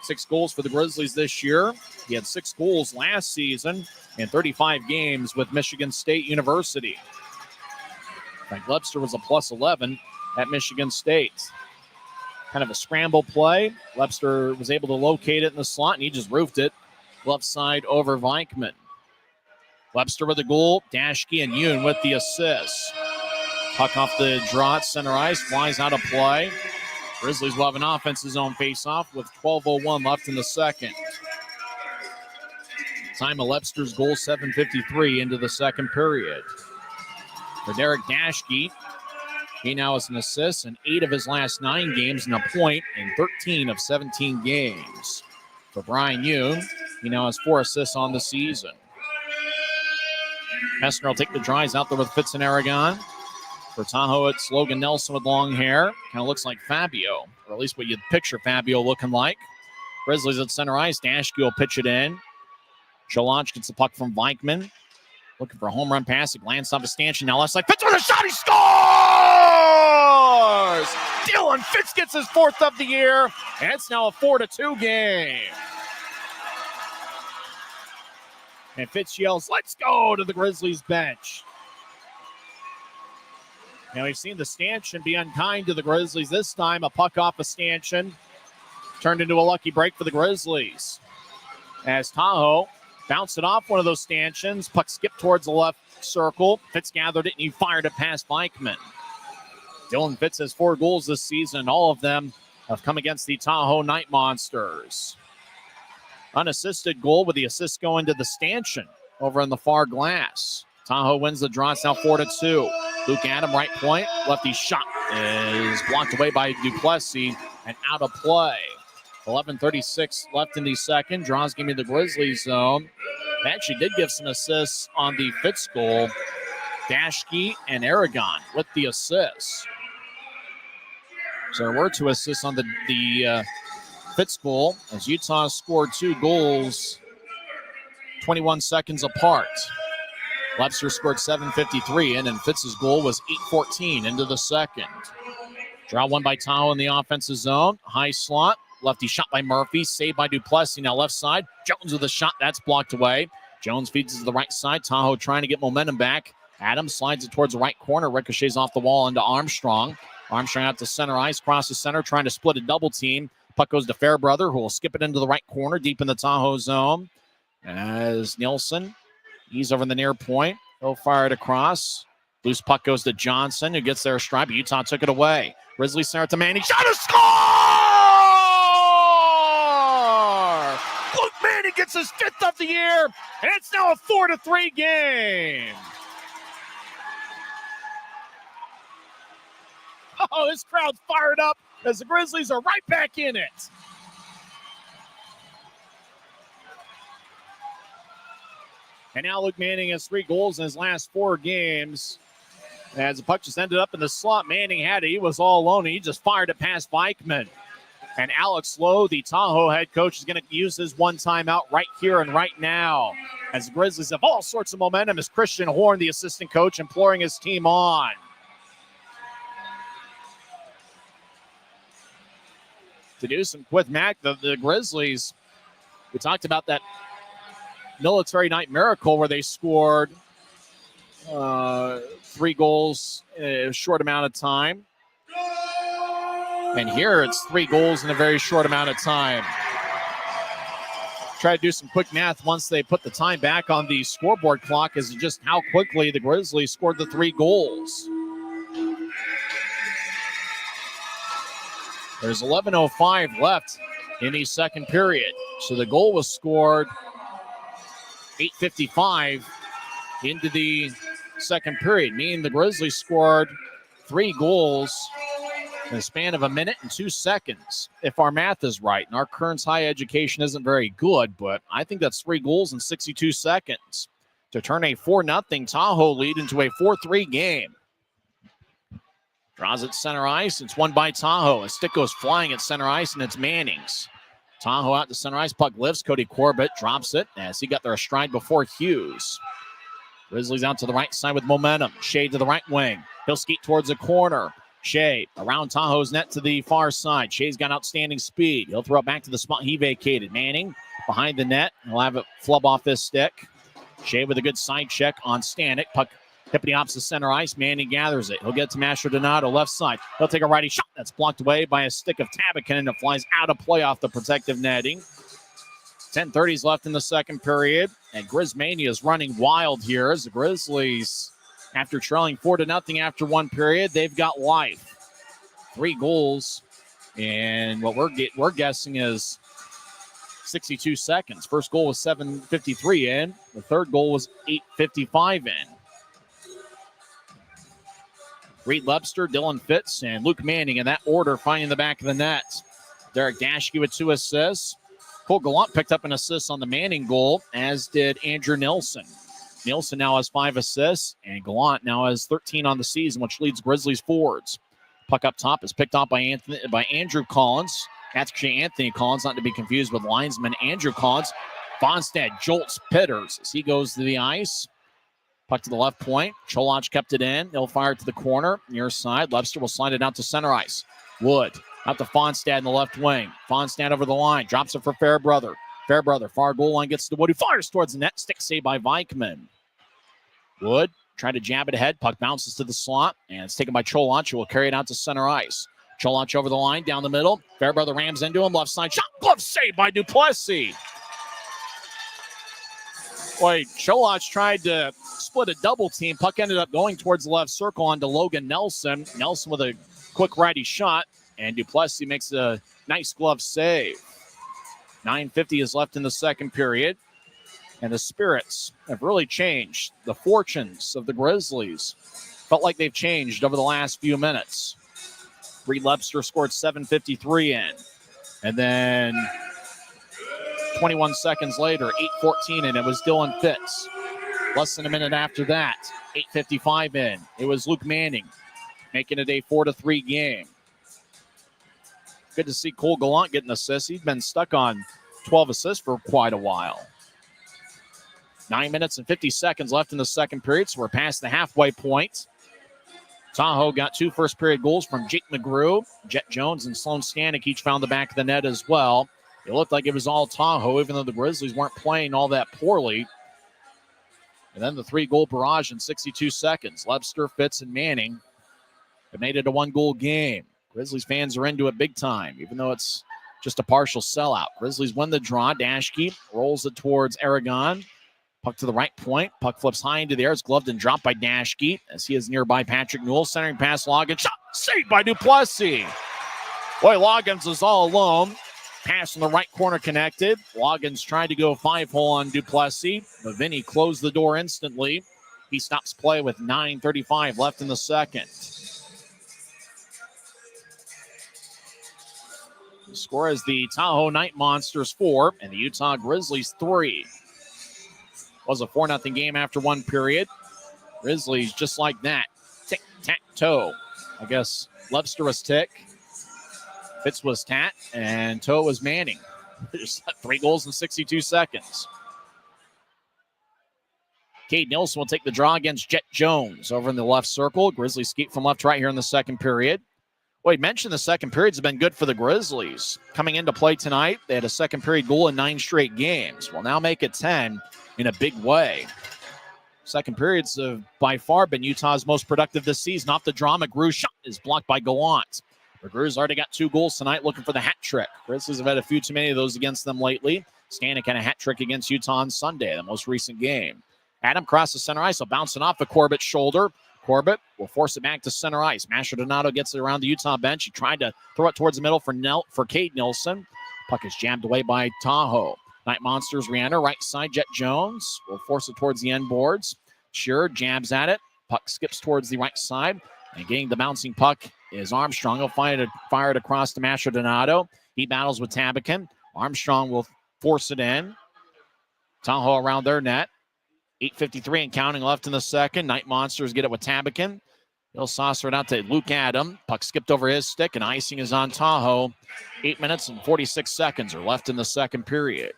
6 goals for the Grizzlies this year. He had 6 goals last season in 35 games with Michigan State University. In fact, Lebster was a +11 at Michigan State. Kind of a scramble play. Lebster was able to locate it in the slot, and he just roofed it left side over Vikman. Lebster with the goal. Dashke and Yoon with the assist. Puck off the draw at center ice. Flies out of play. Grizzlies will have an offensive zone face-off with 12:01 left in the second. Time of Lebster's goal, 7:53 into the second period. For Derek Dashke, he now has an assist in 8 of his last 9 games and a point in 13 of 17 games. For Brian Yoon, he now has 4 assists on the season. Messner will take the drives out there with Fitz and Aragon. For Tahoe, it's Logan Nelson with long hair. Kind of looks like Fabio, or at least what you'd picture Fabio looking like. Grizzlies at center ice. Dashke will pitch it in. Cholach gets the puck from Vikman. Looking for a home run pass. It glanced off a stanchion. Now left side. Fitz with a shot. He scores! Dylan Fitz gets his 4th of the year. And it's now a 4-2 game. And Fitz yells, "Let's go," to the Grizzlies bench. Now we've seen the stanchion be unkind to the Grizzlies. This time a puck off a stanchion turned into a lucky break for the Grizzlies. As Tahoe Bounced it off one of those stanchions. Puck skipped towards the left circle. Fitz gathered it, and he fired it past Vikman. Dylan Fitz has 4 goals this season. All of them have come against the Tahoe Knight Monsters. Unassisted goal with the assist going to the stanchion over in the far glass. Tahoe wins the draw. It's now 4-2. Luke Adam, right point. Lefty shot is blocked away by Duplessis and out of play. 11:36 left in the second. Draws give me the Grizzlies zone. They actually did give some assists on the Fitz goal. Dashke and Aragon with the assists. So there were 2 assists on the Fitz goal as Utah scored 2 goals 21 seconds apart. Webster scored 7:53 in, and Fitz's goal was 8:14 into the second. Draw one by Tahoe in the offensive zone. High slot. Lefty shot by Murphy. Saved by Duplessis. Now left side. Jones with a shot. That's blocked away. Jones feeds it to the right side. Tahoe trying to get momentum back. Adams slides it towards the right corner. Ricochets off the wall into Armstrong. Armstrong out to center ice. Crosses center. Trying to split a double team. Puck goes to Fairbrother, who will skip it into the right corner. Deep in the Tahoe zone. As Nielsen, he's over in the near point. He'll fire it across. Loose puck goes to Johnson, who gets there a stripe. Utah took it away. Grizzlies center to Manning. Shot a score! Luke Manning gets his 5th of the year, and it's now a 4-3 game. Oh, this crowd's fired up as the Grizzlies are right back in it. And now Luke Manning has 3 goals in his last 4 games. As the puck just ended up in the slot, Manning had it. He was all alone. He just fired it past Vikman. And Alex Lowe, the Tahoe head coach, is going to use his one timeout right here and right now. As the Grizzlies have all sorts of momentum, as Christian Horn, the assistant coach, imploring his team on. To do some quick Mac, the Grizzlies, we talked about that Military Night Miracle where they scored 3 goals in a short amount of time. And here it's 3 goals in a very short amount of time. Try to do some quick math once they put the time back on the scoreboard clock as to just how quickly the Grizzlies scored the 3 goals. There's 11:05 left in the second period. So the goal was scored 8:55 into the second period, meaning the Grizzlies scored 3 goals in a span of 1 minute and 2 seconds, if our math is right. And our Kearns high education isn't very good, but I think that's 3 goals in 62 seconds to turn a 4-0 Tahoe lead into a 4-3 game. Draws it center ice. It's won by Tahoe. A stick goes flying at center ice, and it's Manning's. Tahoe out to center ice. Puck lifts. Cody Corbett drops it as he got there astride before Hughes. Grizzlies out to the right side with momentum. Shea to the right wing. He'll skate towards the corner. Shea around Tahoe's net to the far side. Shea's got outstanding speed. He'll throw it back to the spot he vacated. Manning behind the net. He'll have it flub off this stick. Shea with a good side check on Stanek. Puck tipping opposite center ice. Manning gathers it. He'll get to Mastrodonato left side. He'll take a righty shot. That's blocked away by a stick of Tabakin, and it flies out of play off the protective netting. 10:30 left in the second period, and Grizzmania is running wild here as the Grizzlies, after trailing 4-0 after 1 period, they've got life. 3 goals, and what we're guessing is 62 seconds. First goal was 7:53 in. The third goal was 8:55 in. Reed Webster, Dylan Fitz, and Luke Manning in that order finding the back of the net. Derek Dashke with 2 assists. Cole Gallant picked up an assist on the Manning goal, as did Andrew Nilsson. Nilsson now has 5 assists, and Gallant now has 13 on the season, which leads Grizzlies forwards. Puck up top is picked off by Andrew Collins. That's actually Anthony Collins, not to be confused with linesman Andrew Collins. Fonstad jolts Pitters as he goes to the ice. Puck to the left point. Cholach kept it in. He'll fire it to the corner, near side. Webster will slide it out to center ice. Wood out to Fonstad in the left wing. Fonstad over the line. Drops it for Fairbrother. Fairbrother, far goal line, gets to Wood, who fires towards the net. Stick save by Vikman. Wood tried to jab it ahead. Puck bounces to the slot, and it's taken by Cholach, who will carry it out to center ice. Cholach over the line, down the middle. Fairbrother rams into him. Left side shot. Glove save by Duplessis. Boy, Cholach tried to split a double team. Puck ended up going towards the left circle onto Logan Nelson. Nelson with a quick righty shot, and Duplessis makes a nice glove save. 9:50 is left in the second period, and the Spirits have really changed. The fortunes of the Grizzlies felt like they've changed over the last few minutes. Reed Webster scored 7:53 in, and then 21 seconds later, 8:14, and it was Dylan Fitz. Less than a minute after that, 8:55 in, it was Luke Manning, making it a 4-3 game. Good to see Cole Gallant getting assists. He's been stuck on 12 assists for quite a while. 9 minutes and 50 seconds left in the second period, so we're past the halfway point. Tahoe got 2 first-period goals from Jake McGrew. Jet Jones and Sloan Stanek each found the back of the net as well. It looked like it was all Tahoe, even though the Grizzlies weren't playing all that poorly. And then the 3-goal barrage in 62 seconds. Webster, Fitz, and Manning have made it a 1-goal game. Grizzlies fans are into it big time, even though it's just a partial sellout. Grizzlies win the draw. Dashke rolls it towards Aragon. Puck to the right point. Puck flips high into the air. It's gloved and dropped by Dashke as he is nearby Patrick Newell. Centering pass Loggins. Shot saved by Duplessis. Boy, Loggins is all alone. Pass in the right corner connected. Loggins tried to go 5-hole on Duplessis, but Vinny closed the door instantly. He stops play with 9:35 left in the second. The score is the Tahoe Knight Monsters 4 and the Utah Grizzlies 3. It was a 4-0 game after one period. Grizzlies just like that. Tic-tac-toe. I guess Webster was tick. Fitz was Tat, and Toe was Manning. Just 3 goals in 62 seconds. Cade Nilsson will take the draw against Jet Jones over in the left circle. Grizzlies skate from left to right here in the second period. Well, he mentioned the second periods have been good for the Grizzlies. Coming into play tonight, they had a second period goal in 9 straight games. Will now make it 10 in a big way. Second periods have by far been Utah's most productive this season. Off the draw, McGrew shot is blocked by Gallant. McGrew's already got 2 goals tonight, looking for the hat trick. Grizzlies have had a few too many of those against them lately. Stanek had a hat trick against Utah on Sunday, the most recent game. Adam crosses center ice, so bouncing off of Corbett's shoulder. Corbett will force it back to center ice. Masher Donato gets it around the Utah bench. He tried to throw it towards the middle for Cade Nilsson. Puck is jabbed away by Tahoe. Night Monsters re-enter. Right side, Jet Jones will force it towards the end boards. Shearer jabs at it. Puck skips towards the right side. And getting the bouncing puck is Armstrong. He'll fire it across to Masher Donato. He battles with Tabakin. Armstrong will force it in. Tahoe around their net. 8:53 and counting left in the second. Night Monsters get it with Tabakin. He'll saucer it out to Luke Adam. Puck skipped over his stick, and icing is on Tahoe. 8 minutes and 46 seconds are left in the second period.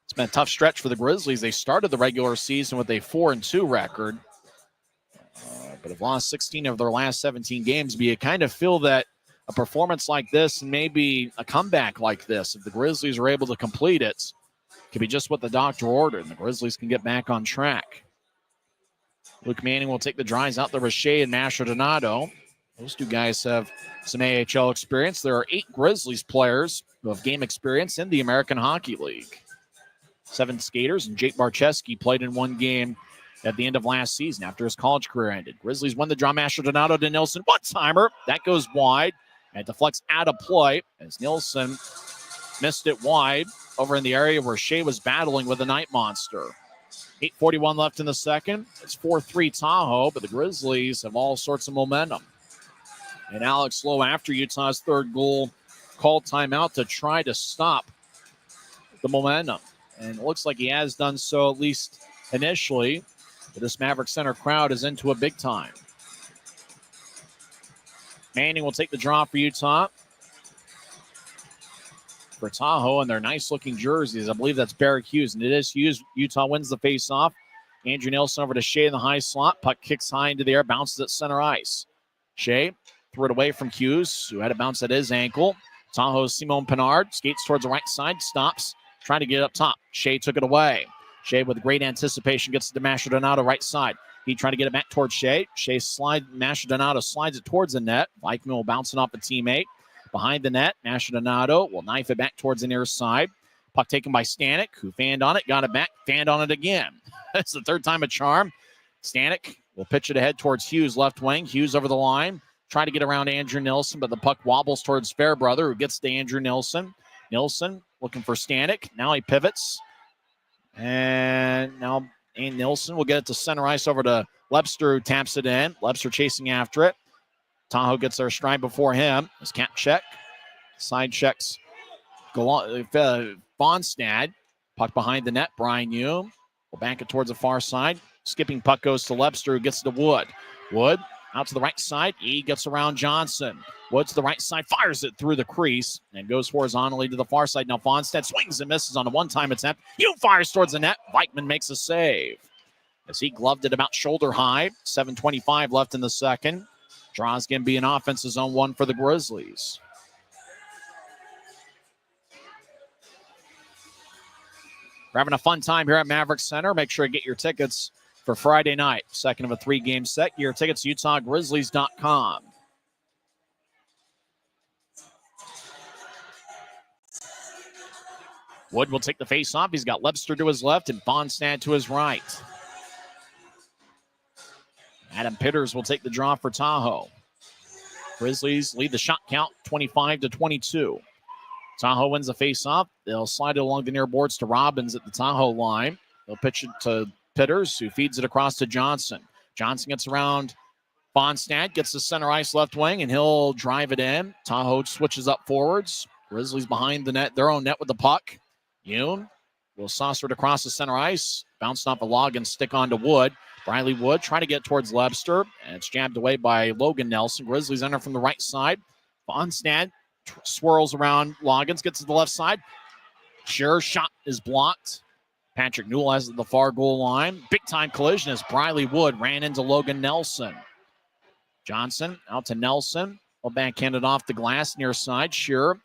It's been a tough stretch for the Grizzlies. They started the regular season with a 4-2 record, but have lost 16 of their last 17 games. But you kind of feel that a performance like this and maybe a comeback like this, if the Grizzlies are able to complete it, could be just what the doctor ordered, and the Grizzlies can get back on track. Luke Manning will take the drives out there with Shea and Masher Donato. Those 2 guys have some AHL experience. There are 8 Grizzlies players who have game experience in the American Hockey League. 7 skaters, and Jake Barczewski played in 1 game at the end of last season after his college career ended. Grizzlies won the draw. Masher Donato to Nilsson. One-timer. That goes wide and deflects out of play as Nilsson missed it wide over in the area where Shea was battling with the Night Monster. 8:41 left in the second. It's 4-3 Tahoe, but the Grizzlies have all sorts of momentum. And Alex Lowe, after Utah's 3rd goal, called timeout to try to stop the momentum. And it looks like he has done so, at least initially. But this Maverick Center crowd is into it big time. Manning will take the draw for Utah. For Tahoe and their nice-looking jerseys. I believe that's Barrick Hughes, and it is Hughes. Utah wins the face-off. Andrew Nilsson over to Shea in the high slot. Puck kicks high into the air, bounces at center ice. Shea threw it away from Hughes, who had a bounce at his ankle. Tahoe's Simone Pinard skates towards the right side, stops, trying to get up top. Shea took it away. Shea with great anticipation gets it to Masher Donato right side. He tried to get it back towards Shea. Masher Donato slides it towards the net. Vikman will bounce it off a teammate. Behind the net, Masher Donato will knife it back towards the near side. Puck taken by Stanek, who fanned on it, got it back, fanned on it again. That's the third time a charm. Stanek will pitch it ahead towards Hughes, left wing. Hughes over the line. Try to get around Andrew Nilsson, but the puck wobbles towards Fairbrother, who gets to Andrew Nilsson. Nilsson looking for Stanek. Now he pivots. And now Nilsson will get it to center ice over to Lebster, who taps it in. Lebster chasing after it. Tahoe gets their stride before him. His cap check. Side checks. Fonstad. Puck behind the net. Brian Hume will bank it towards the far side. Skipping puck goes to Lebster, who gets to Wood. Wood out to the right side. He gets around Johnson. Wood to the right side. Fires it through the crease and goes horizontally to the far side. Now Fonstad swings and misses on a one-time attempt. Hume fires towards the net. Weichman makes a save as he gloved it about shoulder high. 7:25 left in the second. Draws going to be an offensive zone 1 for the Grizzlies. We're having a fun time here at Maverick Center. Make sure to get your tickets for Friday night. Second of a 3-game set. Get your tickets at UtahGrizzlies.com. Wood will take the face-off. He's got Lebster to his left and Fonstad to his right. Adam Pitters will take the draw for Tahoe. Grizzlies lead the shot count 25-22. Tahoe wins the face-off. They'll slide it along the near boards to Robbins at the Tahoe line. They'll pitch it to Pitters, who feeds it across to Johnson. Johnson gets around Fonstad, gets the center ice left wing, and he'll drive it in. Tahoe switches up forwards. Grizzlies behind the net, their own net with the puck. Yoon will saucer it across the center ice. Bounced off a log and stick onto Wood. Riley Wood trying to get towards Lebster, and it's jabbed away by Logan Nelson. Grizzlies enter from the right side. Fonstad swirls around Loggins, gets to the left side. Sure, shot is blocked. Patrick Newell has the far goal line. Big-time collision as Briley Wood ran into Logan Nelson. Johnson out to Nelson. Will backhand it off the glass near side. Sure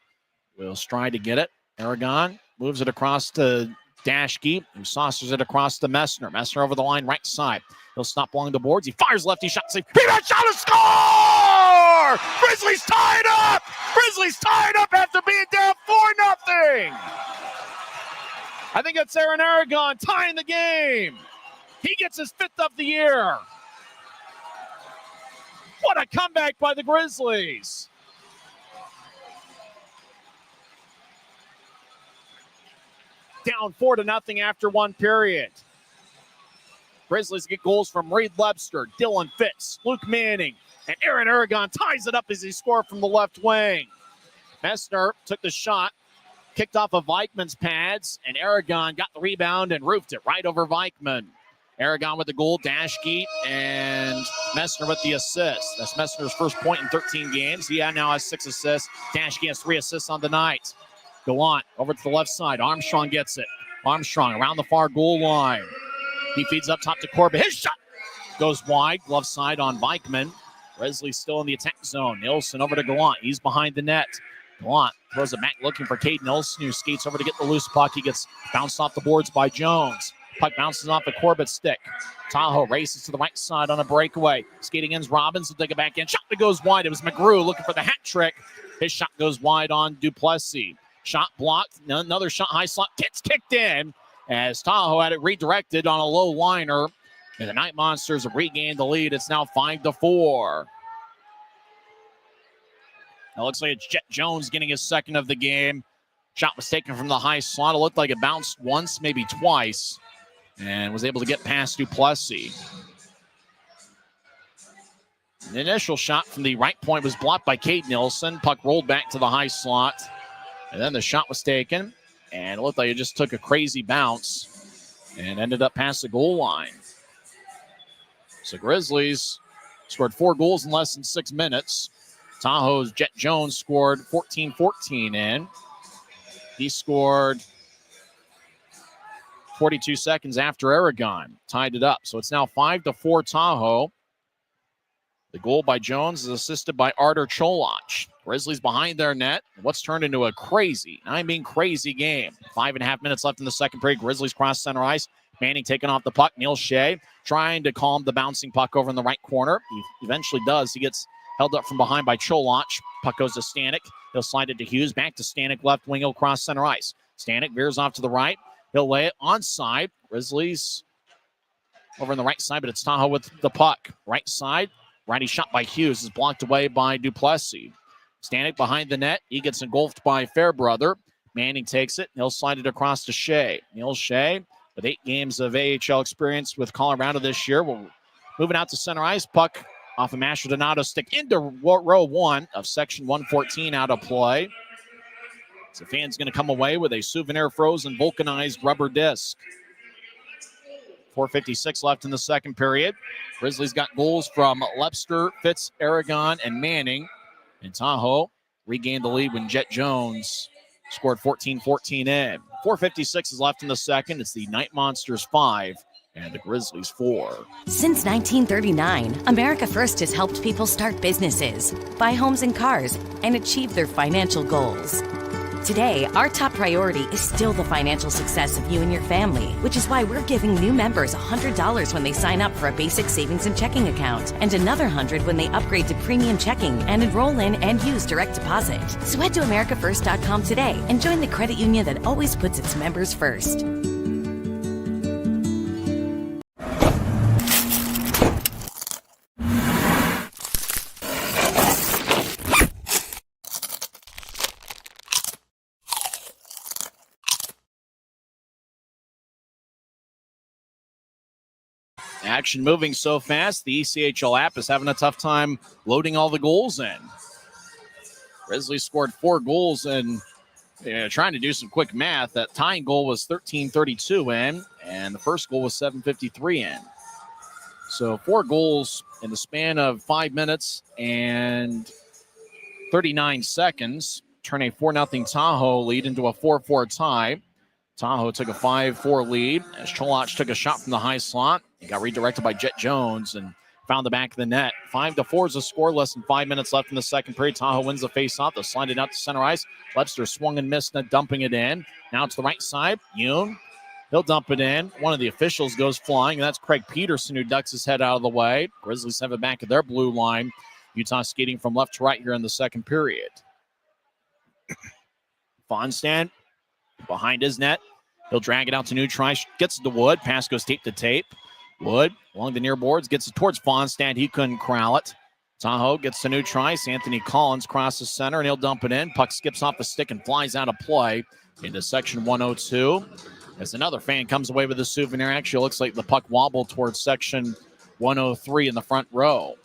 will stride to get it. Aragon moves it across to Dashke, who saucers it across to Messner. Messner over the line, right side. He'll stop along the boards. He fires lefty shot. Save. Peanut shot to score! Grizzlies tied up! Grizzlies tied up after being down 4-0. I think it's Aaron Aragon tying the game. He gets his 5th of the year. What a comeback by the Grizzlies. Down 4-0 after one period. Grizzlies get goals from Reed Lebster, Dylan Fitz, Luke Manning, and Aaron Aragon ties it up as he scored from the left wing. Messner took the shot, kicked off of Weichman's pads, and Aragon got the rebound and roofed it right over Weichman. Aragon with the goal, Dashke, and Messner with the assist. That's Messner's first point in 13 games. He now has 6 assists. Dashke has 3 assists on the night. Gallant over to the left side. Armstrong gets it. Armstrong around the far goal line. He feeds up top to Corbett. His shot goes wide. Glove side on Weichman. Grizzlies still in the attack zone. Nilsson over to Gallant. He's behind the net. Gallant throws it back looking for Cade Nilsson, who skates over to get the loose puck. He gets bounced off the boards by Jones. Puck bounces off the Corbett stick. Tahoe races to the right side on a breakaway. Skating ins Robbins to take it back in. Shot that goes wide. It was McGrew looking for the hat trick. His shot goes wide on Duplessis. Shot blocked. Another shot high slot. Gets kicked in as Tahoe had it redirected on a low liner. And the Knight Monsters have regained the lead. It's now 5-4. It looks like it's Jet Jones getting his 2nd of the game. Shot was taken from the high slot. It looked like it bounced once, maybe twice, and was able to get past Duplessis. The initial shot from the right point was blocked by Cade Nilsson. Puck rolled back to the high slot. And then the shot was taken, and it looked like it just took a crazy bounce and ended up past the goal line. So Grizzlies scored 4 goals in less than 6 minutes. Tahoe's Jet Jones scored 14-14 in. He scored 42 seconds after Aragon tied it up. So it's now 5-4 Tahoe. The goal by Jones is assisted by Artur Cholach. Grizzlies behind their net. What's turned into a crazy game. 5.5 minutes left in the second period. Grizzlies cross center ice. Manning taking off the puck. Neil Shea trying to calm the bouncing puck over in the right corner. He eventually does. He gets held up from behind by Cholach. Puck goes to Stanek. He'll slide it to Hughes. Back to Stanek. Left wing. He'll cross center ice. Stanek veers off to the right. He'll lay it onside. Grizzlies over on the right side, but it's Tahoe with the puck. Right side, righty shot by Hughes is blocked away by Duplessis. Stanek behind the net. He gets engulfed by Fairbrother. Manning takes it. He'll slide it across to Shea. Neil Shea, with 8 games of AHL experience with Colorado this year, will moving out to center ice. Puck off of Mastrodonato stick into row 1 of section 114 out of play. So fan's going to come away with a souvenir frozen vulcanized rubber disc. 4:56 left in the second period. Grizzlies got goals from Lepster, Fitz, Aragon, and Manning. And Tahoe regained the lead when Jet Jones scored 14-14 in. 4:56 is left in the second. It's the Knight Monsters 5 and the Grizzlies 4. Since 1939, America First has helped people start businesses, buy homes and cars, and achieve their financial goals. Today, our top priority is still the financial success of you and your family, which is why we're giving new members $100 when they sign up for a basic savings and checking account, and another $100 when they upgrade to premium checking and enroll in and use direct deposit. So head to americafirst.com today and join the credit union that always puts its members first. Action moving so fast, the ECHL app is having a tough time loading all the goals in. Grizzlies scored 4 goals, and trying to do some quick math, that tying goal was 13:32 in, and the first goal was 7:53 in. So 4 goals in the span of 5 minutes and 39 seconds, turn a 4-0 Tahoe lead into a 4-4 tie. Tahoe took a 5-4 lead as Cholach took a shot from the high slot. He got redirected by Jet Jones and found the back of the net. 5-4 is a score. Less than 5 minutes left in the second period. Tahoe wins the faceoff. They'll slide it out to center ice. Webster swung and missed, dumping it in. Now to the right side. Yoon. He'll dump it in. One of the officials goes flying, and that's Craig Peterson, who ducks his head out of the way. Grizzlies have it back at their blue line. Utah skating from left to right here in the second period. Fonstand behind his net. He'll drag it out to Neutron. Gets it to Wood. Pass goes tape to tape. Wood along the near boards gets it towards Fonstand. He couldn't corral it. Tahoe gets to Neutron. Anthony Collins crosses center, and he'll dump it in. Puck skips off the stick and flies out of play into section 102. As another fan comes away with a souvenir. Actually, looks like the puck wobbled towards section 103 in the front row.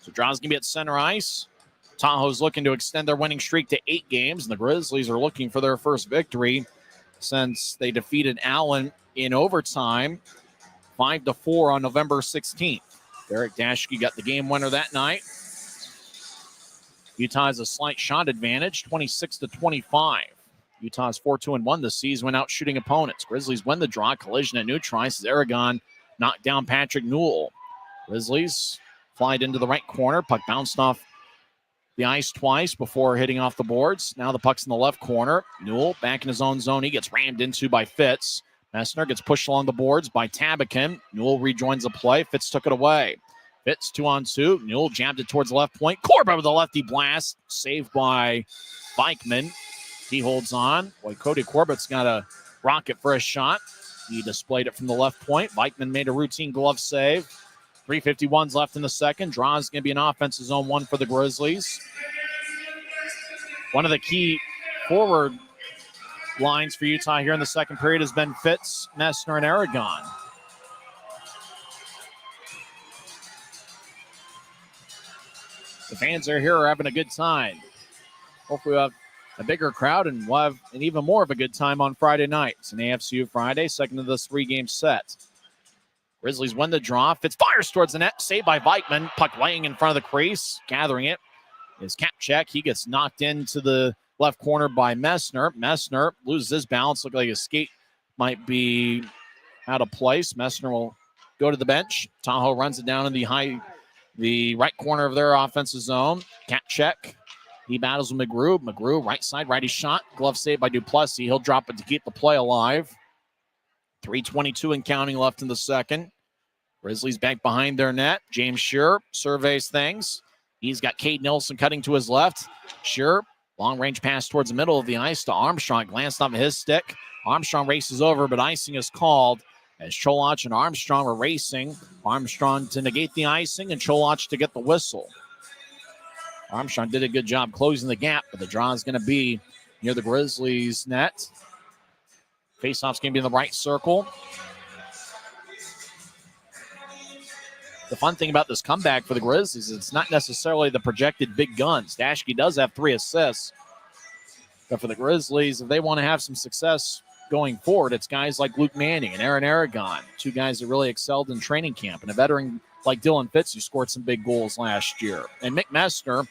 So Draw's going to be at center ice. Tahoe's looking to extend their winning streak to 8 games, and the Grizzlies are looking for their first victory since they defeated Allen in overtime 5-4 on November 16th. Derek Dashke got the game winner that night. Utah has a slight shot advantage, 26-25. Utah's 4-2-1 this season when out shooting opponents. Grizzlies win the draw. Collision at Neutron as Aragon knocked down Patrick Newell. Grizzlies fly it into the right corner. Puck bounced off the ice twice before hitting off the boards. Now the puck's in the left corner. Newell back in his own zone. He gets rammed into by Fitz. Messner gets pushed along the boards by Tabakin. Newell rejoins the play. Fitz took it away. Fitz 2-on-2. Newell jabbed it towards the left point. Corbett with a lefty blast. Saved by Beichman. He holds on. Boy, Cody Corbett's got a rocket for a shot. He displayed it from the left point. Beichman made a routine glove save. 3:51's left in the second. Draw's going to be an offensive zone 1 for the Grizzlies. One of the key forward lines for Utah here in the second period has been Fitz, Messner, and Aragon. The fans are here are having a good time. Hopefully we'll have a bigger crowd and we'll have an even more of a good time on Friday night. It's an AFCU Friday, second of this 3-game set. Grizzlies win the draw. Fitz fires towards the net. Saved by Beichman. Puck laying in front of the crease. Gathering it is Kapchek. He gets knocked into the left corner by Messner. Messner loses his balance. Look like his skate might be out of place. Messner will go to the bench. Tahoe runs it down in the right corner of their offensive zone. Kapchek. He battles with McGrew. McGrew, right side, righty shot. Glove saved by Duplessis. He'll drop it to keep the play alive. 3:22 and counting left in the second. Grizzlies back behind their net. James Shearer surveys things. He's got Cade Nelson cutting to his left. Shearer Long-range pass towards the middle of the ice to Armstrong. Glanced off of his stick. Armstrong races over, but icing is called as Cholach and Armstrong are racing. Armstrong to negate the icing and Cholach to get the whistle. Armstrong did a good job closing the gap, but the draw is going to be near the Grizzlies' net. Faceoff's going to be in the right circle. The fun thing about this comeback for the Grizzlies is it's not necessarily the projected big guns. Dashke does have 3 assists. But for the Grizzlies, if they want to have some success going forward, it's guys like Luke Manning and Aaron Aragon, 2 guys that really excelled in training camp, and a veteran like Dylan Fitz, who scored some big goals last year. And Mick Messner,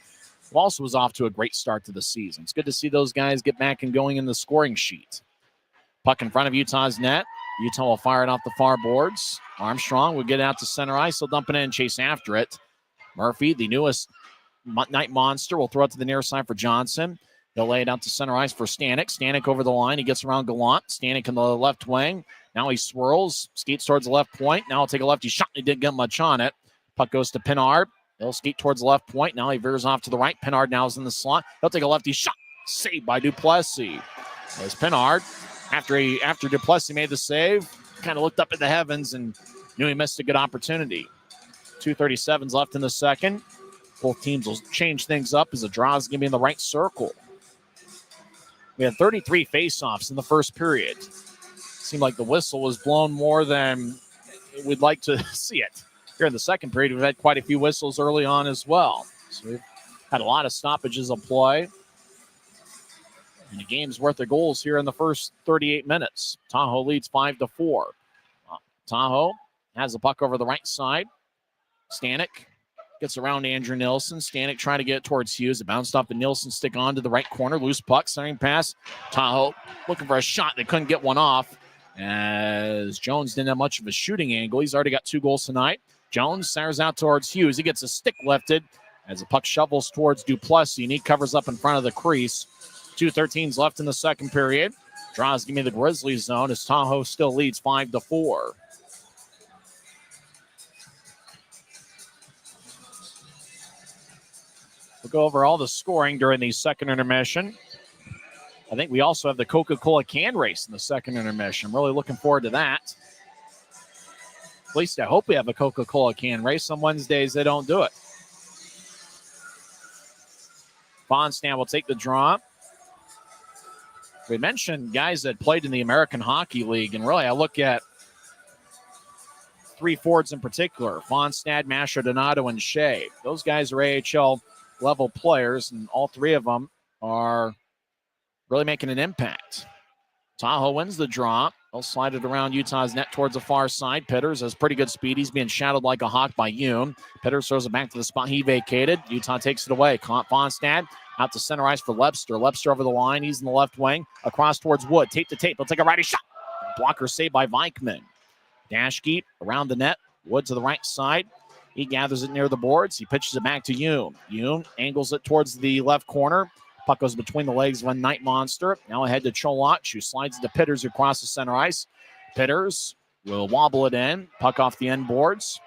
who also was off to a great start to the season. It's good to see those guys get back and going in the scoring sheet. Puck in front of Utah's net. Utah will fire it off the far boards. Armstrong will get out to center ice. He'll dump it in and chase after it. Murphy, the newest Night Monster, will throw it to the near side for Johnson. He'll lay it out to center ice for Stanek. Stanek over the line. He gets around Gallant. Stanek in the left wing. Now he swirls, skates towards the left point. Now he'll take a lefty shot. He didn't get much on it. Puck goes to Pinard. He'll skate towards the left point. Now he veers off to the right. Pinard now is in the slot. He'll take a lefty shot. Saved by Duplessis. As Pinard, after Duplessis made the save, kind of looked up at the heavens and knew he missed a good opportunity. 2:37 left in the second. Both teams will change things up as the draw is going to be in the right circle. We had 33 face-offs in the first period. Seemed like the whistle was blown more than we'd like to see it. Here in the second period, we've had quite a few whistles early on as well. So we've had a lot of stoppages of play. And a game's worth of goals here in the first 38 minutes. Tahoe leads 5-4. Tahoe has the puck over the right side. Stanek gets around Andrew Nilsson. Stanek trying to get it towards Hughes. It bounced off the Nilsson stick on to the right corner. Loose puck, centering pass. Tahoe looking for a shot. They couldn't get one off as Jones didn't have much of a shooting angle. He's already got 2 goals tonight. Jones centers out towards Hughes. He gets a stick lifted as the puck shovels towards Duplessis, and he covers up in front of the crease. 2:13 left in the second period. Draws give me the Grizzlies zone as Tahoe still leads 5-4. We'll go over all the scoring during the second intermission. I think we also have the Coca-Cola can race in the second intermission. I'm really looking forward to that. At least I hope we have a Coca-Cola can race. On Wednesdays, they don't do it. Fonstan will take the draw. We mentioned guys that played in the American Hockey League, and really I look at 3 forwards in particular, Fonstad, Masher, Donato, and Shea. Those guys are AHL-level players, and all 3 of them are really making an impact. Tahoe wins the draw. They'll slide it around Utah's net towards the far side. Pitters has pretty good speed. He's being shadowed like a hawk by Yoon. Pitters throws it back to the spot he vacated. Utah takes it away. Fonstad out to center ice for Lebster. Lebster over the line. He's in the left wing. Across towards Wood. Tape to tape. He'll take a righty shot. Blocker saved by Vikman. Dashke around the net. Wood to the right side. He gathers it near the boards. He pitches it back to Yoon. Yoon angles it towards the left corner. Puck goes between the legs of a Night Monster. Now ahead to Cholach, who slides to Pitters across the center ice. Pitters will wobble it in. Puck off the end boards.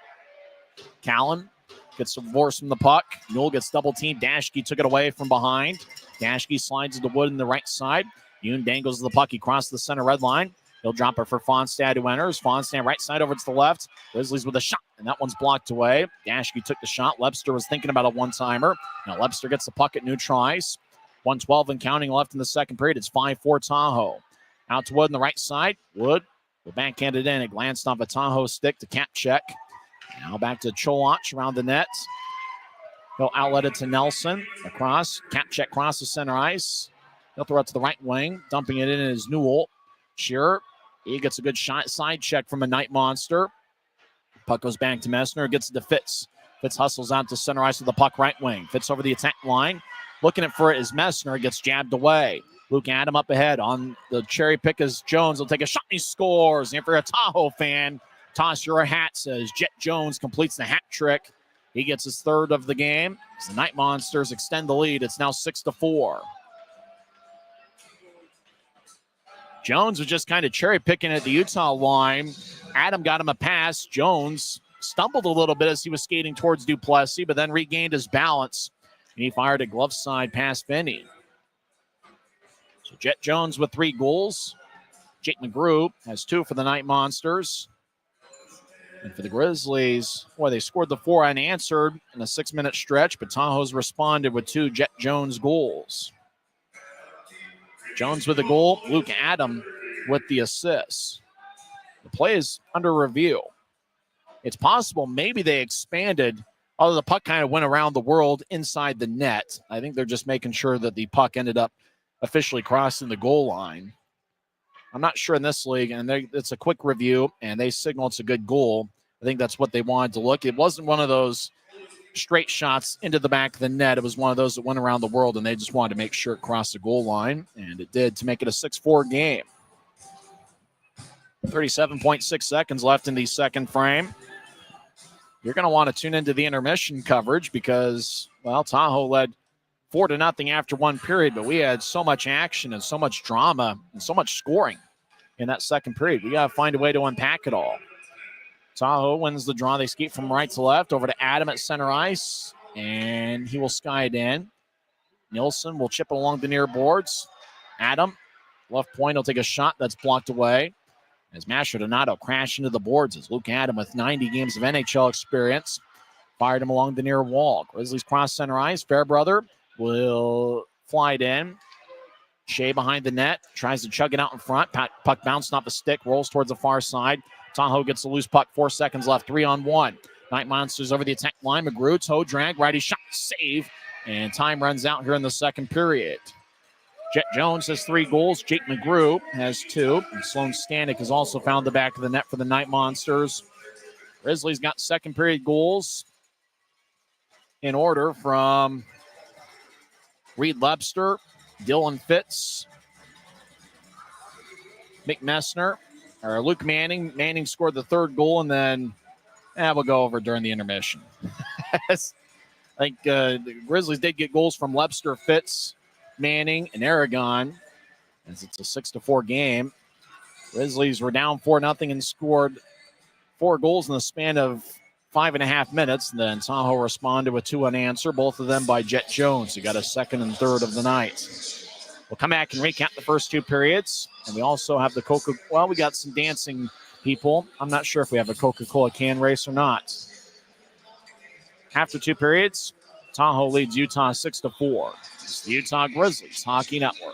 Callan gets some force from the puck. Newell gets double teamed. Dashke took it away from behind. Dashke slides into Wood in the right side. Yoon dangles the puck. He crosses the center red line. He'll drop it for Fonstad, who enters. Fonstad right side over to the left. Grizzlies with a shot, and that one's blocked away. Dashke took the shot. Lebster was thinking about a one-timer. Now Lebster gets the puck at neutral ice. 1:12 and counting left in the second period. It's 5-4 Tahoe. Out to Wood on the right side. Wood will backhand it in. It glanced off a Tahoe stick to Kapchek. Now back to Cholach around the net. He'll outlet it to Nelson. Across. Kapchek crosses center ice. He'll throw it to the right wing. Dumping it in is Newell. Shearer. He gets a good shot. Side check from a Night Monster. Puck goes back to Messner. Gets it to Fitz. Fitz hustles out to center ice with the puck right wing. Fitz over the attack line. Looking for it is Messner. Gets jabbed away. Luke Adam up ahead on the cherry pick as Jones will take a shot and he scores. And for a Tahoe fan, toss your hat, says Jet Jones completes the hat trick. He gets his 3rd of the game. As the Night Monsters extend the lead, it's now 6-4. Jones was just kind of cherry picking at the Utah line. Adam got him a pass. Jones stumbled a little bit as he was skating towards Duplessis, but then regained his balance. And he fired a glove side past Finney. So Jet Jones with 3 goals. Jake McGrew has 2 for the Knight Monsters. And for the Grizzlies, boy, they scored the 4 unanswered in a 6-minute stretch, but Tahoe's responded with 2 Jet Jones goals. Jones with the goal, Luke Adam with the assist. The play is under review. It's possible maybe they expanded, although the puck kind of went around the world inside the net. I think they're just making sure that the puck ended up officially crossing the goal line. I'm not sure in this league, and it's a quick review, and they signal it's a good goal. I think that's what they wanted to look. It wasn't one of those straight shots into the back of the net. It was one of those that went around the world, and they just wanted to make sure it crossed the goal line, and it did to make it a 6-4 game. 37.6 seconds left in the second frame. You're going to want to tune into the intermission coverage because, well, Tahoe led 4-0 after one period, but we had so much action and so much drama and so much scoring in that second period. We got to find a way to unpack it all. Tahoe wins the draw. They skate from right to left over to Adam at center ice, and he will sky it in. Nielsen will chip it along the near boards. Adam, left point, will take a shot that's blocked away. As Mastrodonato crashed into the boards as Luke Adam, with 90 games of NHL experience, fired him along the near wall. Grizzlies cross center ice. Fairbrother will fly it in. Shea behind the net, tries to chug it out in front. Puck bouncing off the stick, rolls towards the far side. Tahoe gets the loose puck, 4 seconds left, 3-on-1. Knight Monsters over the attack line. McGrew, toe drag, righty shot, save. And time runs out here in the second period. Jet Jones has 3 goals. Jake McGrew has 2. And Sloan Stanek has also found the back of the net for the Knight Monsters. Grizzlies got second period goals in order from Reed Lebster, Dylan Fitz, Luke Manning. Manning scored the 3rd goal, and then we'll go over during the intermission. I think the Grizzlies did get goals from Lebster, Fitz, Manning, and Aragon, as it's a 6-4 game. Grizzlies were down 4-0 and scored 4 goals in the span of 5.5 minutes. And then Tahoe responded with 2 unanswered, both of them by Jet Jones, who got a 2nd and 3rd of the night. We'll come back and recap the first 2 periods. And we also have we got some dancing people. I'm not sure if we have a Coca-Cola can race or not. After 2 periods, Tahoe leads Utah 6-4. It's the Utah Grizzlies Hockey Network.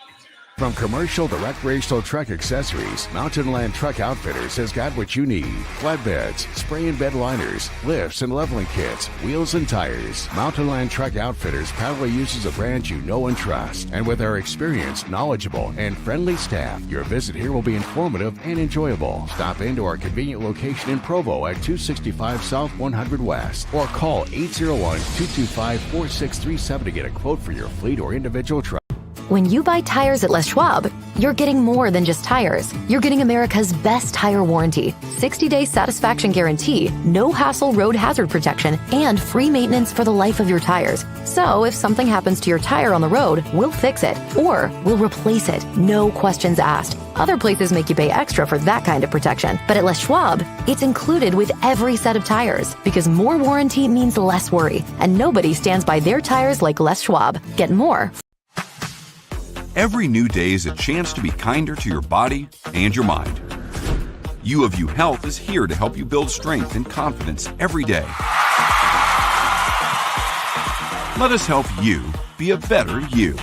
From commercial to recreational truck accessories, Mountain Land Truck Outfitters has got what you need. Flatbeds, spray and bed liners, lifts and leveling kits, wheels and tires. Mountain Land Truck Outfitters proudly uses a brand you know and trust. And with our experienced, knowledgeable, and friendly staff, your visit here will be informative and enjoyable. Stop into our convenient location in Provo at 265 South 100 West or call 801-225-4637 to get a quote for your fleet or individual truck. When you buy tires at Les Schwab, you're getting more than just tires. You're getting America's best tire warranty, 60-day satisfaction guarantee, no hassle road hazard protection, and free maintenance for the life of your tires. So if something happens to your tire on the road, we'll fix it, or we'll replace it, no questions asked. Other places make you pay extra for that kind of protection, but at Les Schwab, it's included with every set of tires, because more warranty means less worry, and nobody stands by their tires like Les Schwab. Get more. Every new day is a chance to be kinder to your body and your mind. U of U Health is here to help you build strength and confidence every day. Let us help you be a better you.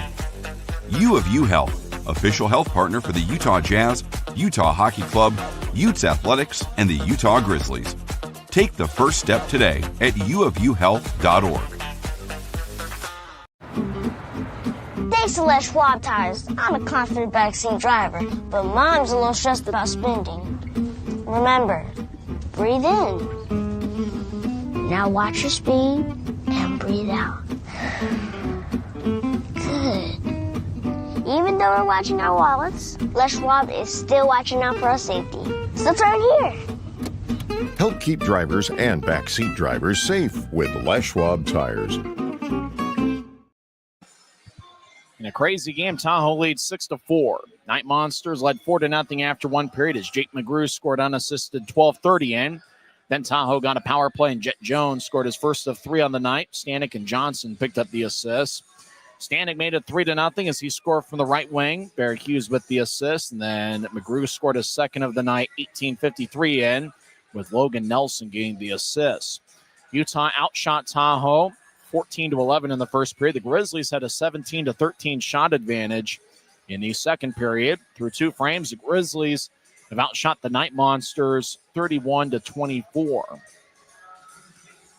U of U Health, official health partner for the Utah Jazz, Utah Hockey Club, Utes Athletics, and the Utah Grizzlies. Take the first step today at uofuhealth.org. Thanks to Les Schwab tires, I'm a confident backseat driver, but Mom's a little stressed about spending. Remember, breathe in. Now watch your speed and breathe out. Good. Even though we're watching our wallets, Les Schwab is still watching out for our safety. So turn here. Help keep drivers and backseat drivers safe with Les Schwab tires. In a crazy game, Tahoe leads 6-4. Knight Monsters led 4-0 after one period as Jake McGrew scored unassisted 12:30 in. Then Tahoe got a power play and Jet Jones scored his first of 3 on the night. Stanek and Johnson picked up the assists. Stanek made it 3-0 as he scored from the right wing. Barrett Hughes with the assist, and then McGrew scored his second of the night, 18:53 in, with Logan Nelson getting the assist. Utah outshot Tahoe 14-11 in the first period. The Grizzlies had a 17-13 shot advantage in the second period. Through 2 frames, the Grizzlies have outshot the Knight Monsters 31-24.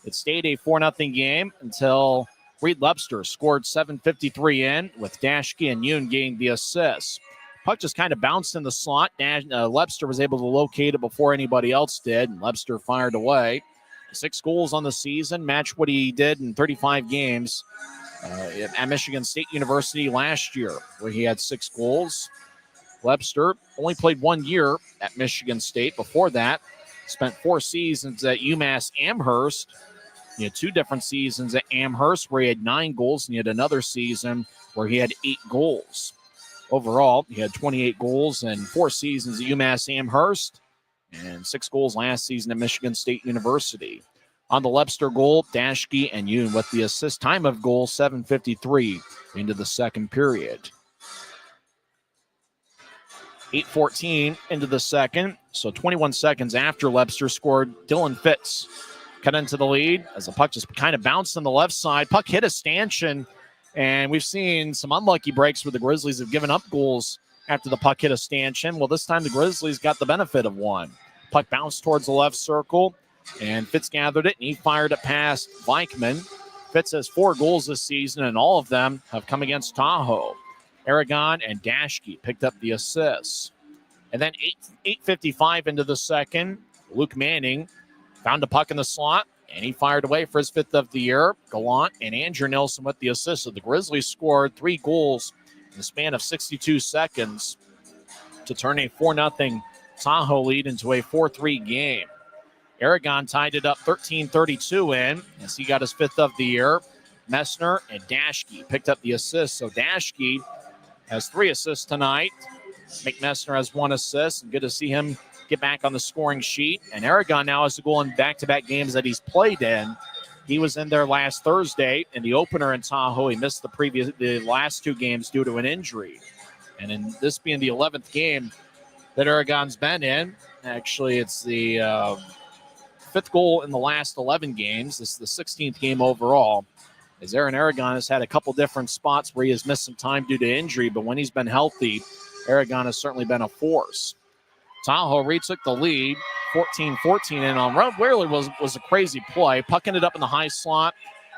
It stayed a 4-0 game until Reed Lepster scored 7:53 in, with Dashke and Yoon getting the assists. Puck just kind of bounced in the slot. Lepster was able to locate it before anybody else did, and Lepster fired away. 6 goals on the season, matched what he did in 35 games at Michigan State University last year, where he had 6 goals. Lepster only played 1 year at Michigan State. Before that, spent 4 seasons at UMass Amherst. He had 2 different seasons at Amherst where he had 9 goals, and he had another season where he had 8 goals. Overall, he had 28 goals in 4 seasons at UMass Amherst and 6 goals last season at Michigan State University. On the Lepster goal, Dashke and Yoon with the assist. Time of goal, 7:53 into the second period. 8:14 into the second, so 21 seconds after Lepster scored, Dylan Fitz cut into the lead as the puck just kind of bounced on the left side. Puck hit a stanchion, and we've seen some unlucky breaks where the Grizzlies have given up goals after the puck hit a stanchion. Well, this time the Grizzlies got the benefit of one. Puck bounced towards the left circle, and Fitz gathered it, and he fired it past Vikman. Fitz has 4 goals this season, and all of them have come against Tahoe. Aragon and Dashke picked up the assists. And then 8:55 into the second, Luke Manning found a puck in the slot, and he fired away for his 5th of the year. Gallant and Andrew Nelson with the assist. So the Grizzlies scored 3 goals in the span of 62 seconds to turn a 4-0 Tahoe lead into a 4-3 game. Aragon tied it up 13:32 in as he got his 5th of the year. Messner and Dashke picked up the assist. So Dashke has 3 assists tonight. McMessner has 1 assist, and good to see him get back on the scoring sheet. And Aragon now has a goal in back-to-back games that he's played in. He was in there last Thursday in the opener in Tahoe. He missed the last 2 games due to an injury. And in this being the 11th game that Aragon's been in, actually it's the 5th goal in the last 11 games. This is the 16th game overall. As Aaron Aragon has had a couple different spots where he has missed some time due to injury, but when he's been healthy, Aragon has certainly been a force. Tahoe retook the lead, 14-14 in on run. Really was a crazy play. Puck ended up in the high slot,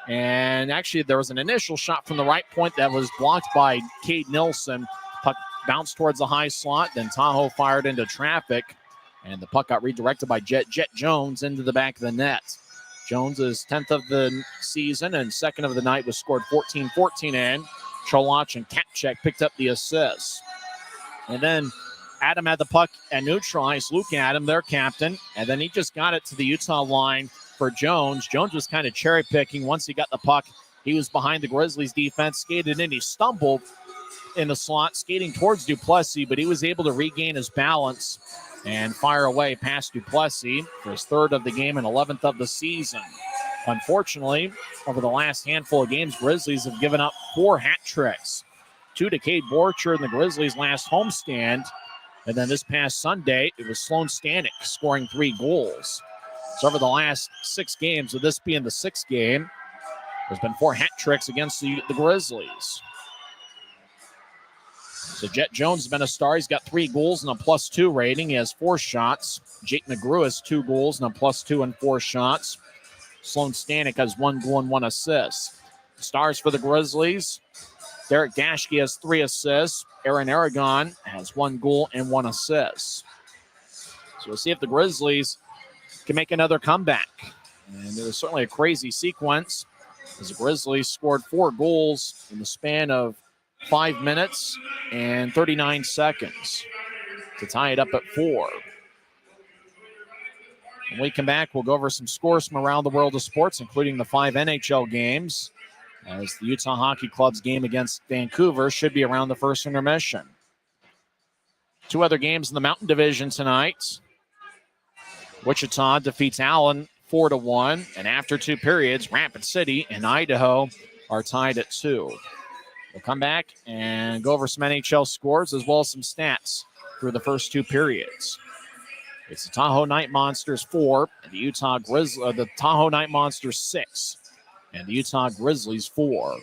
and actually there was an initial shot from the right point that was blocked by Cade Nilsson. Puck bounced towards the high slot, then Tahoe fired into traffic, and the puck got redirected by Jet Jones into the back of the net. Jones is 10th of the season and 2nd of the night, was scored 14-14 in. Cholach and Kapchek picked up the assists. And then Adam had the puck and neutralized Luke Adam, their captain, and then he just got it to the Utah line for Jones. Jones was kind of cherry picking. Once he got the puck, he was behind the Grizzlies defense, skated in, he stumbled in the slot, skating towards Duplessis, but he was able to regain his balance and fire away past Duplessis for his 3rd of the game and 11th of the season. Unfortunately, over the last handful of games, Grizzlies have given up 4 hat tricks. 2 to Cade Borcher in the Grizzlies' last homestand. And then this past Sunday, it was Sloan Stanek scoring 3 goals. So over the last 6 games, with this being the 6th game, there's been 4 hat tricks against the Grizzlies. So Jet Jones has been a star. He's got 3 goals and a +2 rating. He has 4 shots. Jake McGrew has 2 goals and a +2 and 4 shots. Sloan Stanek has 1 goal and 1 assist. Stars for the Grizzlies: Derek Dashke has 3 assists. Aaron Aragon has 1 goal and 1 assist. So we'll see if the Grizzlies can make another comeback. And it was certainly a crazy sequence as the Grizzlies scored 4 goals in the span of 5 minutes and 39 seconds to tie it up at 4. When we come back, we'll go over some scores from around the world of sports, including the 5 NHL games, as the Utah Hockey Club's game against Vancouver should be around the first intermission. 2 other games in the Mountain Division tonight. Wichita defeats Allen 4-1, and after 2 periods, Rapid City and Idaho are tied at 2. We'll come back and go over some NHL scores as well as some stats through the first two periods. It's the Tahoe Knight Monsters 4 and the Tahoe Knight Monsters 6 and the Utah Grizzlies 4.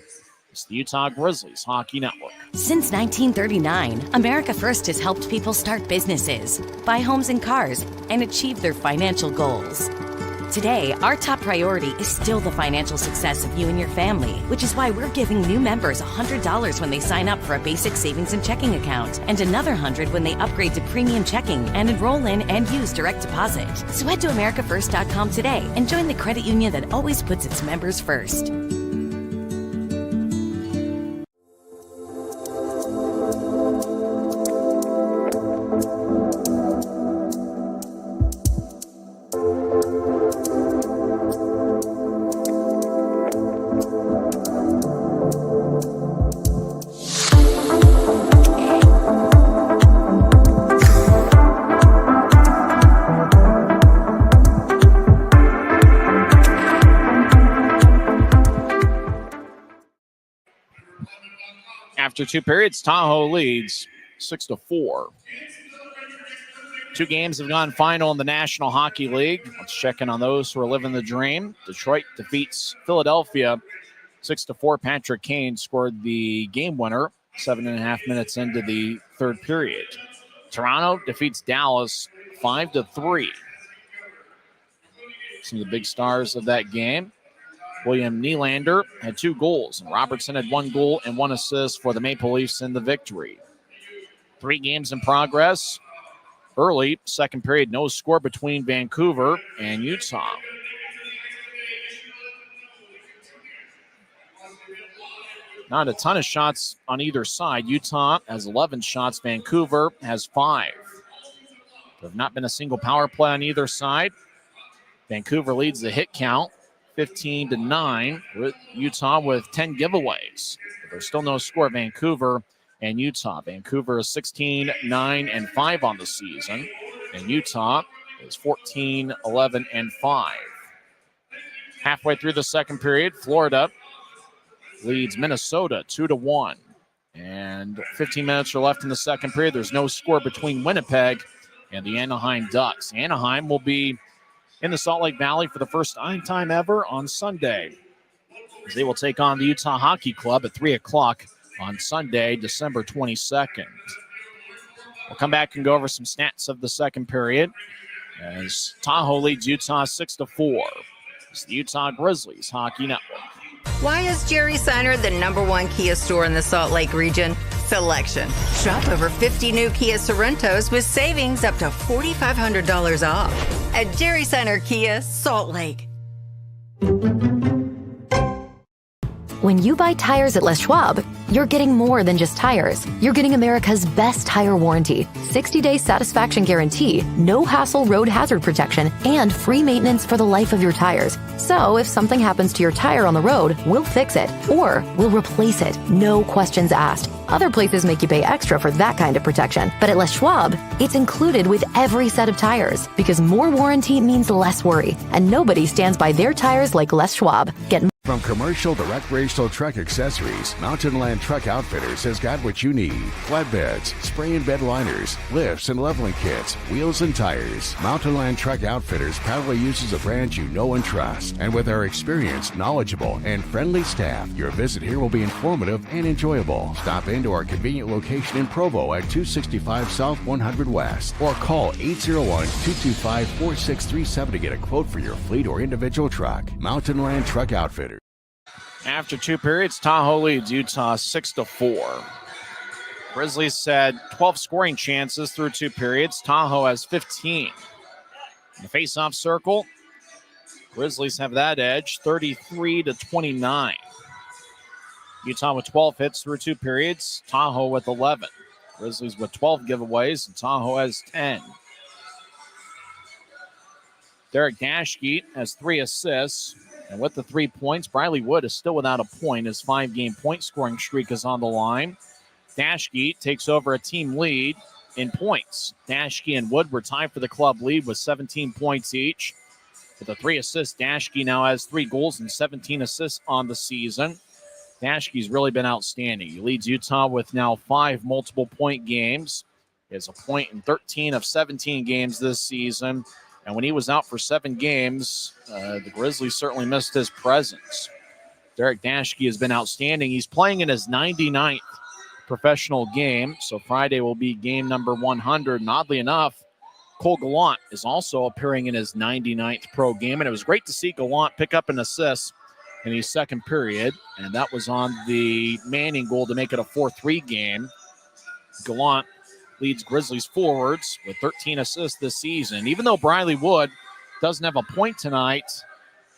It's the Utah Grizzlies Hockey Network. Since 1939, America First has helped people start businesses, buy homes and cars, and achieve their financial goals. Today, our top priority is still the financial success of you and your family, which is why we're giving new members $100 when they sign up for a basic savings and checking account, and another $100 when they upgrade to premium checking and enroll in and use direct deposit. So head to americafirst.com today and join the credit union that always puts its members first. After two periods, Tahoe leads 6-4. Two games have gone final in the National Hockey League. Let's check in on those who are living the dream. Detroit defeats Philadelphia 6-4. Patrick Kane scored the game winner 7.5 minutes into the third period. Toronto defeats Dallas 5-3. Some of the big stars of that game. William Nylander had 2 goals, and Robertson had 1 goal and 1 assist for the Maple Leafs in the victory. 3 games in progress. Early, second period, no score between Vancouver and Utah. Not a ton of shots on either side. Utah has 11 shots. Vancouver has 5. There have not been a single power play on either side. Vancouver leads the hit count 15-9, with Utah with 10 giveaways. But there's still no score. Vancouver and Utah. Vancouver is 16-9-5 on the season, and Utah is 14-11-5. Halfway through the second period, Florida leads Minnesota 2-1, and 15 minutes are left in the second period. There's no score between Winnipeg and the Anaheim Ducks. Anaheim will be in the Salt Lake Valley for the first time ever on Sunday, as they will take on the Utah Hockey Club at 3 o'clock on Sunday, December 22nd. We'll come back and go over some stats of the second period as Tahoe leads Utah 6-4. It's the Utah Grizzlies Hockey Network. Why is Jerry Seiner the #1 Kia store in the Salt Lake region? Selection. Shop over 50 new Kia Sorrentos with savings up to $4,500 off at Jerry Seiner Kia, Salt Lake. When you buy tires at Les Schwab, you're getting more than just tires. You're getting America's best tire warranty, 60-day satisfaction guarantee, no hassle road hazard protection, and free maintenance for the life of your tires. So if something happens to your tire on the road, we'll fix it, or we'll replace it, no questions asked. Other places make you pay extra for that kind of protection, but at Les Schwab, it's included with every set of tires, because more warranty means less worry, and nobody stands by their tires like Les Schwab. Get From commercial to recreational truck accessories, Mountain Land Truck Outfitters has got what you need. Flatbeds, spray and bed liners, lifts and leveling kits, wheels and tires. Mountain Land Truck Outfitters proudly uses a brand you know and trust. And with our experienced, knowledgeable, and friendly staff, your visit here will be informative and enjoyable. Stop into our convenient location in Provo at 265 South 100 West or call 801-225-4637 to get a quote for your fleet or individual truck. Mountain Land Truck Outfitters. After two periods, Tahoe leads Utah 6-4. Grizzlies had 12 scoring chances through two periods. Tahoe has 15. In the face-off circle, Grizzlies have that edge, 33-29. Utah with 12 hits through two periods. Tahoe with 11. Grizzlies with 12 giveaways, and Tahoe has 10. Derek Dashke has 3 assists. And with the 3 points, Briley Wood is still without a point. His 5-game point scoring streak is on the line. Dashke takes over a team lead in points. Dashke and Wood were tied for the club lead with 17 points each. With the 3 assists, Dashke now has 3 goals and 17 assists on the season. Dashke's really been outstanding. He leads Utah with now 5 multiple-point games. He has a point in 13 of 17 games this season. And when he was out for 7 games, the Grizzlies certainly missed his presence. Derek Dashke has been outstanding. He's playing in his 99th professional game, so Friday will be game number 100. And oddly enough, Cole Gallant is also appearing in his 99th pro game, and it was great to see Gallant pick up an assist in his second period, and that was on the Manning goal to make it a 4-3 game. Gallant leads Grizzlies forwards with 13 assists this season. Even though Briley Wood doesn't have a point tonight,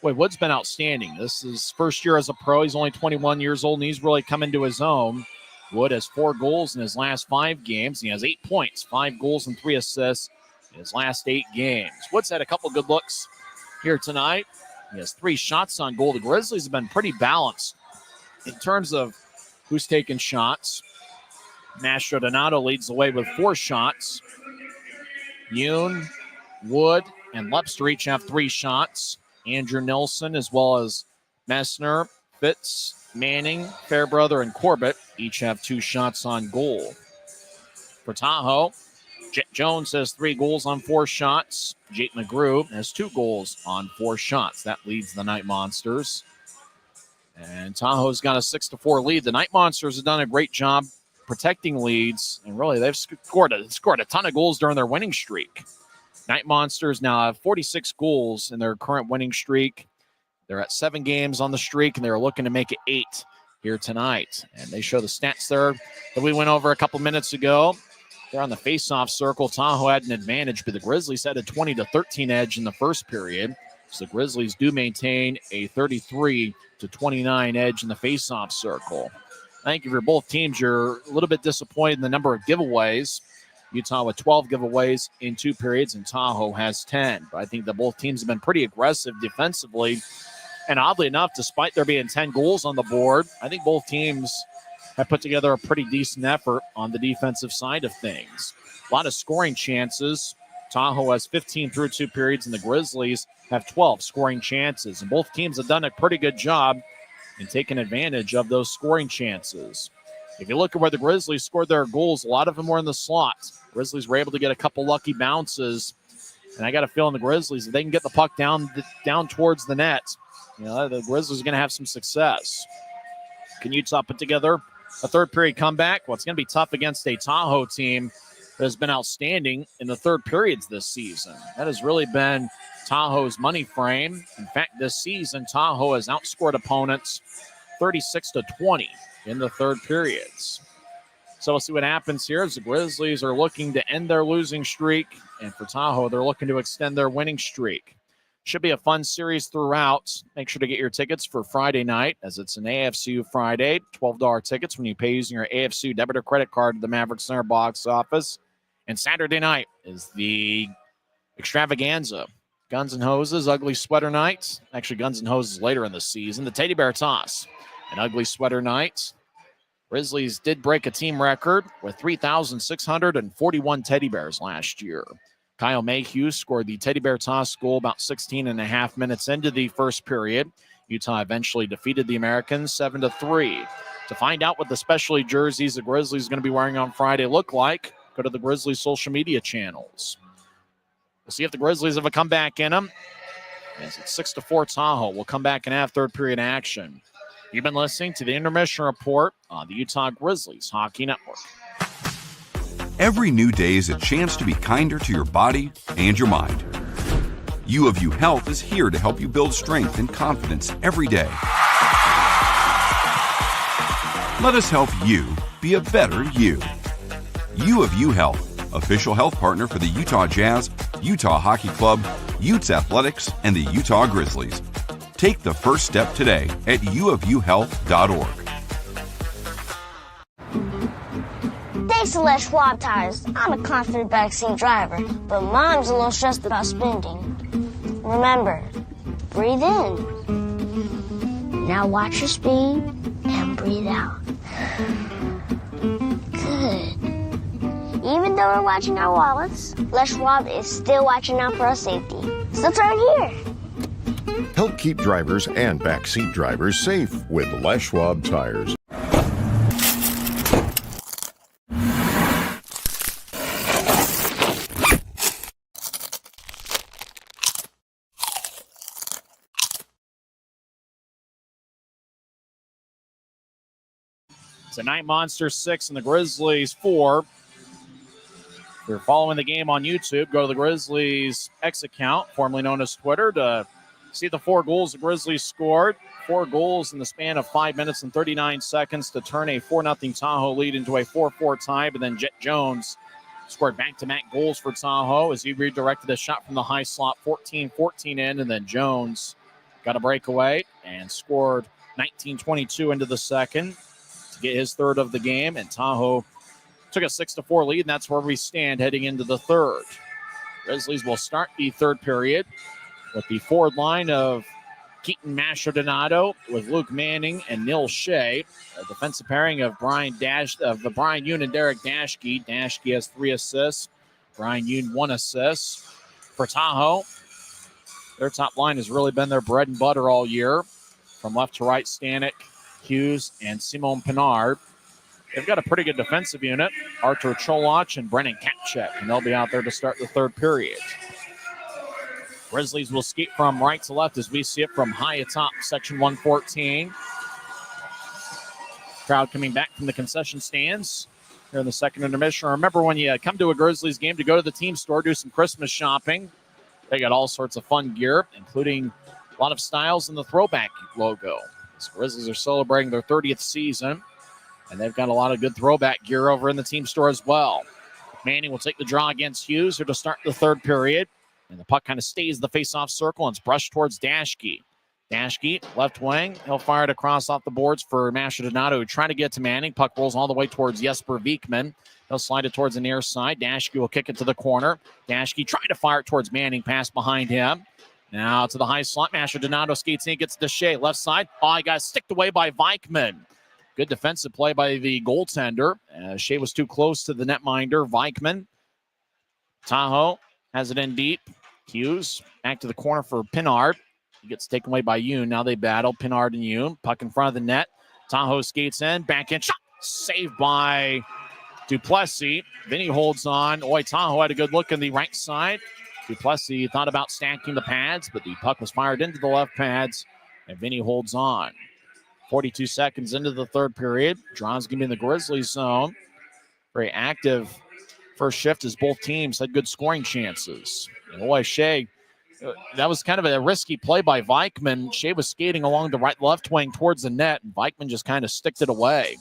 Wood's been outstanding. This is his first year as a pro. He's only 21 years old, and he's really come into his own. Wood has 4 goals in his last 5 games. He has 8 points, 5 goals, and 3 assists in his last 8 games. Wood's had a couple good looks here tonight. He has 3 shots on goal. The Grizzlies have been pretty balanced in terms of who's taking shots. Mastro Donato leads the way with 4 shots. Yoon, Wood, and Lepster each have 3 shots. Andrew Nilsson, as well as Messner, Fitz, Manning, Fairbrother, and Corbett each have 2 shots on goal. For Tahoe, Jet Jones has 3 goals on 4 shots. Jake McGrew has 2 goals on 4 shots. That leads the Knight Monsters. And Tahoe's got a 6-4 lead. The Knight Monsters have done a great job protecting leads, and really they've scored a ton of goals during their winning streak. Knight Monsters now have 46 goals in their current winning streak. They're at 7 games on the streak, and they're looking to make it 8 here tonight. And they show the stats there that we went over a couple minutes ago. They're on the face-off circle. Tahoe had an advantage, but the Grizzlies had a 20-13 edge in the first period. So the Grizzlies do maintain a 33-29 edge in the face-off circle. I think if you're both teams, you're a little bit disappointed in the number of giveaways. Utah with 12 giveaways in 2 periods, and Tahoe has 10. But I think that both teams have been pretty aggressive defensively. And oddly enough, despite there being 10 goals on the board, I think both teams have put together a pretty decent effort on the defensive side of things. A lot of scoring chances. Tahoe has 15 through 2 periods, and the Grizzlies have 12 scoring chances. And both teams have done a pretty good job in taking advantage of those scoring chances. If you look at where the Grizzlies scored their goals, a lot of them were in the slot. Grizzlies were able to get a couple lucky bounces. And I got a feeling the Grizzlies, if they can get the puck down towards the net, the Grizzlies are going to have some success. Can Utah put together a third period comeback? Well, it's going to be tough against a Tahoe team that has been outstanding in the third periods this season. That has really been Tahoe's money frame. In fact, this season, Tahoe has outscored opponents 36-20 in the third periods. So we'll see what happens here as the Grizzlies are looking to end their losing streak. And for Tahoe, they're looking to extend their winning streak. Should be a fun series throughout. Make sure to get your tickets for Friday night, as it's an AFCU Friday. $12 tickets when you pay using your AFCU debit or credit card at the Maverick Center box office. And Saturday night is the extravaganza. Guns N' Hoses, Ugly Sweater Night. Actually, Guns N' Hoses later in the season. The Teddy Bear Toss, an Ugly Sweater Night. Grizzlies did break a team record with 3,641 teddy bears last year. Kyle Mayhew scored the Teddy Bear Toss goal about 16 and a half minutes into the first period. Utah eventually defeated the Americans 7-3. To find out what the specialty jerseys the Grizzlies are going to be wearing on Friday look like, go to the Grizzlies social media channels. We'll see if the Grizzlies have a comeback in them. As it's 6-4 Tahoe. We'll come back and have third period action. You've been listening to the Intermission Report on the Utah Grizzlies Hockey Network. Every new day is a chance to be kinder to your body and your mind. U of U Health is here to help you build strength and confidence every day. Let us help you be a better you. U of U Health, official health partner for the Utah Jazz, Utah Hockey Club, Utes Athletics, and the Utah Grizzlies. Take the first step today at uofuhealth.org. Thanks to Les Schwab Tires, I'm a confident backseat driver, but Mom's a little stressed about spending. Remember, breathe in. Now watch your speed and breathe out. Good. Even though we're watching our wallets, Les Schwab is still watching out for our safety. So turn here. Help keep drivers and backseat drivers safe with Les Schwab tires. It's a Knight Monsters 6 and the Grizzlies 4. If you're following the game on YouTube, go to the Grizzlies X account, formerly known as Twitter, to see the 4 goals the Grizzlies scored. 4 goals in the span of 5 minutes and 39 seconds to turn a 4-0 Tahoe lead into a 4-4 tie. But then Jet Jones scored back-to-back goals for Tahoe as he redirected a shot from the high slot, 14-14 in, and then Jones got a breakaway and scored 19-22 into the second to get his third of the game, and Tahoe took a 6-4 lead, and that's where we stand heading into the third. Grizzlies will start the third period with the forward line of Keaton Mastrodonado with Luke Manning and Neil Shea. A defensive pairing of Brian Yoon and Derek Dashke. Dashke has 3 assists. Brian Yoon 1 assist. For Tahoe, their top line has really been their bread and butter all year. From left to right, Stanek, Hughes, and Simone Pinard. They've got a pretty good defensive unit, Artur Cholach and Brennan Kapchek, and they'll be out there to start the third period. Grizzlies will skate from right to left as we see it from high atop section 114. Crowd coming back from the concession stands here in the second intermission. Remember, when you come to a Grizzlies game, to go to the team store, do some Christmas shopping. They got all sorts of fun gear, including a lot of styles in the throwback logo. The Grizzlies are celebrating their 30th season, and they've got a lot of good throwback gear over in the team store as well. Manning will take the draw against Hughes here to start the third period. And the puck kind of stays in the face-off circle and it's brushed towards Dashke. Dashke, left wing. He'll fire it across off the boards for Mastrodonado, trying to get to Manning. Puck rolls all the way towards Jesper Vikman. He'll slide it towards the near side. Dashke will kick it to the corner. Dashke trying to fire it towards Manning. Pass behind him. Now to the high slot. Mastrodonado skates in, gets to Shea. Left side. Oh, he got sticked away by Vikman. Good defensive play by the goaltender. Shea was too close to the netminder, Vikman. Tahoe has it in deep. Hughes back to the corner for Pinard. He gets taken away by Yoon. Now they battle, Pinard and Yoon. Puck in front of the net. Tahoe skates in. Backhand shot. Saved by Duplessis. Vinny holds on. Tahoe had a good look in the right side. Duplessis thought about stacking the pads, but the puck was fired into the left pads, and Vinny holds on. 42 seconds into the third period. Draws going to be in the Grizzlies zone. Very active first shift as both teams had good scoring chances. And Shea, that was kind of a risky play by Vikman. Shea was skating along the left wing towards the net, and Vikman just kind of sticked it away.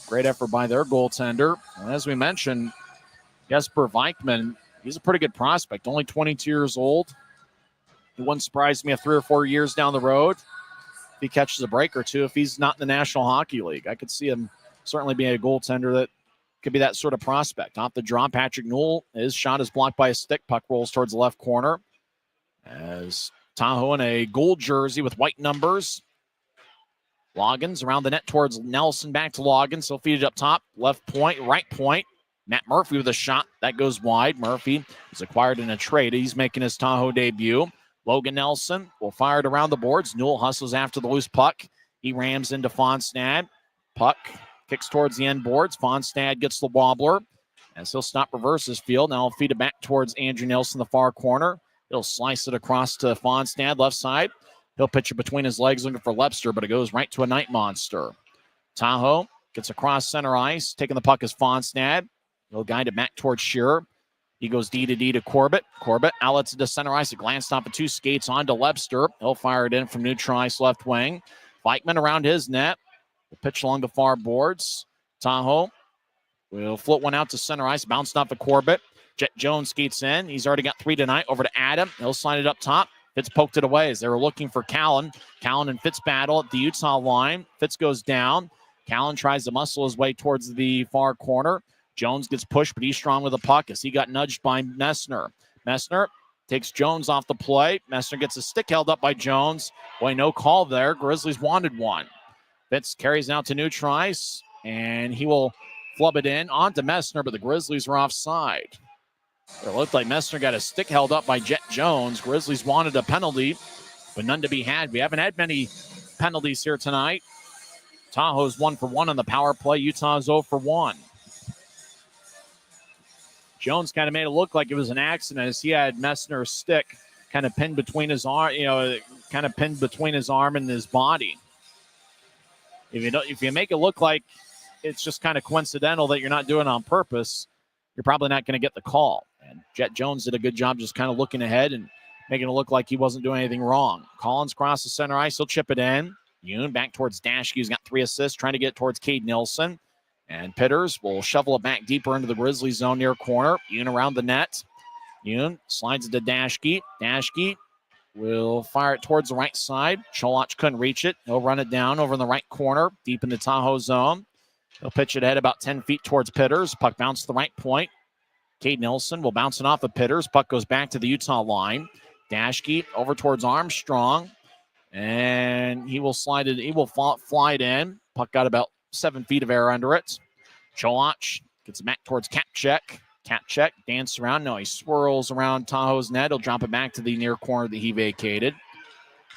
Great effort by their goaltender. And as we mentioned, Jesper Vikman, he's a pretty good prospect, only 22 years old. It wouldn't surprise me if 3 or 4 years down the road, if he catches a break or two, if he's not in the National Hockey League. I could see him certainly being a goaltender that could be that sort of prospect. Off the draw, Patrick Newell, his shot is blocked by a stick. Puck rolls towards the left corner as Tahoe in a gold jersey with white numbers. Loggins around the net towards Nelson, back to Loggins. He'll feed it up top, left point, right point. Matt Murphy with a shot. That goes wide. Murphy was acquired in a trade. He's making his Tahoe debut. Logan Nelson will fire it around the boards. Newell hustles after the loose puck. He rams into Fonstad. Puck kicks towards the end boards. Fonstad gets the wobbler as he'll stop reverse his field. Now he'll feed it back towards Andrew Nelson, the far corner. He'll slice it across to Fonstad, left side. He'll pitch it between his legs looking for Lepster, but it goes right to a Knight Monster. Tahoe gets across center ice. Taking the puck is Fonstad. He'll guide it back towards Shearer. He goes D to Corbett. Corbett outlets it to center ice. A glance stop of 2 skates on to Lepster. He'll fire it in from neutral ice left wing. Vikman around his net. The pitch along the far boards. Tahoe will float one out to center ice. Bounced off of Corbett. Jet Jones skates in. He's already got 3 tonight. Over to Adam. He'll slide it up top. Fitz poked it away as they were looking for Callan. Callan and Fitz battle at the Utah line. Fitz goes down. Callan tries to muscle his way towards the far corner. Jones gets pushed, but he's strong with the puck as he got nudged by Messner. Messner takes Jones off the play. Messner gets a stick held up by Jones. No call there. Grizzlies wanted one. Fitz carries out to neutral ice, and he will flub it in onto Messner, but the Grizzlies are offside. It looked like Messner got a stick held up by Jet Jones. Grizzlies wanted a penalty, but none to be had. We haven't had many penalties here tonight. Tahoe's 1 for 1 on the power play. Utah's 0 for 1. Jones kind of made it look like it was an accident as he had Messner's stick kind of pinned between his arm, and his body. If you make it look like it's just kind of coincidental that you're not doing it on purpose, you're probably not going to get the call. And Jet Jones did a good job just kind of looking ahead and making it look like he wasn't doing anything wrong. Collins crosses center ice. He'll chip it in. Yoon back towards Dashke, who's got 3 assists, trying to get towards Cade Nilsson. And Pitters will shovel it back deeper into the Grizzlies zone near corner. Yoon around the net. Yoon slides it to Dashke. Dashke will fire it towards the right side. Cholach couldn't reach it. He'll run it down over in the right corner, deep in the Tahoe zone. He'll pitch it ahead about 10 feet towards Pitters. Puck bounced to the right point. Cade Nilsson will bounce it off of Pitters. Puck goes back to the Utah line. Dashke over towards Armstrong. And he will slide it. He will fly it in. Puck got about 7 feet of air under it. Cholach gets it back towards Kapchek. Kapchek dances around. No, he swirls around Tahoe's net. He'll drop it back to the near corner that he vacated.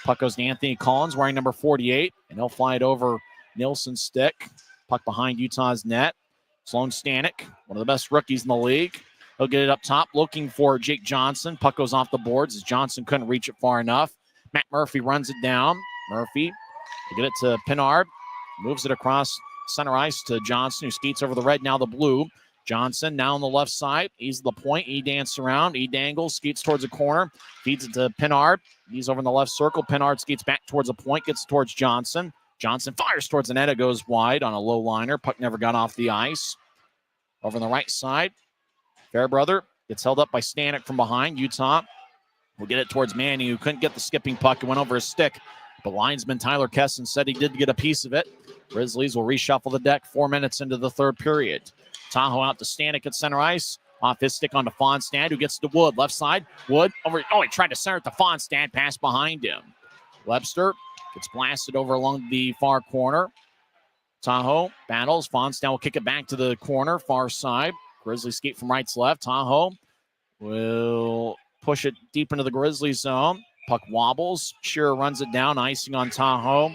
Puck goes to Anthony Collins wearing number 48. And he'll fly it over Nilsson's stick. Puck behind Utah's net. Sloan Stanek, one of the best rookies in the league. He'll get it up top looking for Jake Johnson. Puck goes off the boards as Johnson couldn't reach it far enough. Matt Murphy runs it down. Murphy will get it to Pinard. Moves it across center ice to Johnson, who skates over the red, now the blue. Johnson now on the left side. He's at the point. He dances around. He dangles, skates towards the corner. Feeds it to Pinard. He's over in the left circle. Pinard skates back towards the point, gets towards Johnson. Johnson fires towards the net. It goes wide on a low liner. Puck never got off the ice. Over on the right side, Fairbrother gets held up by Stanek from behind. Utah will get it towards Manning, who couldn't get the skipping puck. It went over his stick. But linesman Tyler Kesson said he did get a piece of it. Grizzlies will reshuffle the deck 4 minutes into the third period. Tahoe out to Stanek at center ice. Off his stick onto Fonstad, who gets to Wood. Left side, Wood over. Oh, he tried to center it to Fonstad. Pass behind him. Webster gets blasted over along the far corner. Tahoe battles. Fonstad will kick it back to the corner, far side. Grizzlies skate from right to left. Tahoe will push it deep into the Grizzlies zone. Puck wobbles. Shearer runs it down. Icing on Tahoe.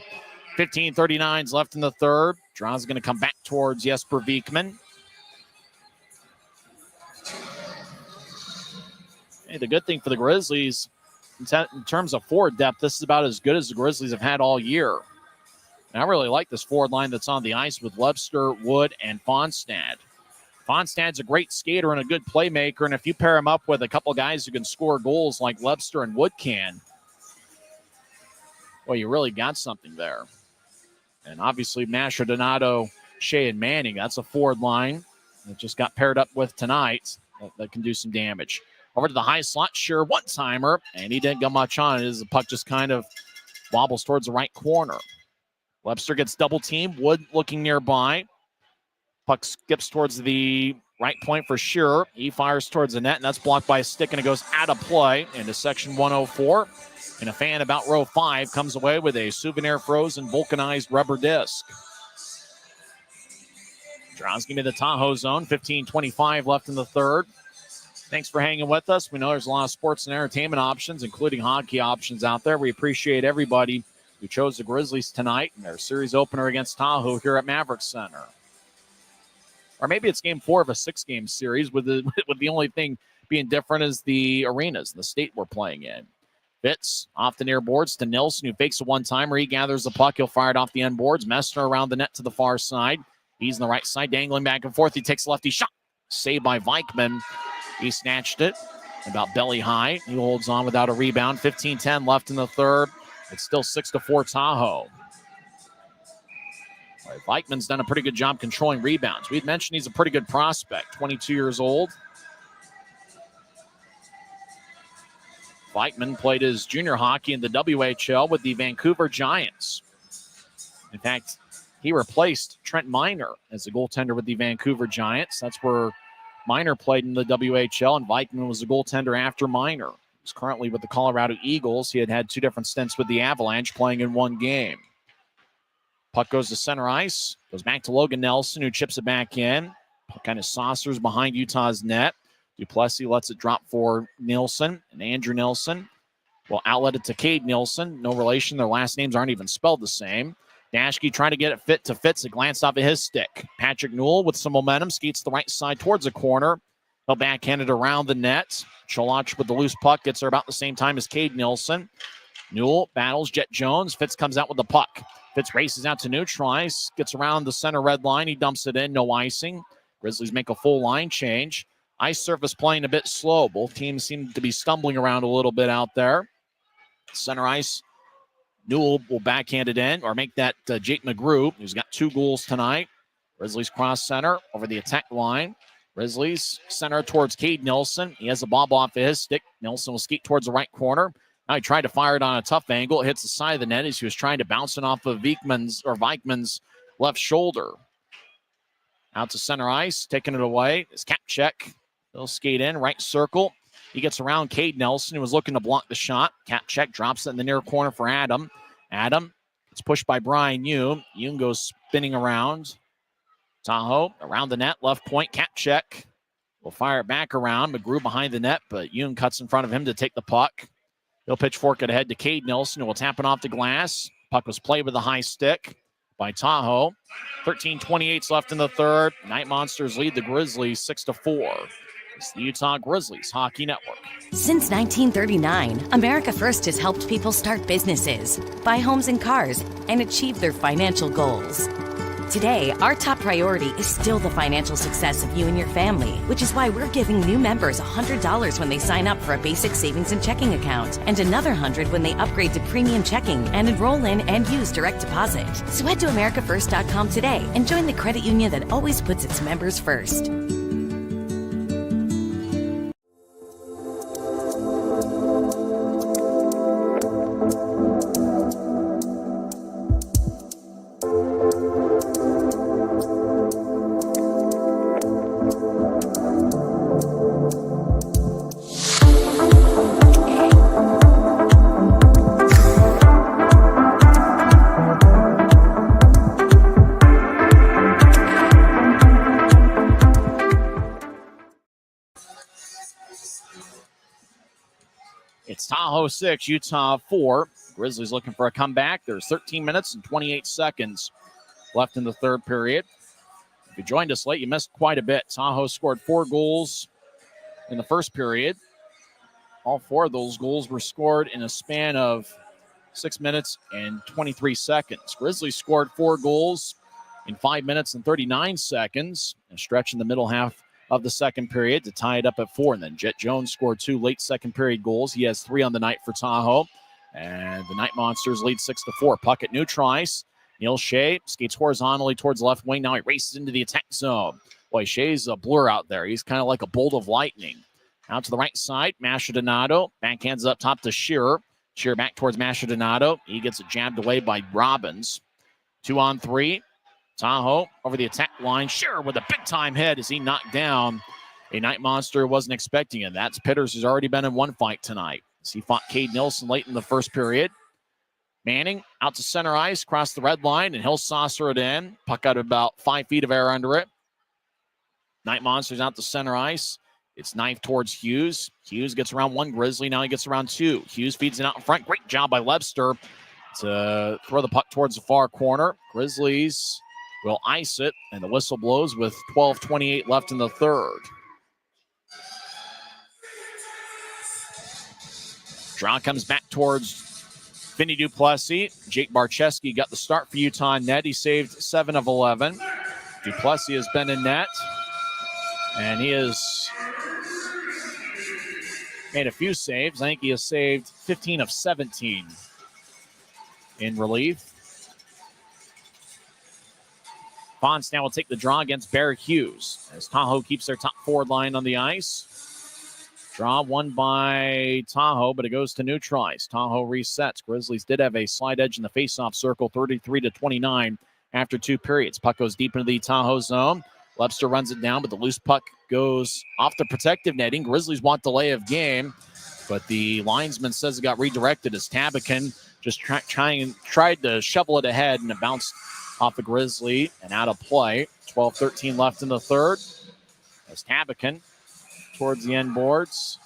15:39 left in the third. Draw's going to come back towards Jesper Vikman. Hey, the good thing for the Grizzlies, in terms of forward depth, this is about as good as the Grizzlies have had all year. And I really like this forward line that's on the ice with Webster, Wood, and Fonstad. Fonstad's a great skater and a good playmaker, and if you pair him up with a couple guys who can score goals like Webster and Wood can, well, you really got something there. And obviously, Masher, Donato, Shea, and Manning, that's a forward line that just got paired up with tonight that can do some damage. Over to the high slot, sure, one-timer, and he didn't get much on it as the puck just kind of wobbles towards the right corner. Webster gets double-teamed, Wood looking nearby. Puck skips towards the right point for Shearer. He fires towards the net, and that's blocked by a stick, and it goes out of play into section 104. And a fan about row 5 comes away with a souvenir frozen vulcanized rubber disc. Draws give me the Tahoe zone. 15:25 left in the third. Thanks for hanging with us. We know there's a lot of sports and entertainment options, including hockey options out there. We appreciate everybody who chose the Grizzlies tonight in their series opener against Tahoe here at Maverick Center. Or maybe it's game 4 of a 6-game series with the only thing being different is the arenas, the state we're playing in. Fitz off the near boards to Nilsson, who fakes a one-timer. He gathers the puck. He'll fire it off the end boards. Messner around the net to the far side. He's on the right side, dangling back and forth. He takes a lefty shot. Saved by Vikman. He snatched it about belly high. He holds on without a rebound. 15:10 left in the third. It's still 6-4 Tahoe. All right, Vikman's done a pretty good job controlling rebounds. We'd mentioned he's a pretty good prospect, 22 years old. Vikman played his junior hockey in the WHL with the Vancouver Giants. In fact, he replaced Trent Miner as a goaltender with the Vancouver Giants. That's where Miner played in the WHL, and Vikman was a goaltender after Miner. He's currently with the Colorado Eagles. He had 2 different stints with the Avalanche, playing in 1 game. Puck goes to center ice, goes back to Logan Nelson, who chips it back in. Puck kind of saucers behind Utah's net. Duplessis lets it drop for Nielsen, and Andrew Nielsen will outlet it to Cade Nielsen. No relation. Their last names aren't even spelled the same. Dashke trying to get it fit to Fitz. It glanced off of his stick. Patrick Newell with some momentum skates the right side towards the corner. He'll backhand it around the net. Cholach with the loose puck gets there about the same time as Cade Nielsen. Newell battles Jet Jones. Fitz comes out with the puck. Fitz races out to neutralize. Gets around the center red line. He dumps it in. No icing. Grizzlies make a full line change. Ice surface playing a bit slow. Both teams seem to be stumbling around a little bit out there. Center ice. Newell will backhand it in or make that Jake McGrew, who's got 2 goals tonight. Grizzlies cross center over the attack line. Grizzlies center towards Cade Nielsen. He has the ball off of his stick. Nielsen will skate towards the right corner. Now he tried to fire it on a tough angle. It hits the side of the net as he was trying to bounce it off of Vikman's left shoulder. Out to center ice, taking it away is Kapchek. He'll skate in, right circle. He gets around Cade Nelson, who was looking to block the shot. Kapchek drops it in the near corner for Adam. Adam gets pushed by Brian Yoon. Yoon goes spinning around. Tahoe around the net, left point. Kapchek will fire it back around. McGrew behind the net, but Yoon cuts in front of him to take the puck. He'll pitchfork it ahead to Cade Nelson, who will tap it off the glass. Puck was played with a high stick by Tahoe. 13:28 left in the third. Night Monsters lead the Grizzlies 6-4. It's the Utah Grizzlies Hockey Network. Since 1939, America First has helped people start businesses, buy homes and cars, and achieve their financial goals. Today, our top priority is still the financial success of you and your family, which is why we're giving new members $100 when they sign up for a basic savings and checking account, and another $100 when they upgrade to premium checking and enroll in and use direct deposit. So head to AmericaFirst.com today and join the credit union that always puts its members first. It's Tahoe 6, Utah 4. Grizzlies looking for a comeback. There's 13 minutes and 28 seconds left in the third period. If you joined us late, you missed quite a bit. Tahoe scored 4 goals in the first period. All 4 of those goals were scored in a span of 6 minutes and 23 seconds. Grizzlies scored 4 goals in 5 minutes and 39 seconds. A stretch in the middle half of the second period to tie it up at 4. And then Jet Jones scored 2 late second period goals. He has 3 on the night for Tahoe. And the Night Monsters lead 6-4. Puck at neutral ice. Neil Shea skates horizontally towards the left wing. Now he races into the attack zone. Boy, Shea's a blur out there. He's kind of like a bolt of lightning. Out to the right side, Masha Donato. Backhands up top to Shearer. Shearer back towards Masha Donato. He gets it jabbed away by Robbins. 2-on-3. Tahoe over the attack line. Shearer with a big-time hit as he knocked down a Night Monster wasn't expecting it. That's Pitters, who's already been in one fight tonight. As he fought Cade Nielsen late in the first period. Manning out to center ice, across the red line, and he'll saucer it in. Puck out about 5 feet of air under it. Night Monsters out to center ice. It's knife towards Hughes. Hughes gets around 1 Grizzly. Now he gets around 2. Hughes feeds it out in front. Great job by Lebster to throw the puck towards the far corner. Grizzlies will ice it, and the whistle blows with 12:28 left in the third. Draw comes back towards Vinny Duplessis. Jake Barczewski got the start for Utah net. He saved 7 of 11. Duplessis has been in net, and he has made a few saves. I think he has saved 15 of 17 in relief. Fonts now will take the draw against Bear Hughes as Tahoe keeps their top forward line on the ice. Draw won by Tahoe, but it goes to neutral ice. Tahoe resets. Grizzlies did have a slide edge in the faceoff circle, 33-29 after 2 periods. Puck goes deep into the Tahoe zone. Lebster runs it down, but the loose puck goes off the protective netting. Grizzlies want delay of game, but the linesman says it got redirected as Tabakin just tried to shovel it ahead, and it bounced off the Grizzly and out of play. 12:13 left in the third as Tabakin towards the end boards.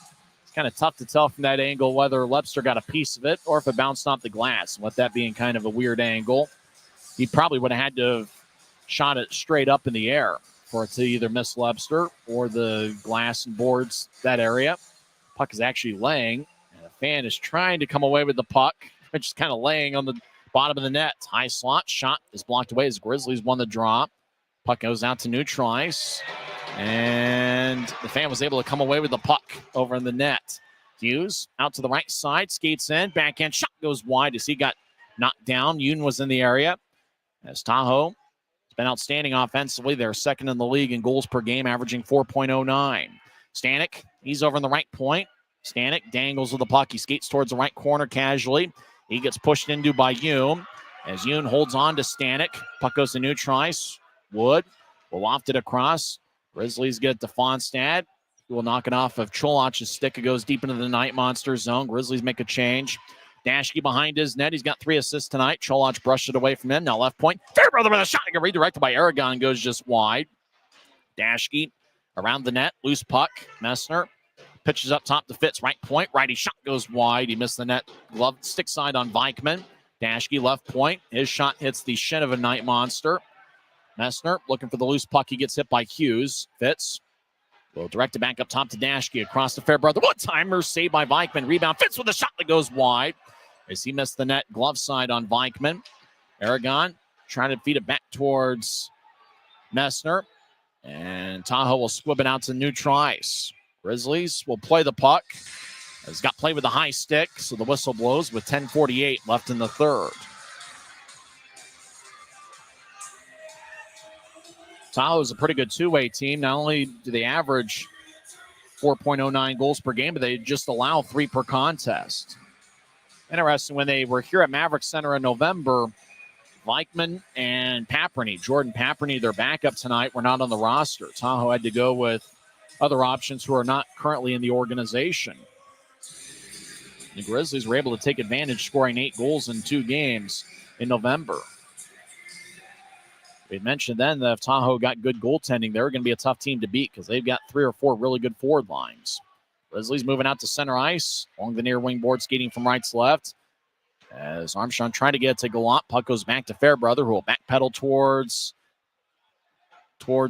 It's kind of tough to tell from that angle whether Lepster got a piece of it or if it bounced off the glass. With that being kind of a weird angle, he probably would have had to have shot it straight up in the air for it to either miss Lepster or the glass and boards that area. Puck is actually laying, and the fan is trying to come away with the puck. It's just kind of laying on the bottom of the net. High slot shot is blocked away as Grizzlies won the draw. Puck goes out to neutral ice, and the fan was able to come away with the puck over in the net. Hughes out to the right side, skates in, backhand shot goes wide as he got knocked down. Yoon was in the area. As Tahoe has been outstanding offensively. They're second in the league in goals per game, averaging 4.09. Stanek, he's over in the right point. Stanek dangles with the puck. He skates towards the right corner casually. He gets pushed into by Yoon. As Yoon holds on to Stanek, puck goes to neutral ice. Wood will loft it across. Grizzlies get it to Fonstad. He will knock it off of Cholach's stick. It goes deep into the Night Monsters zone. Grizzlies make a change. Dashke behind his net. He's got 3 assists tonight. Cholach brushed it away from him. Now left point. Fairbrother with a shot. Redirected by Aragon. Goes just wide. Dashke around the net. Loose puck. Messner pitches up top to Fitz. Right point. Righty shot goes wide. He missed the net. Glove stick side on Vikman. Dashke left point. His shot hits the shin of a Night Monster. Messner looking for the loose puck. He gets hit by Hughes. Fitz will direct it back up top to Dashke. Across to Fairbrother. One-timer saved by Vikman. Rebound. Fitz with a shot that goes wide as he missed the net. Glove side on Vikman. Aragon trying to feed it back towards Messner. And Tahoe will squib it out to neutral ice. Grizzlies will play the puck. It's got played with the high stick, so the whistle blows with 10:48 left in the third. Tahoe is a pretty good two-way team. Not only do they average 4.09 goals per game, but they just allow 3 per contest. Interesting, when they were here at Maverick Center in November, Vikman and Paperny, Jordan Paperny, their backup tonight, were not on the roster. Tahoe had to go with other options who are not currently in the organization. The Grizzlies were able to take advantage, scoring 8 goals in 2 games in November. We mentioned then that if Tahoe got good goaltending, they're going to be a tough team to beat because they've got 3 or 4 really good forward lines. Grizzlies moving out to center ice along the near wing board, skating from right to left. As Armstrong trying to get it to Gallant. Puck goes back to Fairbrother, who will backpedal towards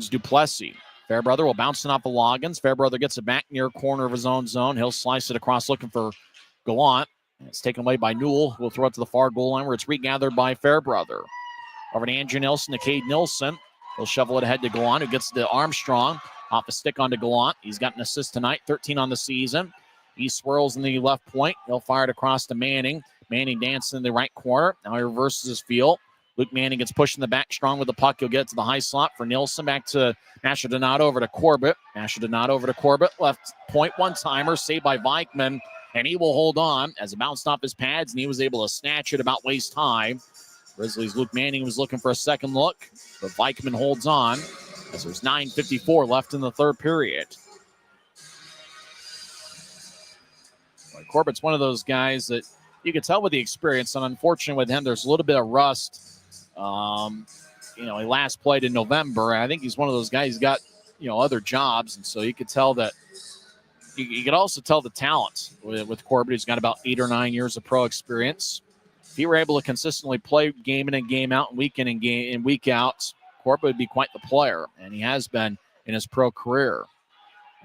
Duplessis. Fairbrother will bounce it off of Loggins. Fairbrother gets it back near corner of his own zone. He'll slice it across looking for Gallant. It's taken away by Newell, who will throw it to the far goal line where it's regathered by Fairbrother. Over to Andrew Nilsson, to Cade Nilsson. He'll shovel it ahead to Gallant, who gets to Armstrong. Off a stick onto Gallant. He's got an assist tonight, 13 on the season. He swirls in the left point. He'll fire it across to Manning. Manning dances in the right corner. Now he reverses his field. Luke Manning gets pushed in the back strong with the puck. He'll get it to the high slot for Nilsson. Back to Masher Donato over to Corbett. Masher Donato over to Corbett. Left point, one-timer, saved by Vikman. And he will hold on as it bounced off his pads, and he was able to snatch it about waist high. Grizzlies' Luke Manning was looking for a second look, but Vikman holds on as there's 9:54 left in the third period. Well, Corbett's one of those guys that you can tell with the experience, and unfortunately with him, there's a little bit of rust. He last played in November, and I think he's one of those guys who's got, other jobs, and so you could tell that. You could also tell the talent with Corbett. He's got about 8 or 9 years of pro experience. If he were able to consistently play game in and game out, week in and week out, Corbett would be quite the player, and he has been in his pro career.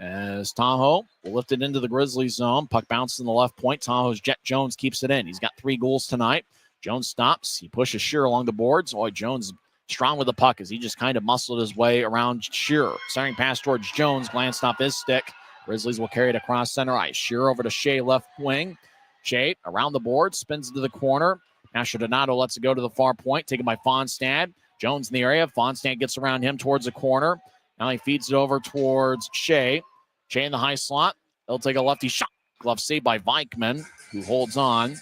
As Tahoe will lift it into the Grizzlies zone. Puck bounces in the left point. Tahoe's Jet Jones keeps it in. He's got 3 goals tonight. Jones stops. He pushes Shearer along the boards. Jones strong with the puck as he just kind of muscled his way around Shearer. Starting pass towards Jones, glanced off his stick. Grizzlies will carry it across center ice. Shearer over to Shea left wing. Shea around the board, spins into the corner. Masher Donato lets it go to the far point, taken by Fonstad. Jones in the area. Fonstad gets around him towards the corner. Now he feeds it over towards Shea. Shea in the high slot. He'll take a lefty shot. Glove saved by Vikman, who holds on.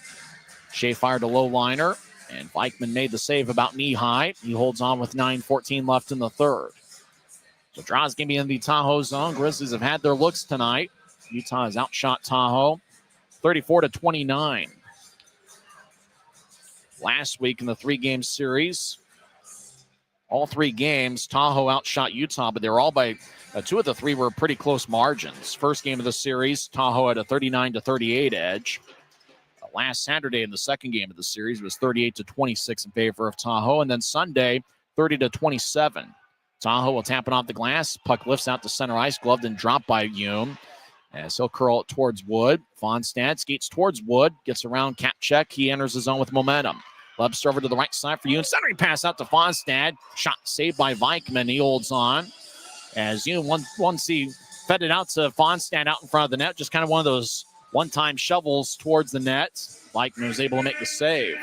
Shea fired a low liner, and Vikman made the save about knee high. He holds on with 9:14 left in the third. The draw's going to be in the Tahoe zone. Grizzlies have had their looks tonight. Utah has outshot Tahoe 34-29. Last week in the 3-game series, All three games, Tahoe outshot Utah, but they were all by two of the three were pretty close margins. First game of the series, Tahoe had a 39-38 edge. Last Saturday in the second game of the series was 38-26 in favor of Tahoe. And then Sunday, 30-27. Tahoe will tap it off the glass. Puck lifts out to center ice, gloved and dropped by Hume. As he'll curl it towards Wood. Fonstad skates towards Wood, gets around cap check. He enters the zone with momentum. Webster over to the right side for Hume. Centering pass out to Fonstad. Shot saved by Vikman. He holds on. As Hume, once he fed it out to Fonstad out in front of the net, just kind of one of those one-time shovels towards the net. Vikman was able to make the save.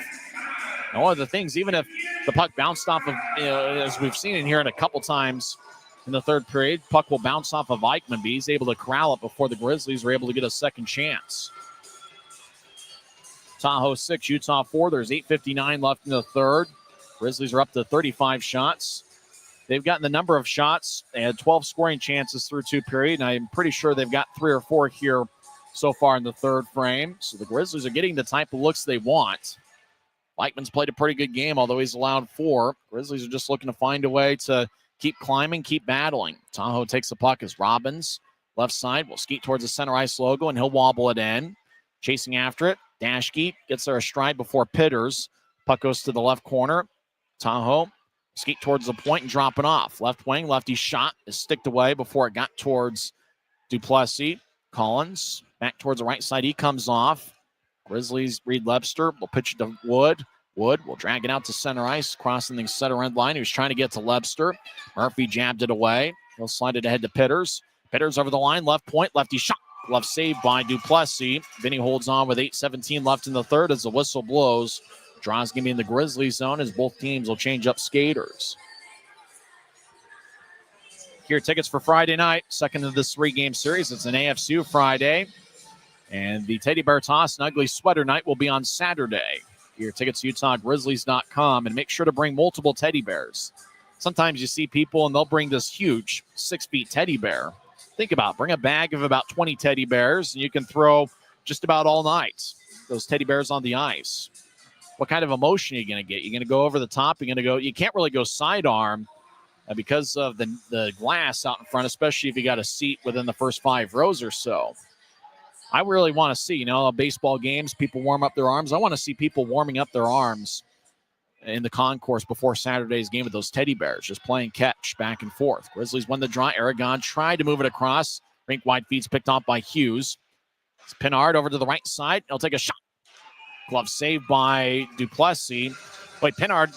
Now, one of the things, even if the puck bounced off of, as we've seen in here in a couple times in the third period, puck will bounce off of Vikman, but he's able to corral it before the Grizzlies were able to get a second chance. Tahoe 6, Utah 4. There's 8:59 left in the third. Grizzlies are up to 35 shots. They've gotten the number of shots. They had 12 scoring chances through two periods, and I'm pretty sure they've got 3 or 4 here so far in the third frame. So the Grizzlies are getting the type of looks they want. Vikman's played a pretty good game, although he's allowed 4. Grizzlies are just looking to find a way to keep climbing, keep battling. Tahoe takes the puck as Robbins, left side, will skate towards the center ice logo, and he'll wobble it in. Chasing after it, Dashke gets there a stride before Pitters. Puck goes to the left corner. Tahoe skate towards the point and drop it off. Left wing, lefty shot is sticked away before it got towards Duplessis. Collins back towards the right side. He comes off. Grizzlies, Reed Webster will pitch it to Wood. Wood will drag it out to center ice, crossing the center end line. He was trying to get to Webster. Murphy jabbed it away. He'll slide it ahead to Pitters. Pitters over the line, left point, lefty shot. Glove saved by Duplessis. Vinny holds on with 8:17 left in the third as the whistle blows. Draws going to be in the Grizzlies zone as both teams will change up skaters. Here, tickets for Friday night, second of this 3-game series. It's an AFCU Friday. And the Teddy Bear Toss and Ugly Sweater Night will be on Saturday. Your tickets, UtahGrizzlies.com, and make sure to bring multiple teddy bears. Sometimes you see people and they'll bring this huge 6-feet teddy bear. Think about it. Bring a bag of about 20 teddy bears, and you can throw just about all night those teddy bears on the ice. What kind of emotion are you going to get? You're going to go over the top. You're going to go. You can't really go sidearm because of the glass out in front, especially if you got a seat within the first 5 rows or so. I really want to see, baseball games, people warm up their arms. I want to see people warming up their arms in the concourse before Saturday's game with those teddy bears, just playing catch back and forth. Grizzlies won the draw. Aragon tried to move it across. Rink wide feed's picked off by Hughes. It's Pinard over to the right side. He'll take a shot. Glove saved by Duplessis. But Pinard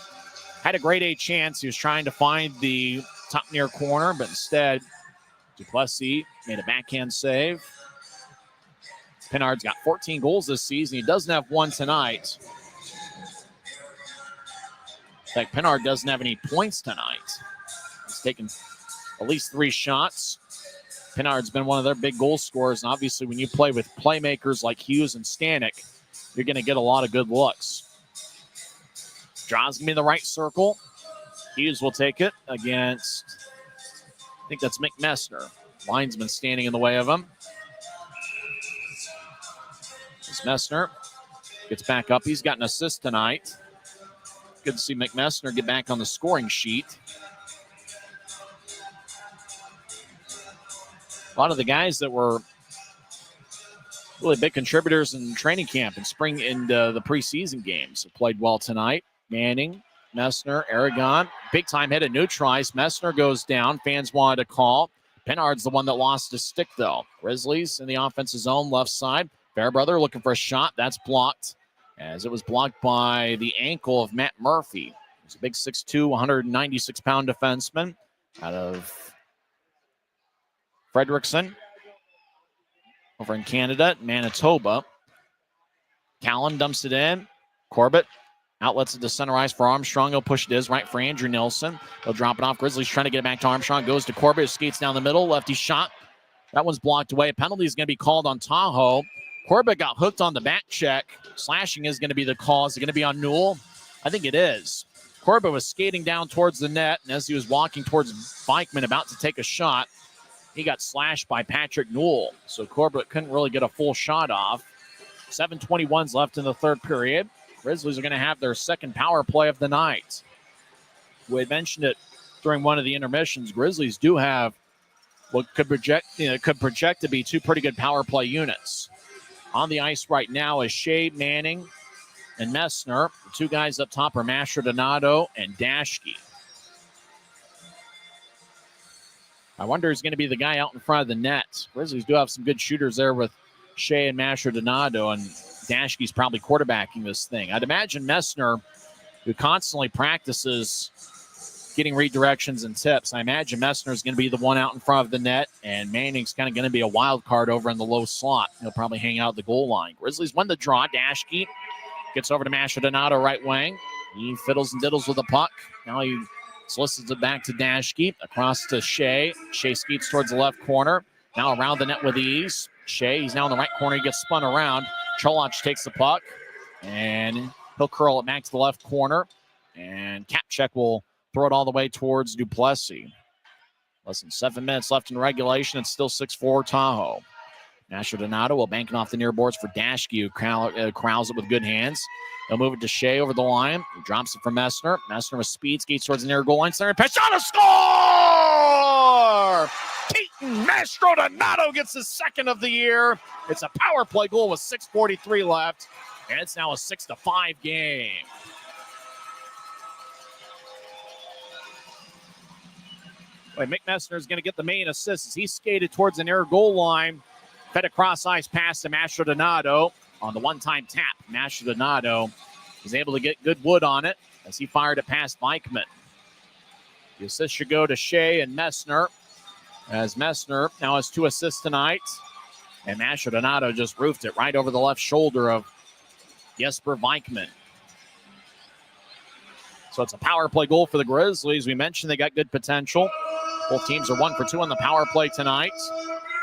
had a grade A chance. He was trying to find the top near corner, but instead Duplessis made a backhand save. Pinard's got 14 goals this season. He doesn't have one tonight. In fact, Pinard doesn't have any points tonight. He's taken at least 3 shots. Pinard's been one of their big goal scorers, and obviously when you play with playmakers like Hughes and Stanek, you're going to get a lot of good looks. Draws going to be in the right circle. Hughes will take it against, I think that's McMessner. Linesman standing in the way of him. As Messner gets back up. He's got an assist tonight. Good to see McMessner get back on the scoring sheet. A lot of the guys that were really big contributors in training camp and spring and the preseason games have played well tonight. Manning, Messner, Aragon. Big time hit at neutralize. Messner goes down. Fans wanted to call. Pinard's the one that lost his stick, though. Grizzlies in the offensive zone, left side. Fairbrother looking for a shot. That's blocked, as it was blocked by the ankle of Matt Murphy. He's a big 6'2", 196-pound defenseman out of Frederickson over in Canada, Manitoba. Callan dumps it in. Corbett outlets it to center ice for Armstrong. He'll push it right for Andrew Nilsson. He'll drop it off. Grizzlies trying to get it back to Armstrong. Goes to Corbett. Skates down the middle. Lefty shot. That one's blocked away. A penalty is going to be called on Tahoe. Corbett got hooked on the back check. Slashing is going to be the call. Is it going to be on Newell? I think it is. Corbett was skating down towards the net, and as he was walking towards Vikman about to take a shot, he got slashed by Patrick Newell. So Corbett couldn't really get a full shot off. 7:21 left in the third period. Grizzlies are going to have their second power play of the night. We had mentioned it during one of the intermissions. Grizzlies do have what could project to be two pretty good power play units. On the ice right now is Shea, Manning, and Messner. The two guys up top are Mastrodonato and Dashke. I wonder who's going to be the guy out in front of the net. Grizzlies do have some good shooters there with Shea and Mastrodonato, and Dashke's probably quarterbacking this thing. I'd imagine Messner, who constantly practices getting redirections and tips, I imagine Messner is going to be the one out in front of the net, and Manning's kind of going to be a wild card over in the low slot. He'll probably hang out at the goal line. Grizzlies win the draw. Dashke gets over to Mastrodonato, right wing. He fiddles and diddles with the puck. Now he solicits it back to Dashke. Across to Shea. Shea skeets towards the left corner. Now around the net with ease. Shea, he's now in the right corner. He gets spun around. Cholach takes the puck, and he'll curl it back to the left corner. And Kapchek will throw it all the way towards Duplessis. Less than 7 minutes left in regulation. It's still 6-4 Tahoe. Mastrodonato will bank it off the near boards for Dashke, who corrals it with good hands. He'll move it to Shea over the line. He drops it for Messner. Messner with speed, skates towards the near goal line. Center pitch on a score! Keaton Mastrodonato gets his second of the year. It's a power play goal with 6:43 left. And it's now a 6-5 game. Mick Messner is going to get the main assist as he skated towards the near goal line. Fed a cross-ice pass to Mastrodonato on the one-time tap. Mastrodonato was able to get good wood on it as he fired it past Vikman. The assist should go to Shea and Messner, as Messner now has 2 assists tonight. And Mastrodonato just roofed it right over the left shoulder of Jesper Vikman. So it's a power play goal for the Grizzlies. We mentioned they got good potential. Both teams are 1 for 2 on the power play tonight.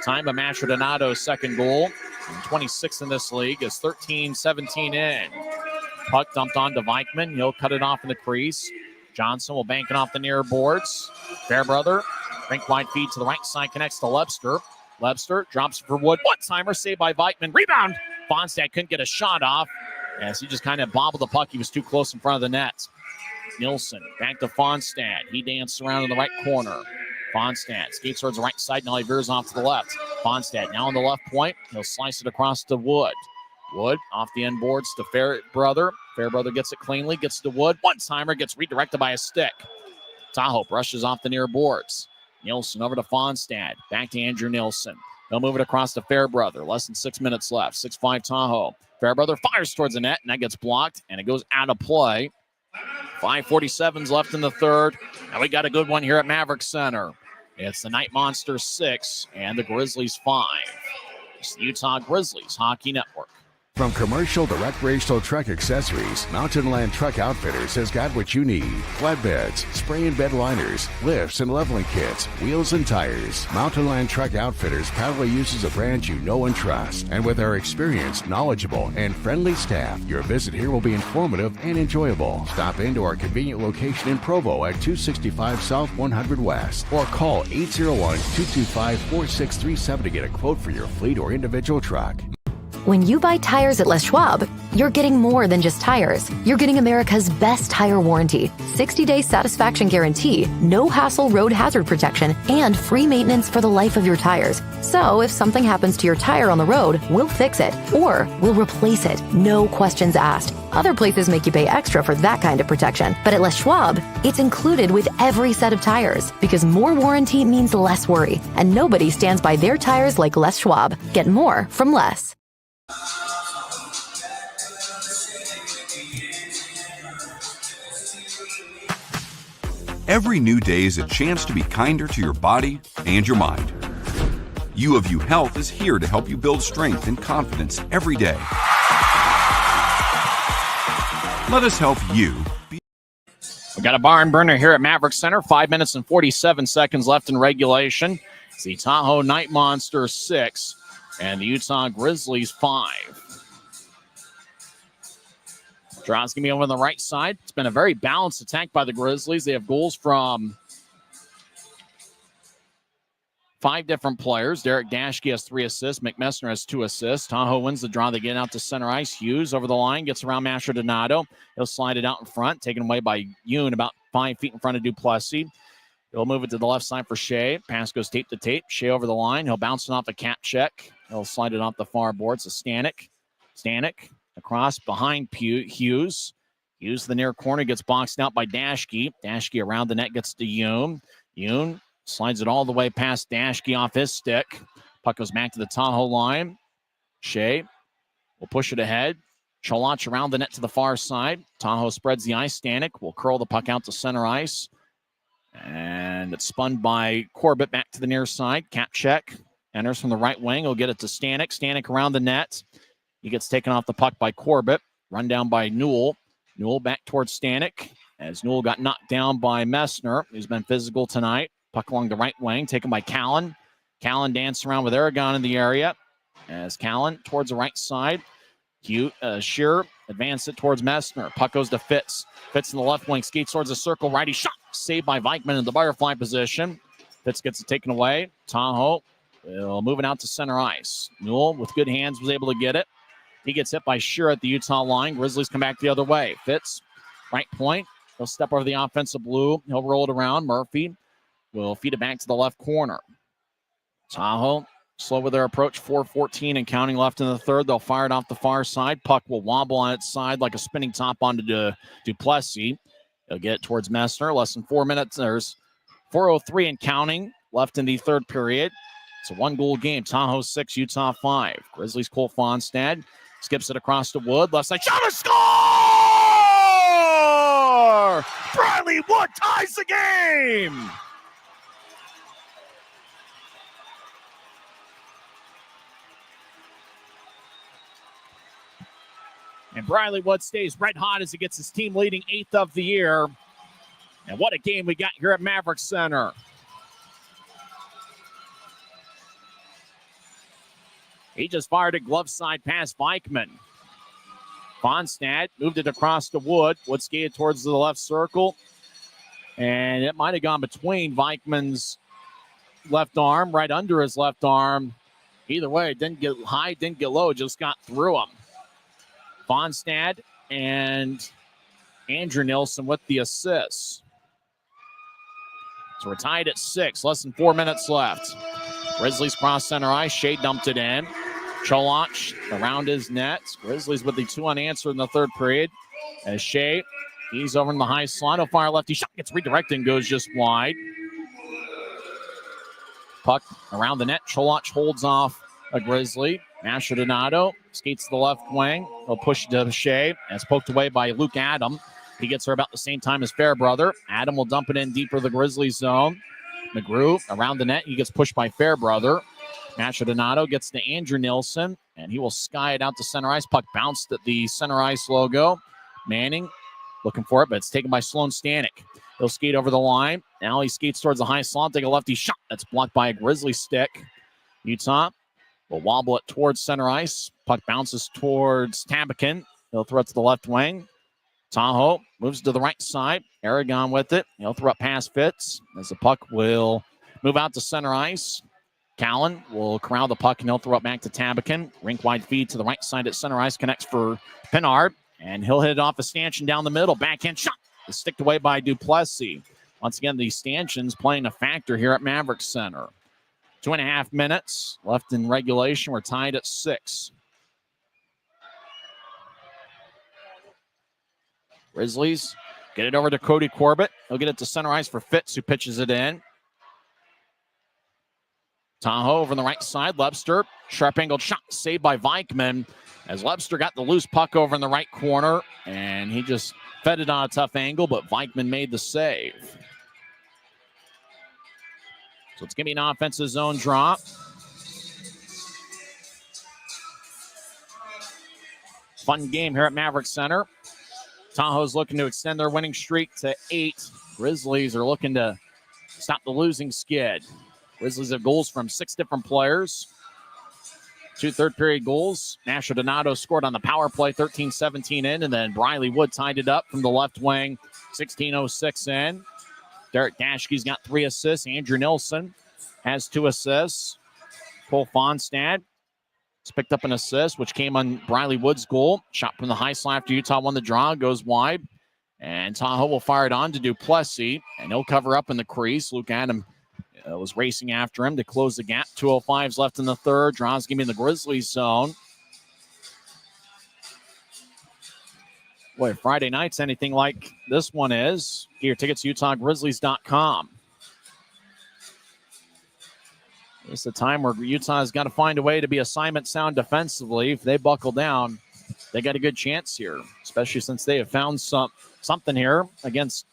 Time of Mastrodonato's second goal. And 26th in this league is 13-17 in. Puck dumped onto Vikman. He'll cut it off in the crease. Johnson will bank it off the near boards. Fairbrother, rink wide feed to the right side, connects to Lebster. Lebster drops it for Wood. One-timer saved by Vikman. Rebound. Fonstad couldn't get a shot off as he just kind of bobbled the puck. He was too close in front of the net. Nilsson back to Fonstad. He danced around in the right corner. Fonstad skates towards the right side. Now he veers off to the left. Fonstad now on the left point. He'll slice it across to Wood. Wood off the end boards to Fairbrother. Fairbrother gets it cleanly, gets to Wood. One-timer gets redirected by a stick. Tahoe brushes off the near boards. Nilsson over to Fonstad. Back to Andrew Nilsson. They'll move it across to Fairbrother. Less than 6 minutes left. 6-5 Tahoe. Fairbrother fires towards the net, and that gets blocked, and it goes out of play. 5:47 left in the third. Now we got a good one here at Maverick Center. It's the Knight Monsters 6 and the Grizzlies 5. It's the Utah Grizzlies Hockey Network. From commercial to recreational truck accessories, Mountain Land Truck Outfitters has got what you need. Flatbeds, spray and bed liners, lifts and leveling kits, wheels and tires. Mountain Land Truck Outfitters proudly uses a brand you know and trust. And with our experienced, knowledgeable, and friendly staff, your visit here will be informative and enjoyable. Stop into our convenient location in Provo at 265 South 100 West or call 801-225-4637 to get a quote for your fleet or individual truck. When you buy tires at Les Schwab, you're getting more than just tires. You're getting America's best tire warranty, 60-day satisfaction guarantee, no hassle road hazard protection, and free maintenance for the life of your tires. So if something happens to your tire on the road, we'll fix it, or we'll replace it, no questions asked. Other places make you pay extra for that kind of protection, but at Les Schwab, it's included with every set of tires, because more warranty means less worry, and nobody stands by their tires like Les Schwab. Get more from less. Every new day is a chance to be kinder to your body and your mind. U of U Health is here to help you build strength and confidence every day. Let us help you. We got a barn burner here at Maverick Center. 5 minutes and 47 seconds left in regulation. It's the Tahoe Knight Monsters 6 and the Utah Grizzlies 5. Draw's going to be over on the right side. It's been a very balanced attack by the Grizzlies. They have goals from 5 different players. Derek Dashke has 3 assists. McMessner has 2 assists. Tahoe wins the draw. They get out to center ice. Hughes over the line, gets around Mastrodonato. He'll slide it out in front, taken away by Yoon about 5 feet in front of Duplessis. He'll move it to the left side for Shea. Pass goes tape to tape. Shea over the line. He'll bounce it off a cap check. He'll slide it off the far boards to Stanek. Stanek across behind Hughes. Hughes the near corner gets boxed out by Dashke. Dashke around the net gets to Yoon. Yoon slides it all the way past Dashke off his stick. Puck goes back to the Tahoe line. Shea will push it ahead. Cholach around the net to the far side. Tahoe spreads the ice. Stanek will curl the puck out to center ice. And it's spun by Corbett back to the near side. Cap check. Enters from the right wing. He'll get it to Stanek. Stanek around the net. He gets taken off the puck by Corbett. Run down by Newell. Newell back towards Stanek. As Newell got knocked down by Messner, who's been physical tonight. Puck along the right wing. Taken by Callan. Callan danced around with Aragon in the area. As Callan towards the right side. Shearer advanced it towards Messner. Puck goes to Fitz. Fitz in the left wing. Skates towards the circle. Righty shot. Saved by Vikman in the butterfly position. Fitz gets it taken away. Tahoe will move it out to center ice. Newell with good hands was able to get it. He gets hit by Shearer at the Utah line. Grizzlies come back the other way. Fitz, right point. He'll step over the offensive blue. He'll roll it around. Murphy will feed it back to the left corner. Tahoe slow with their approach. 4:14 and counting left in the third. They'll fire it off the far side. Puck will wobble on its side like a spinning top onto Duplessis. He'll get it towards Messner. Less than 4 minutes. There's 4:03 and counting left in the third period. It's a 1-goal game. Tahoe 6, Utah 5. Grizzlies Cole Fonstad skips it across the wood. Left side. Shot, a score! Briley Wood ties the game! And Briley Wood stays red hot as he gets his team leading 8th of the year. And what a game we got here at Maverick Center. He just fired a glove side pass Vikman. Fonstad moved it across the Wood. Wood skated towards the left circle. And it might have gone between Vikman's left arm, right under his left arm. Either way, it didn't get high, didn't get low, just got through him. Fonstad and Andrew Nilsson with the assists. So we're tied at 6, less than 4 minutes left. Grizzlies cross center ice. Shea dumped it in. Cholach around his net. Grizzlies with the 2 unanswered in the third period. As Shea, he's over in the high slot. He'll fire lefty shot. Gets redirected and goes just wide. Puck around the net. Cholach holds off a Grizzly. Mastrodonado skates to the left wing. He'll push to Shea. As poked away by Luke Adam. He gets her about the same time as Fairbrother. Adam will dump it in deeper the Grizzlies zone. McGrew around the net. He gets pushed by Fairbrother. Mastrodonado gets to Andrew Nilsson, and he will sky it out to center ice. Puck bounced at the center ice logo. Manning looking for it, but it's taken by Sloan Stanek. He'll skate over the line. Now he skates towards the high slot. Take a lefty shot. That's blocked by a Grizzly stick. Utah will wobble it towards center ice. Puck bounces towards Tabakin. He'll throw it to the left wing. Tahoe moves to the right side. Aragon with it. He'll throw it past Fitz as the puck will move out to center ice. Callan will corral the puck and he'll throw it back to Tabakin. Rink wide feed to the right side at center ice. Connects for Pinard. And he'll hit it off a stanchion down the middle. Backhand shot. It's sticked away by Duplessis. Once again, the stanchions playing a factor here at Maverick Center. 2.5 minutes left in regulation. We're tied at 6. Grizzlies get it over to Cody Corbett. He'll get it to center ice for Fitz, who pitches it in. Tahoe over on the right side. Lebster, sharp angled shot saved by Vikman. As Lebster got the loose puck over in the right corner, and he just fed it on a tough angle, but Vikman made the save. So it's going to be an offensive zone drop. Fun game here at Maverick Center. Tahoe's looking to extend their winning streak to 8. Grizzlies are looking to stop the losing skid. Grizzlies have goals from 6 different players. 2 third-period goals. Mastrodonado scored on the power play, 13-17 in, and then Briley Wood tied it up from the left wing, 16:06 in. Derek Dashke's got 3 assists. Andrew Nilsson has 2 assists. Cole Fonstad has picked up an assist, which came on Briley Wood's goal. Shot from the high slot after Utah won the draw. Goes wide. And Tahoe will fire it on to Duplessis, and he'll cover up in the crease. Luke Adam was racing after him to close the gap. 2:05 left in the third. Draws going to be in the Grizzlies zone. Boy, Friday night's anything like this one is. Get your tickets, UtahGrizzlies.com. It's a time where Utah's got to find a way to be assignment sound defensively. If they buckle down, they got a good chance here, especially since they have found something here against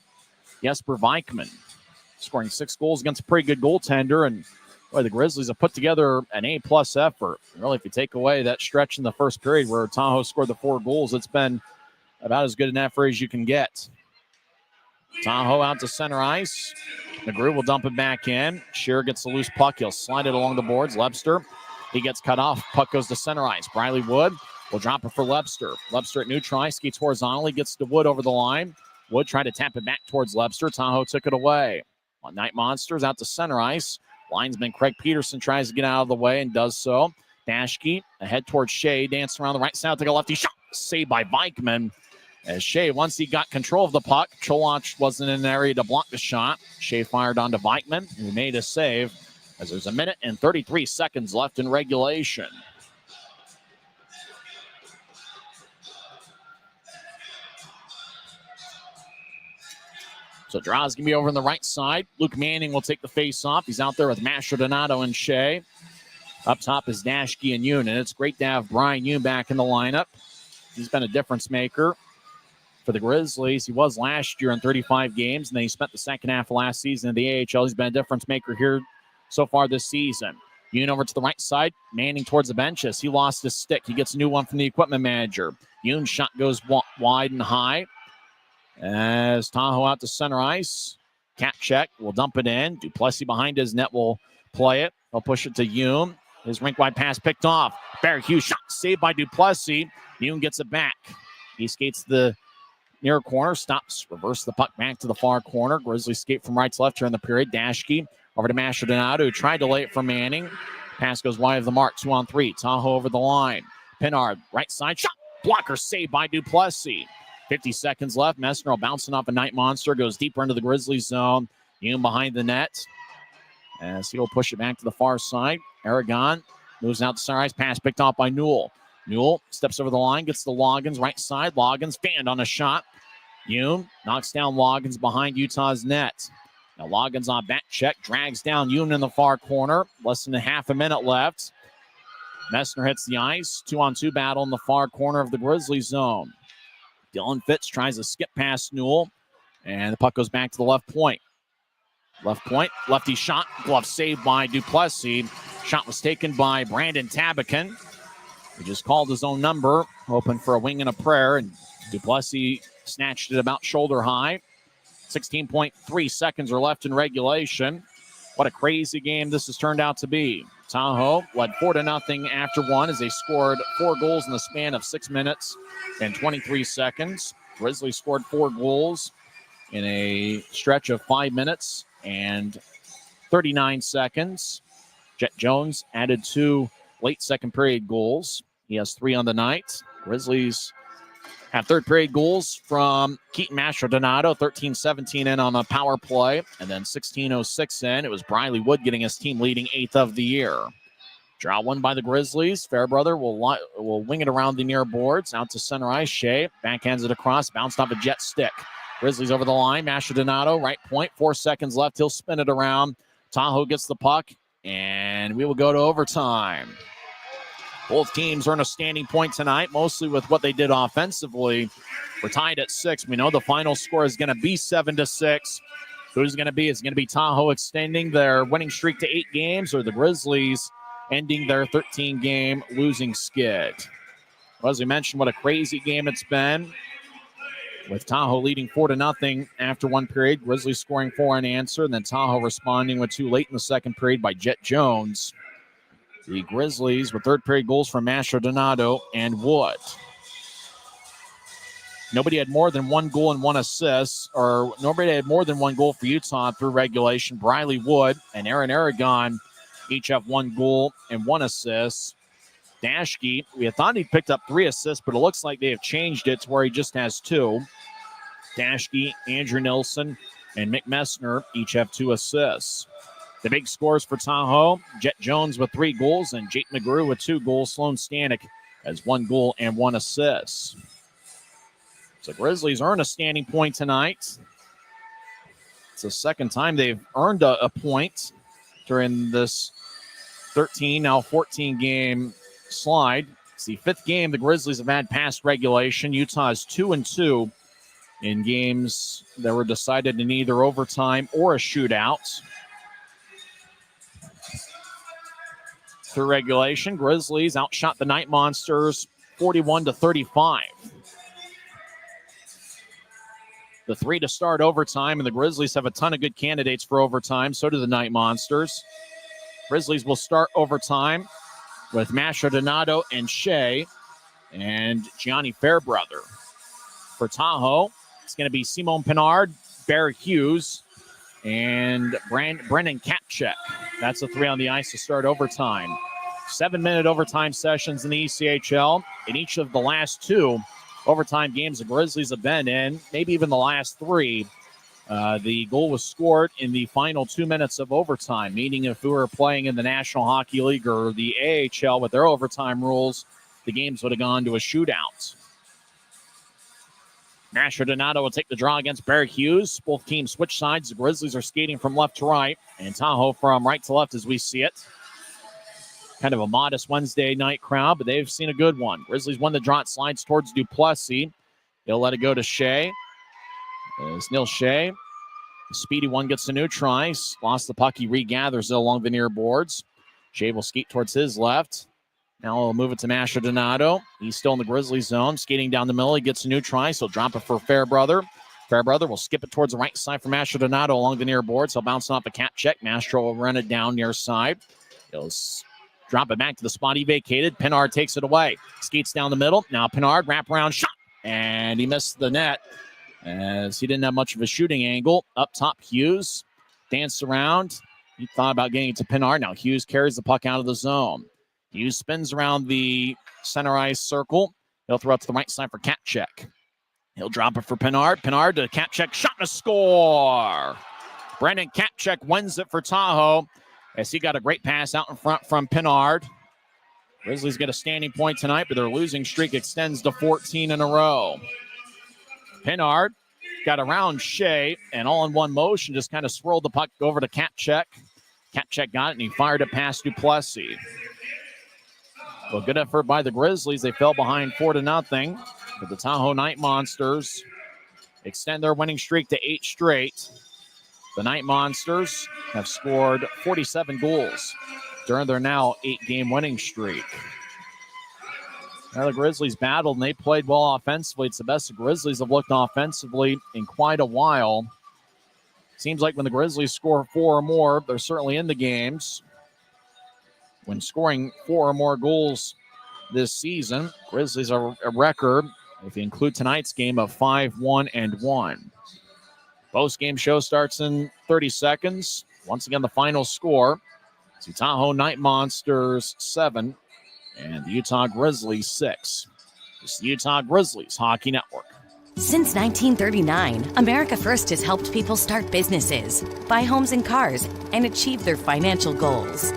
Jesper Vikman, scoring 6 goals against a pretty good goaltender. And boy, the Grizzlies have put together an A-plus effort. Really, if you take away that stretch in the first period where Tahoe scored the 4 goals, it's been about as good an effort as you can get. Tahoe out to center ice. McGrew will dump it back in. Shearer gets the loose puck. He'll slide it along the boards. Lebster, he gets cut off. Puck goes to center ice. Briley Wood will drop it for Lebster. Lebster at neutral ice, skates horizontally, gets to Wood over the line. Wood tried to tap it back towards Lebster. Tahoe took it away. On Knight Monsters out to center ice. Linesman Craig Peterson tries to get out of the way and does so. Dashke ahead towards Shea. Dancing around the right side. Take a lefty shot. Saved by Vikman. As Shea, once he got control of the puck, Cholach wasn't in an area to block the shot. Shea fired onto Vikman, who made a save, as there's 1 minute and 33 seconds left in regulation. So Draw's going to be over on the right side. Luke Manning will take the face-off. He's out there with Masher Donato and Shea. Up top is Dashke and Yoon, and it's great to have Brian Yoon back in the lineup. He's been a difference maker for the Grizzlies. He was last year in 35 games, and then he spent the second half of last season in the AHL. He's been a difference maker here so far this season. Yoon over to the right side, Manning towards the benches. He lost his stick. He gets a new one from the equipment manager. Yoon's shot goes wide and high. As Tahoe out to center ice. Cap check, will dump it in. Duplessis behind his net will play it. He'll push it to Yoon. His rink-wide pass picked off. Barry Hughes shot saved by Duplessis. Yoon gets it back. He skates the near corner, stops, reverse the puck back to the far corner. Grizzlies skate from right to left here in the period. Dashke over to Masher Donato, who tried to lay it for Manning. Pass goes wide of the mark, 2-on-3. Tahoe over the line. Pinard, right side shot. Blocker saved by Duplessis. 50 seconds left. Messner bouncing off a Knight Monster, goes deeper into the Grizzlies zone. Yoon behind the net. As he will push it back to the far side. Aragon moves out to center ice. Pass picked off by Newell. Newell steps over the line, gets to Loggins, right side. Loggins fanned on a shot. Yoon knocks down Loggins behind Utah's net. Now Loggins on back check, drags down Yoon in the far corner. Less than half a minute left. Messner hits the ice. 2-on-2 battle in the far corner of the Grizzlies zone. Dylan Fitz tries to skip past Newell, and the puck goes back to the left point. Left point, lefty shot, glove saved by Duplessis. Shot was taken by Brandon Tabakin. He just called his own number, hoping for a wing and a prayer, and Duplessis snatched it about shoulder high. 16.3 seconds are left in regulation. What a crazy game this has turned out to be. Tahoe led 4-0 after one as they scored 4 goals in the span of 6 minutes and 23 seconds. Grizzlies scored 4 goals in a stretch of 5 minutes and 39 seconds. Jet Jones added 2 late second period goals. He has 3 on the night. Grizzlies have third period goals from Keaton Masher Donato, 13-17 in on a power play, and then 16:06 in. It was Briley Wood getting his team leading 8th of the year. Draw one by the Grizzlies. Fairbrother will wing it around the near boards. Out to center ice. Shea backhands it across. Bounced off a jet stick. Grizzlies over the line. Masher Donato, right point. 4 seconds left. He'll spin it around. Tahoe gets the puck, and we will go to overtime. Both teams earn a standing point tonight, mostly with what they did offensively. We're tied at 6. We know the final score is going to be 7-6. Who's going to be? Is it going to be Tahoe extending their winning streak to 8 games, or the Grizzlies ending their 13-game losing skid? Well, as we mentioned, what a crazy game it's been, with Tahoe leading 4-0 after one period. Grizzlies scoring 4 unanswered, and then Tahoe responding with 2 late in the second period by Jet Jones. The Grizzlies with third period goals from Masher Donato and Wood. Nobody had more than 1 goal and 1 assist, or nobody had more than 1 goal for Utah through regulation. Briley Wood and Aaron Aragon each have 1 goal and 1 assist. Dashke, we had thought he picked up 3 assists, but it looks like they have changed it to where he just has 2. Dashke, Andrew Nilsson, and Mick Messner each have 2 assists. The big scores for Tahoe, Jet Jones with 3 goals and Jake McGrew with 2 goals. Sloan Stanek has 1 goal and 1 assist. So Grizzlies earn a standing point tonight. It's the second time they've earned a point during this 13, now 14 game slide. It's the 5th game the Grizzlies have had past regulation. Utah is 2-2 in games that were decided in either overtime or a shootout. Through regulation, Grizzlies outshot the Knight Monsters 41-35. The 3 to start overtime, and the Grizzlies have a ton of good candidates for overtime. So do the Knight Monsters. Grizzlies will start overtime with Masha Donato and Shea and Gianni Fairbrother. For Tahoe, it's going to be Simone Pinard, Bear Hughes, and Brendan Kapchek. That's the 3 on the ice to start overtime. 7-minute overtime sessions in the ECHL. In each of the last 2 overtime games the Grizzlies have been in, maybe even the last 3, the goal was scored in the final 2 minutes of overtime, meaning if we were playing in the National Hockey League or the AHL with their overtime rules, the games would have gone to a shootout. Masha Donato will take the draw against Barry Hughes. Both teams switch sides. The Grizzlies are skating from left to right, and Tahoe from right to left as we see it. Kind of a modest Wednesday night crowd, but they've seen a good one. Grizzlies won the draw. It slides towards Duplessis. He'll let it go to Shea. As Neil Shea, the speedy one, gets a new try. Lost the puck. He regathers it along the near boards. Shea will skate towards his left. Now he'll move it to Masha Donato. He's still in the Grizzlies zone. Skating down the middle. He gets a new try, so he'll drop it for Fairbrother. Fairbrother will skip it towards the right side for Masha Donato along the near boards. He'll bounce off a cap check. Mastro will run it down near side. He'll drop it back to the spot he vacated. Pinard takes it away. Skates down the middle. Now Pinard, wraparound shot. And he missed the net as he didn't have much of a shooting angle. Up top, Hughes danced around. He thought about getting it to Pinard. Now Hughes carries the puck out of the zone. Hughes spins around the center ice circle. He'll throw it to the right side for Kapchek. He'll drop it for Pinard. Pinard to Kapchek. Shot and a score. Brendan Kapchek wins it for Tahoe as he got a great pass out in front from Pinard. Grizzlies get a standing point tonight, but their losing streak extends to 14 in a row. Pinard got around Shea and all in one motion just kind of swirled the puck over to Kapchek. Kapchek got it and he fired it past Duplessis. Well, good effort by the Grizzlies. They fell behind 4-0, but the Tahoe Knight Monsters extend their winning streak to 8 straight. The Knight Monsters have scored 47 goals during their now 8-game winning streak. Now the Grizzlies battled and they played well offensively. It's the best the Grizzlies have looked offensively in quite a while. Seems like when the Grizzlies score 4 or more, they're certainly in the games. When scoring 4 or more goals this season, Grizzlies are a record, if you include tonight's game, of 5-1-1. Post-game show starts in 30 seconds. Once again, the final score. It's the Tahoe Knight Monsters 7 and the Utah Grizzlies 6. It's the Utah Grizzlies Hockey Network. Since 1939, America First has helped people start businesses, buy homes and cars, and achieve their financial goals.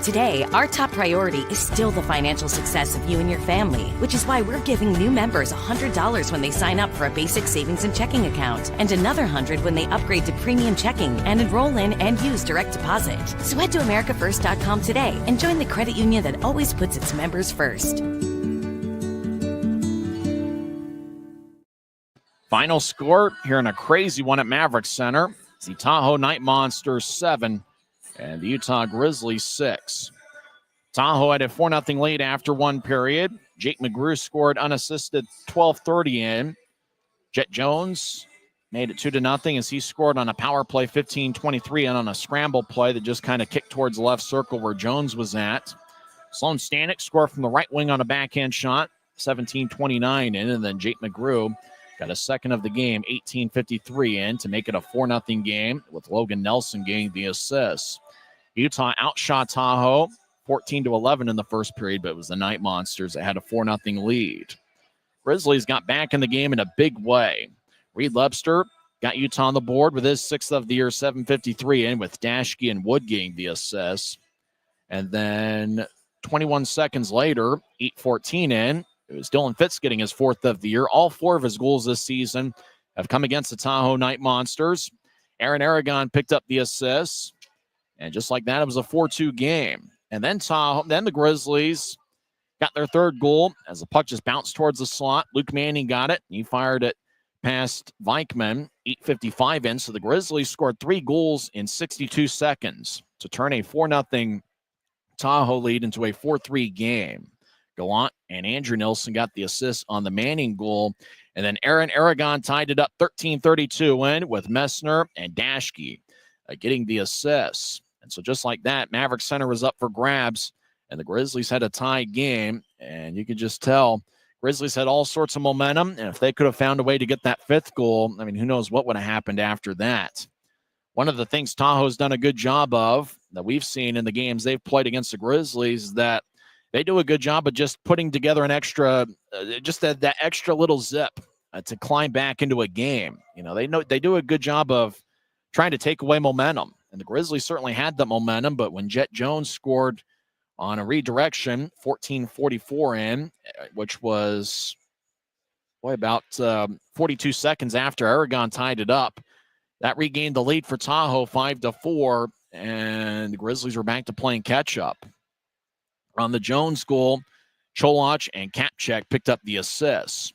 Today, our top priority is still the financial success of you and your family, which is why we're giving new members $100 when they sign up for a basic savings and checking account, and another $100 when they upgrade to premium checking and enroll in and use direct deposit. So head to americafirst.com today and join the credit union that always puts its members first. Final score here in a crazy one at Maverick Center. It's the Tahoe Knight Monsters 7 and the Utah Grizzlies 6. Tahoe had a 4-0 lead after one period. Jake McGrew scored unassisted 12:30 in. Jet Jones made it 2-0 as he scored on a power play 15:23 and on a scramble play that just kind of kicked towards the left circle where Jones was at. Sloan Stanek scored from the right wing on a backhand shot 17:29 in, and then Jake McGrew got a second of the game 18:53 in to make it a 4-0 game with Logan Nelson getting the assist. Utah outshot Tahoe 14-11 in the first period, but it was the Knight Monsters that had a 4-0 lead. Grizzlies got back in the game in a big way. Reed Lebster got Utah on the board with his 6th of the year, 7:53 in, with Dashke and Wood getting the assists. And then 21 seconds later, 8:14 in, it was Dylan Fitz getting his 4th of the year. All 4 of his goals this season have come against the Tahoe Knight Monsters. Aaron Aragon picked up the assists. And just like that, it was a 4-2 game. And then the Grizzlies got their 3rd goal as the puck just bounced towards the slot. Luke Manning got it. He fired it past Vikman, 8:55 in. So the Grizzlies scored 3 goals in 62 seconds to turn a 4-0 Tahoe lead into a 4-3 game. Gallant and Andrew Nilsson got the assist on the Manning goal. And then Aaron Aragon tied it up 13:32 in with Messner and Dashke getting the assists. And so just like that, Maverick Center was up for grabs, and the Grizzlies had a tie game. And you could just tell Grizzlies had all sorts of momentum. And if they could have found a way to get that 5th goal, I mean, who knows what would have happened after that. One of the things Tahoe's done a good job of that we've seen in the games they've played against the Grizzlies, that they do a good job of just putting together an extra, just that extra little zip to climb back into a game. You know they do a good job of trying to take away momentum. And the Grizzlies certainly had the momentum, but when Jet Jones scored on a redirection, 14:44 in, which was about 42 seconds after Aragon tied it up, that regained the lead for Tahoe 5-4, and the Grizzlies were back to playing catch-up. On the Jones goal, Cholach and Kapchek picked up the assists.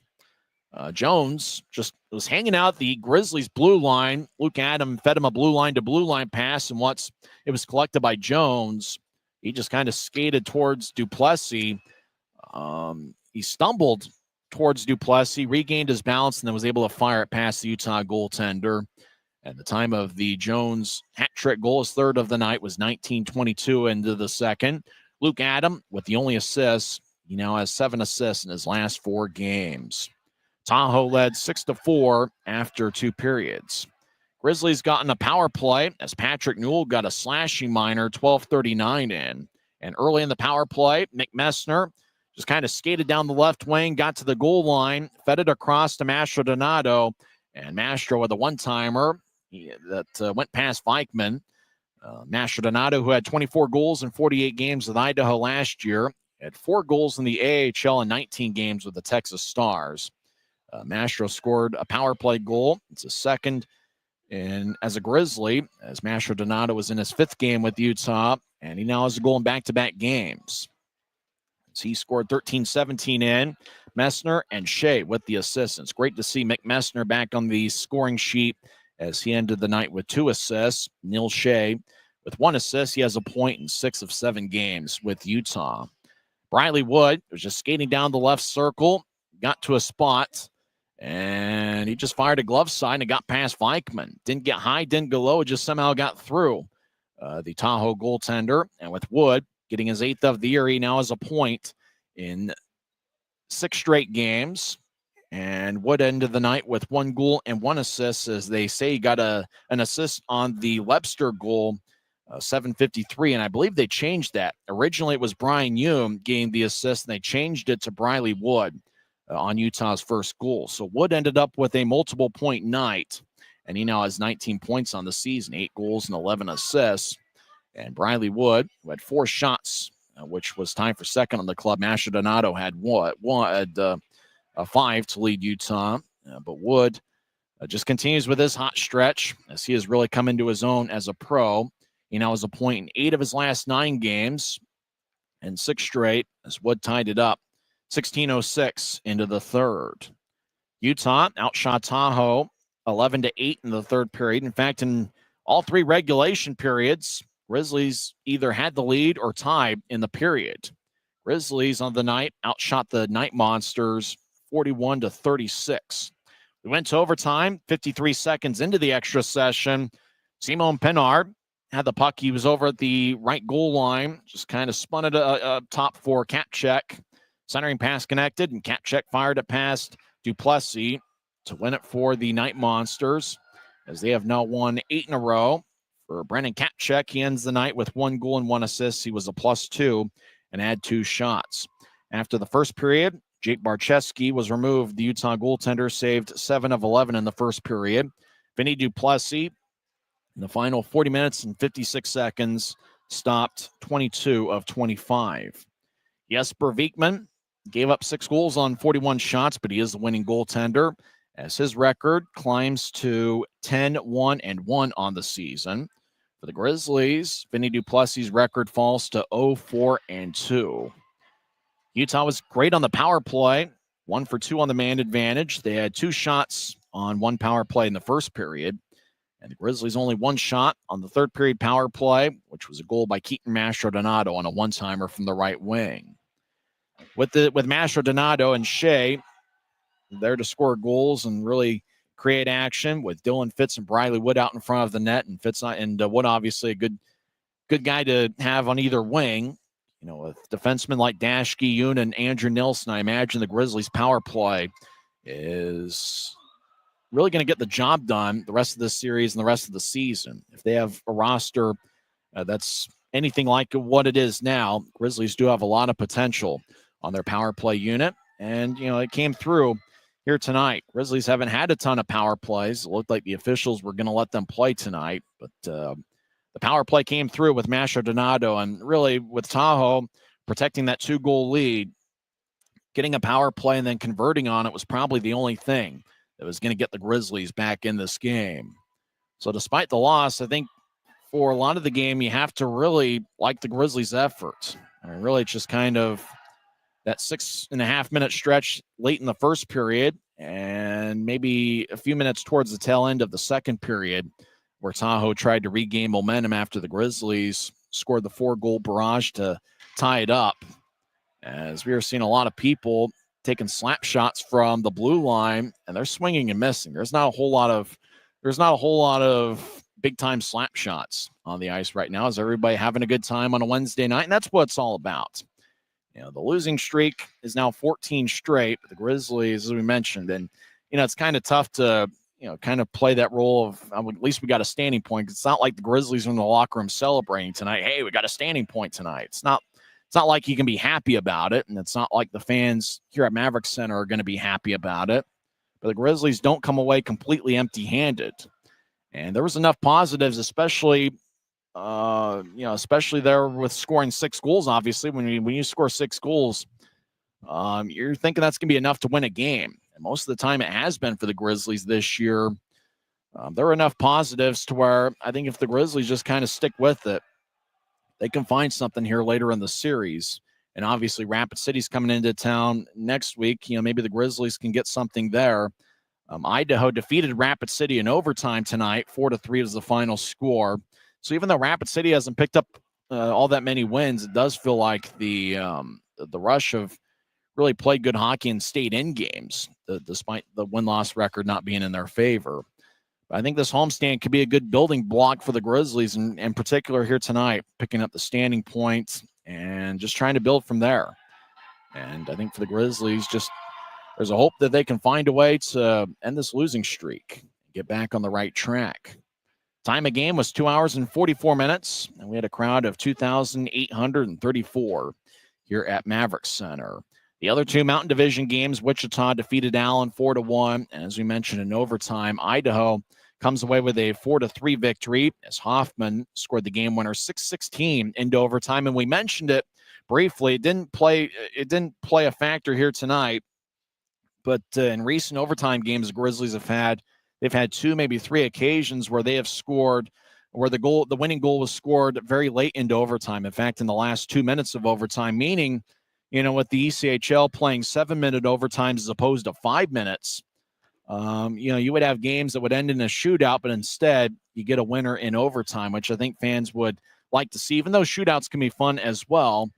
Jones just was hanging out the Grizzlies' blue line. Luke Adam fed him a blue line to blue line pass, and once it was collected by Jones, he just kind of skated towards Duplessis. He stumbled towards Duplessis, regained his balance, and then was able to fire it past the Utah goaltender. And the time of the Jones hat trick goal, his 3rd of the night, was 19:22 into the second. Luke Adam, with the only assist, he now has 7 assists in his last 4 games. Tahoe led 6-4 after 2 periods. Grizzlies got in a power play as Patrick Newell got a slashing minor, 12:39 in. And early in the power play, Nick Messner just kind of skated down the left wing, got to the goal line, fed it across to Mastro Donato, and Mastro with a one-timer that went past Vikman. Mastro Donato, who had 24 goals in 48 games with Idaho last year, had 4 goals in the AHL in 19 games with the Texas Stars. Mastro scored a power play goal. It's his 2nd as a Grizzly, as Mastro Donato was in his 5th game with Utah, and he now has a goal in back-to-back games. So he scored 13-17 in. Messner and Shea with the assists. Great to see Mick Messner back on the scoring sheet as he ended the night with 2 assists. Neil Shea with 1 assist. He has a point in 6 of 7 games with Utah. Briley Wood was just skating down the left circle, got to a spot, and he just fired a glove side and got past Vikman. Didn't get high, didn't go low, it just somehow got through the Tahoe goaltender. And with Wood getting his 8th of the year, he now has a point in 6 straight games. And Wood ended the night with 1 goal and 1 assist, as they say he got an assist on the Lebster goal, 7:53, and I believe they changed that. Originally, it was Brian Hume getting the assist, and they changed it to Briley Wood on Utah's first goal. So Wood ended up with a multiple-point night, and he now has 19 points on the season, 8 goals and 11 assists. And Briley Wood, who had 4 shots, which was tied for second on the club. Mastro Donato had 5 to lead Utah, but Wood just continues with his hot stretch as he has really come into his own as a pro. He now has a point in 8 of his last 9 games and 6 straight as Wood tied it up 16:06 into the 3rd. Utah outshot Tahoe 11-8 in the 3rd period. In fact, in all 3 regulation periods, Grizzlies either had the lead or tied in the period. Grizzlies on the night outshot the Knight Monsters 41-36. We went to overtime, 53 seconds into the extra session. Simon Pinard had the puck. He was over at the right goal line, just kind of spun it top for Kapchek. Centering pass connected, and Kapchek fired it past Duplessis to win it for the Knight Monsters, as they have now won 8 in a row. For Brendan Kapchek, he ends the night with 1 goal and 1 assist. He was a +2 and had 2 shots. After the first period, Jake Barczewski was removed. The Utah goaltender saved 7 of 11 in the first period. Vinny Duplessis, in the final 40 minutes and 56 seconds, stopped 22 of 25. Jesper Vikman gave up 6 goals on 41 shots, but he is the winning goaltender as his record climbs to 10-1-1 on the season. For the Grizzlies, Vinny Duplessis' record falls to 0-4-2. Utah was great on the power play, 1 for 2 on the man advantage. They had 2 shots on 1 power play in the first period, and the Grizzlies only 1 shot on the third period power play, which was a goal by Keaton Mastrodonato on a one-timer from the right wing. With Mastrodonato and Shea there to score goals and really create action, with Dylan Fitz and Briley Wood out in front of the net, and Fitz and Wood obviously a good guy to have on either wing. You know, with defensemen like Dashke, Yoon, and Andrew Nilsson, I imagine the Grizzlies' power play is really going to get the job done the rest of this series and the rest of the season. If they have a roster that's anything like what it is now, Grizzlies do have a lot of potential on their power play unit. And, you know, it came through here tonight. Grizzlies haven't had a ton of power plays. It looked like the officials were going to let them play tonight, but the power play came through with Mastrodonato, and really with Tahoe protecting that 2-goal lead, getting a power play and then converting on it was probably the only thing that was going to get the Grizzlies back in this game. So despite the loss, I think for a lot of the game, you have to really like the Grizzlies' effort. I mean, really, it's just kind of that 6.5-minute stretch late in the first period and maybe a few minutes towards the tail end of the second period where Tahoe tried to regain momentum after the Grizzlies scored the 4-goal barrage to tie it up. As we are seeing a lot of people taking slap shots from the blue line, and they're swinging and missing. There's not a whole lot of big-time slap shots on the ice right now. Is everybody having a good time on a Wednesday night? And that's what it's all about. You know, the losing streak is now 14 straight. The Grizzlies, as we mentioned, and, you know, it's kind of tough to, you know, kind of play that role of, at least we got a standing point. It's not like the Grizzlies are in the locker room celebrating tonight. Hey, we got a standing point tonight. It's not like you can be happy about it, and it's not like the fans here at Maverick Center are going to be happy about it. But the Grizzlies don't come away completely empty-handed. And there was enough positives, especially there with scoring 6 goals. Obviously, when you score 6 goals, you're thinking that's going to be enough to win a game. And most of the time it has been for the Grizzlies this year. There are enough positives to where I think if the Grizzlies just kind of stick with it, they can find something here later in the series. And obviously Rapid City's coming into town next week. You know, maybe the Grizzlies can get something there. Idaho defeated Rapid City in overtime tonight. 4-3 is the final score. So even though Rapid City hasn't picked up all that many wins, it does feel like the Rush have really played good hockey and stayed in games, despite the win-loss record not being in their favor. But I think this homestand could be a good building block for the Grizzlies, and in particular here tonight, picking up the standing points and just trying to build from there. And I think for the Grizzlies, there's a hope that they can find a way to end this losing streak, get back on the right track. Time of game was 2 hours and 44 minutes, and we had a crowd of 2,834 here at Maverick Center. The other 2 Mountain Division games, Wichita defeated Allen 4-1, and as we mentioned in overtime, Idaho comes away with a 4-3 victory as Hoffman scored the game winner 6-16 into overtime. And we mentioned it briefly. It didn't play a factor here tonight, but in recent overtime games the Grizzlies they've had 2, maybe 3 occasions where they have scored, where the winning goal was scored very late into overtime. In fact, in the last 2 minutes of overtime, meaning, you know, with the ECHL playing 7-minute overtimes as opposed to 5 minutes, you know, you would have games that would end in a shootout, but instead you get a winner in overtime, which I think fans would like to see, even though shootouts can be fun as well.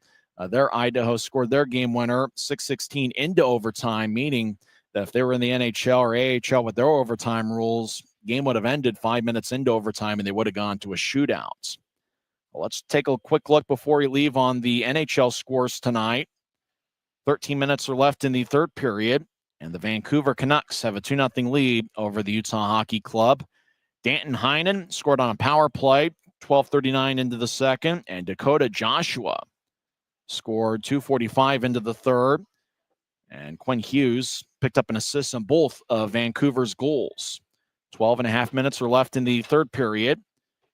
Their Idaho scored their game winner 6-16 into overtime, meaning that if they were in the NHL or AHL with their overtime rules, game would have ended 5 minutes into overtime and they would have gone to a shootout. Well, let's take a quick look before we leave on the NHL scores tonight. 13 minutes are left in the third period, and the Vancouver Canucks have a 2-0 lead over the Utah Hockey Club. Danton Heinen scored on a power play, 12:39 into the second, and Dakota Joshua scored 2:45 into the third. And Quinn Hughes picked up an assist on both of Vancouver's goals. 12.5 minutes are left in the third period.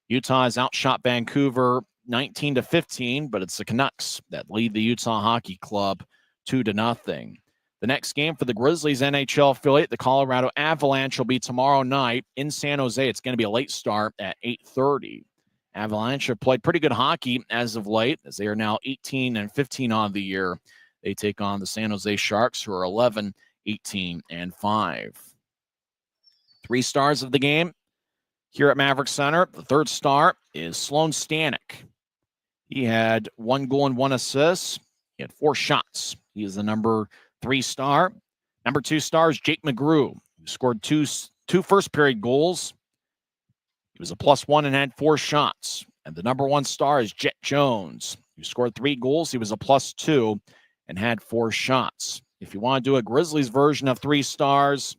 Utah has outshot Vancouver 19-15, but it's the Canucks that lead the Utah Hockey Club 2-0. The next game for the Grizzlies NHL affiliate, the Colorado Avalanche, will be tomorrow night in San Jose. It's going to be a late start at 8:30. Avalanche have played pretty good hockey as of late, as they are now 18-15 on the year. They take on the San Jose Sharks, who are 11-18-5. 3 stars of the game here at Maverick Center. The third star is Sloan Stanek. He had 1 goal and 1 assist. He had 4 shots. He is the number 3 star. Number 2 star is Jake McGrew, who scored two first period goals. He was a +1 and had 4 shots. And the number 1 star is Jet Jones, who scored 3 goals. He was a +2 and had 4 shots. If you want to do a Grizzlies version of 3 stars,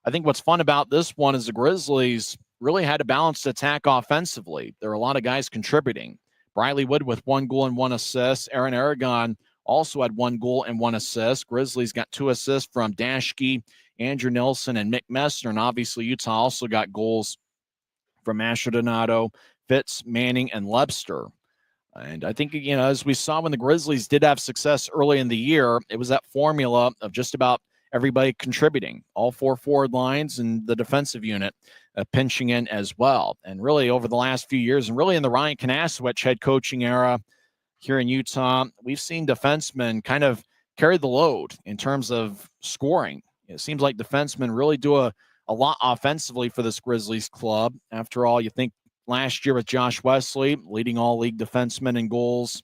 I think what's fun about this one is the Grizzlies really had a balanced attack offensively. There are a lot of guys contributing. Briley Wood with 1 goal and 1 assist. Aaron Aragon also had 1 goal and 1 assist. Grizzlies got 2 assists from Dashke, Andrew Nilsson, and Mick Messner. And obviously, Utah also got goals from Masher Donato, Fitz, Manning, and Lebster. And I think, as we saw when the Grizzlies did have success early in the year, it was that formula of just about everybody contributing, all 4 forward lines and the defensive unit pinching in as well. And really over the last few years, and really in the Ryan Kanasowicz head coaching era here in Utah, we've seen defensemen kind of carry the load in terms of scoring. It seems like defensemen really do a lot offensively for this Grizzlies club. After all, you think last year with Josh Wesley leading all league defensemen in goals,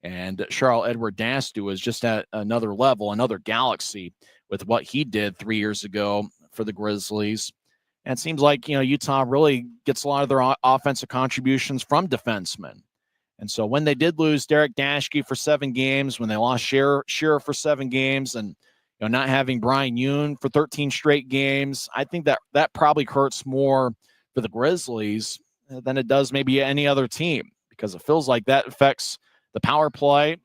and Charles-Edouard Dastu was just at another level, another galaxy with what he did 3 years ago for the Grizzlies. And it seems like, Utah really gets a lot of their offensive contributions from defensemen. And so when they did lose Derek Dashke for 7 games, when they lost Shearer for 7 games, and not having Brian Yoon for 13 straight games, I think that probably hurts more for the Grizzlies than it does maybe any other team, because it feels like that affects the power play,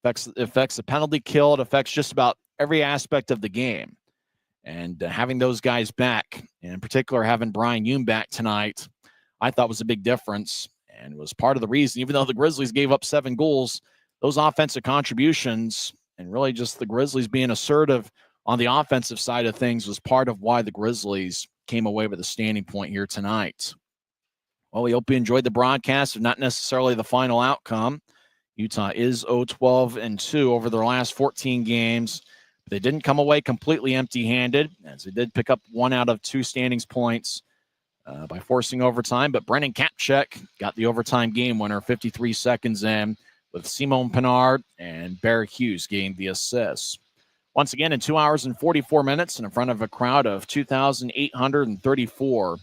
affects the penalty kill, it affects just about every aspect of the game. And having those guys back, and in particular having Brian Yoon back tonight, I thought was a big difference, and was part of the reason, even though the Grizzlies gave up 7 goals, those offensive contributions and really just the Grizzlies being assertive on the offensive side of things was part of why the Grizzlies came away with a standing point here tonight. Well, we hope you enjoyed the broadcast, not necessarily the final outcome. Utah is 0-12-2 over their last 14 games. They didn't come away completely empty-handed, as they did pick up 1 out of 2 standings points by forcing overtime. But Brennan Kapchek got the overtime game winner 53 seconds in, with Simon Pinard and Bear Hughes getting the assists. Once again, in 2 hours and 44 minutes, and in front of a crowd of 2,834,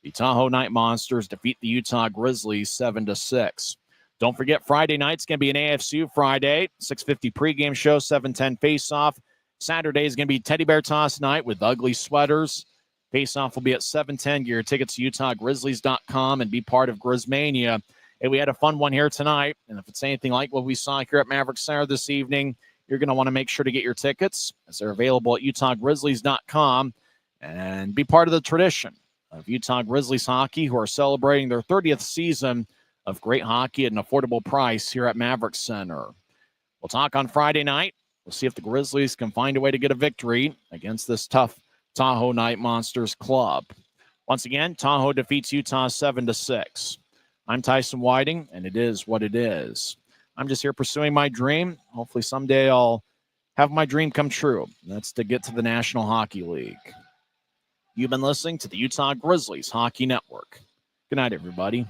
the Tahoe Knight Monsters defeat the Utah Grizzlies 7-6. Don't forget, Friday night's going to be an AFCU Friday, 6:50 pregame show, 7:10 face-off. Saturday is going to be Teddy Bear Toss night with ugly sweaters. Face-off will be at 7:10. Get your tickets to UtahGrizzlies.com and be part of Grizzmania. Hey, we had a fun one here tonight, and if it's anything like what we saw here at Maverick Center this evening, you're going to want to make sure to get your tickets, as they're available at UtahGrizzlies.com, and be part of the tradition of Utah Grizzlies hockey, who are celebrating their 30th season of great hockey at an affordable price here at Maverick Center. We'll talk on Friday night. We'll see if the Grizzlies can find a way to get a victory against this tough Tahoe Knight Monsters club. Once again, Tahoe defeats Utah 7-6. I'm Tyson Whiting, and it is what it is. I'm just here pursuing my dream. Hopefully someday I'll have my dream come true. That's to get to the National Hockey League. You've been listening to the Utah Grizzlies Hockey Network. Good night, everybody.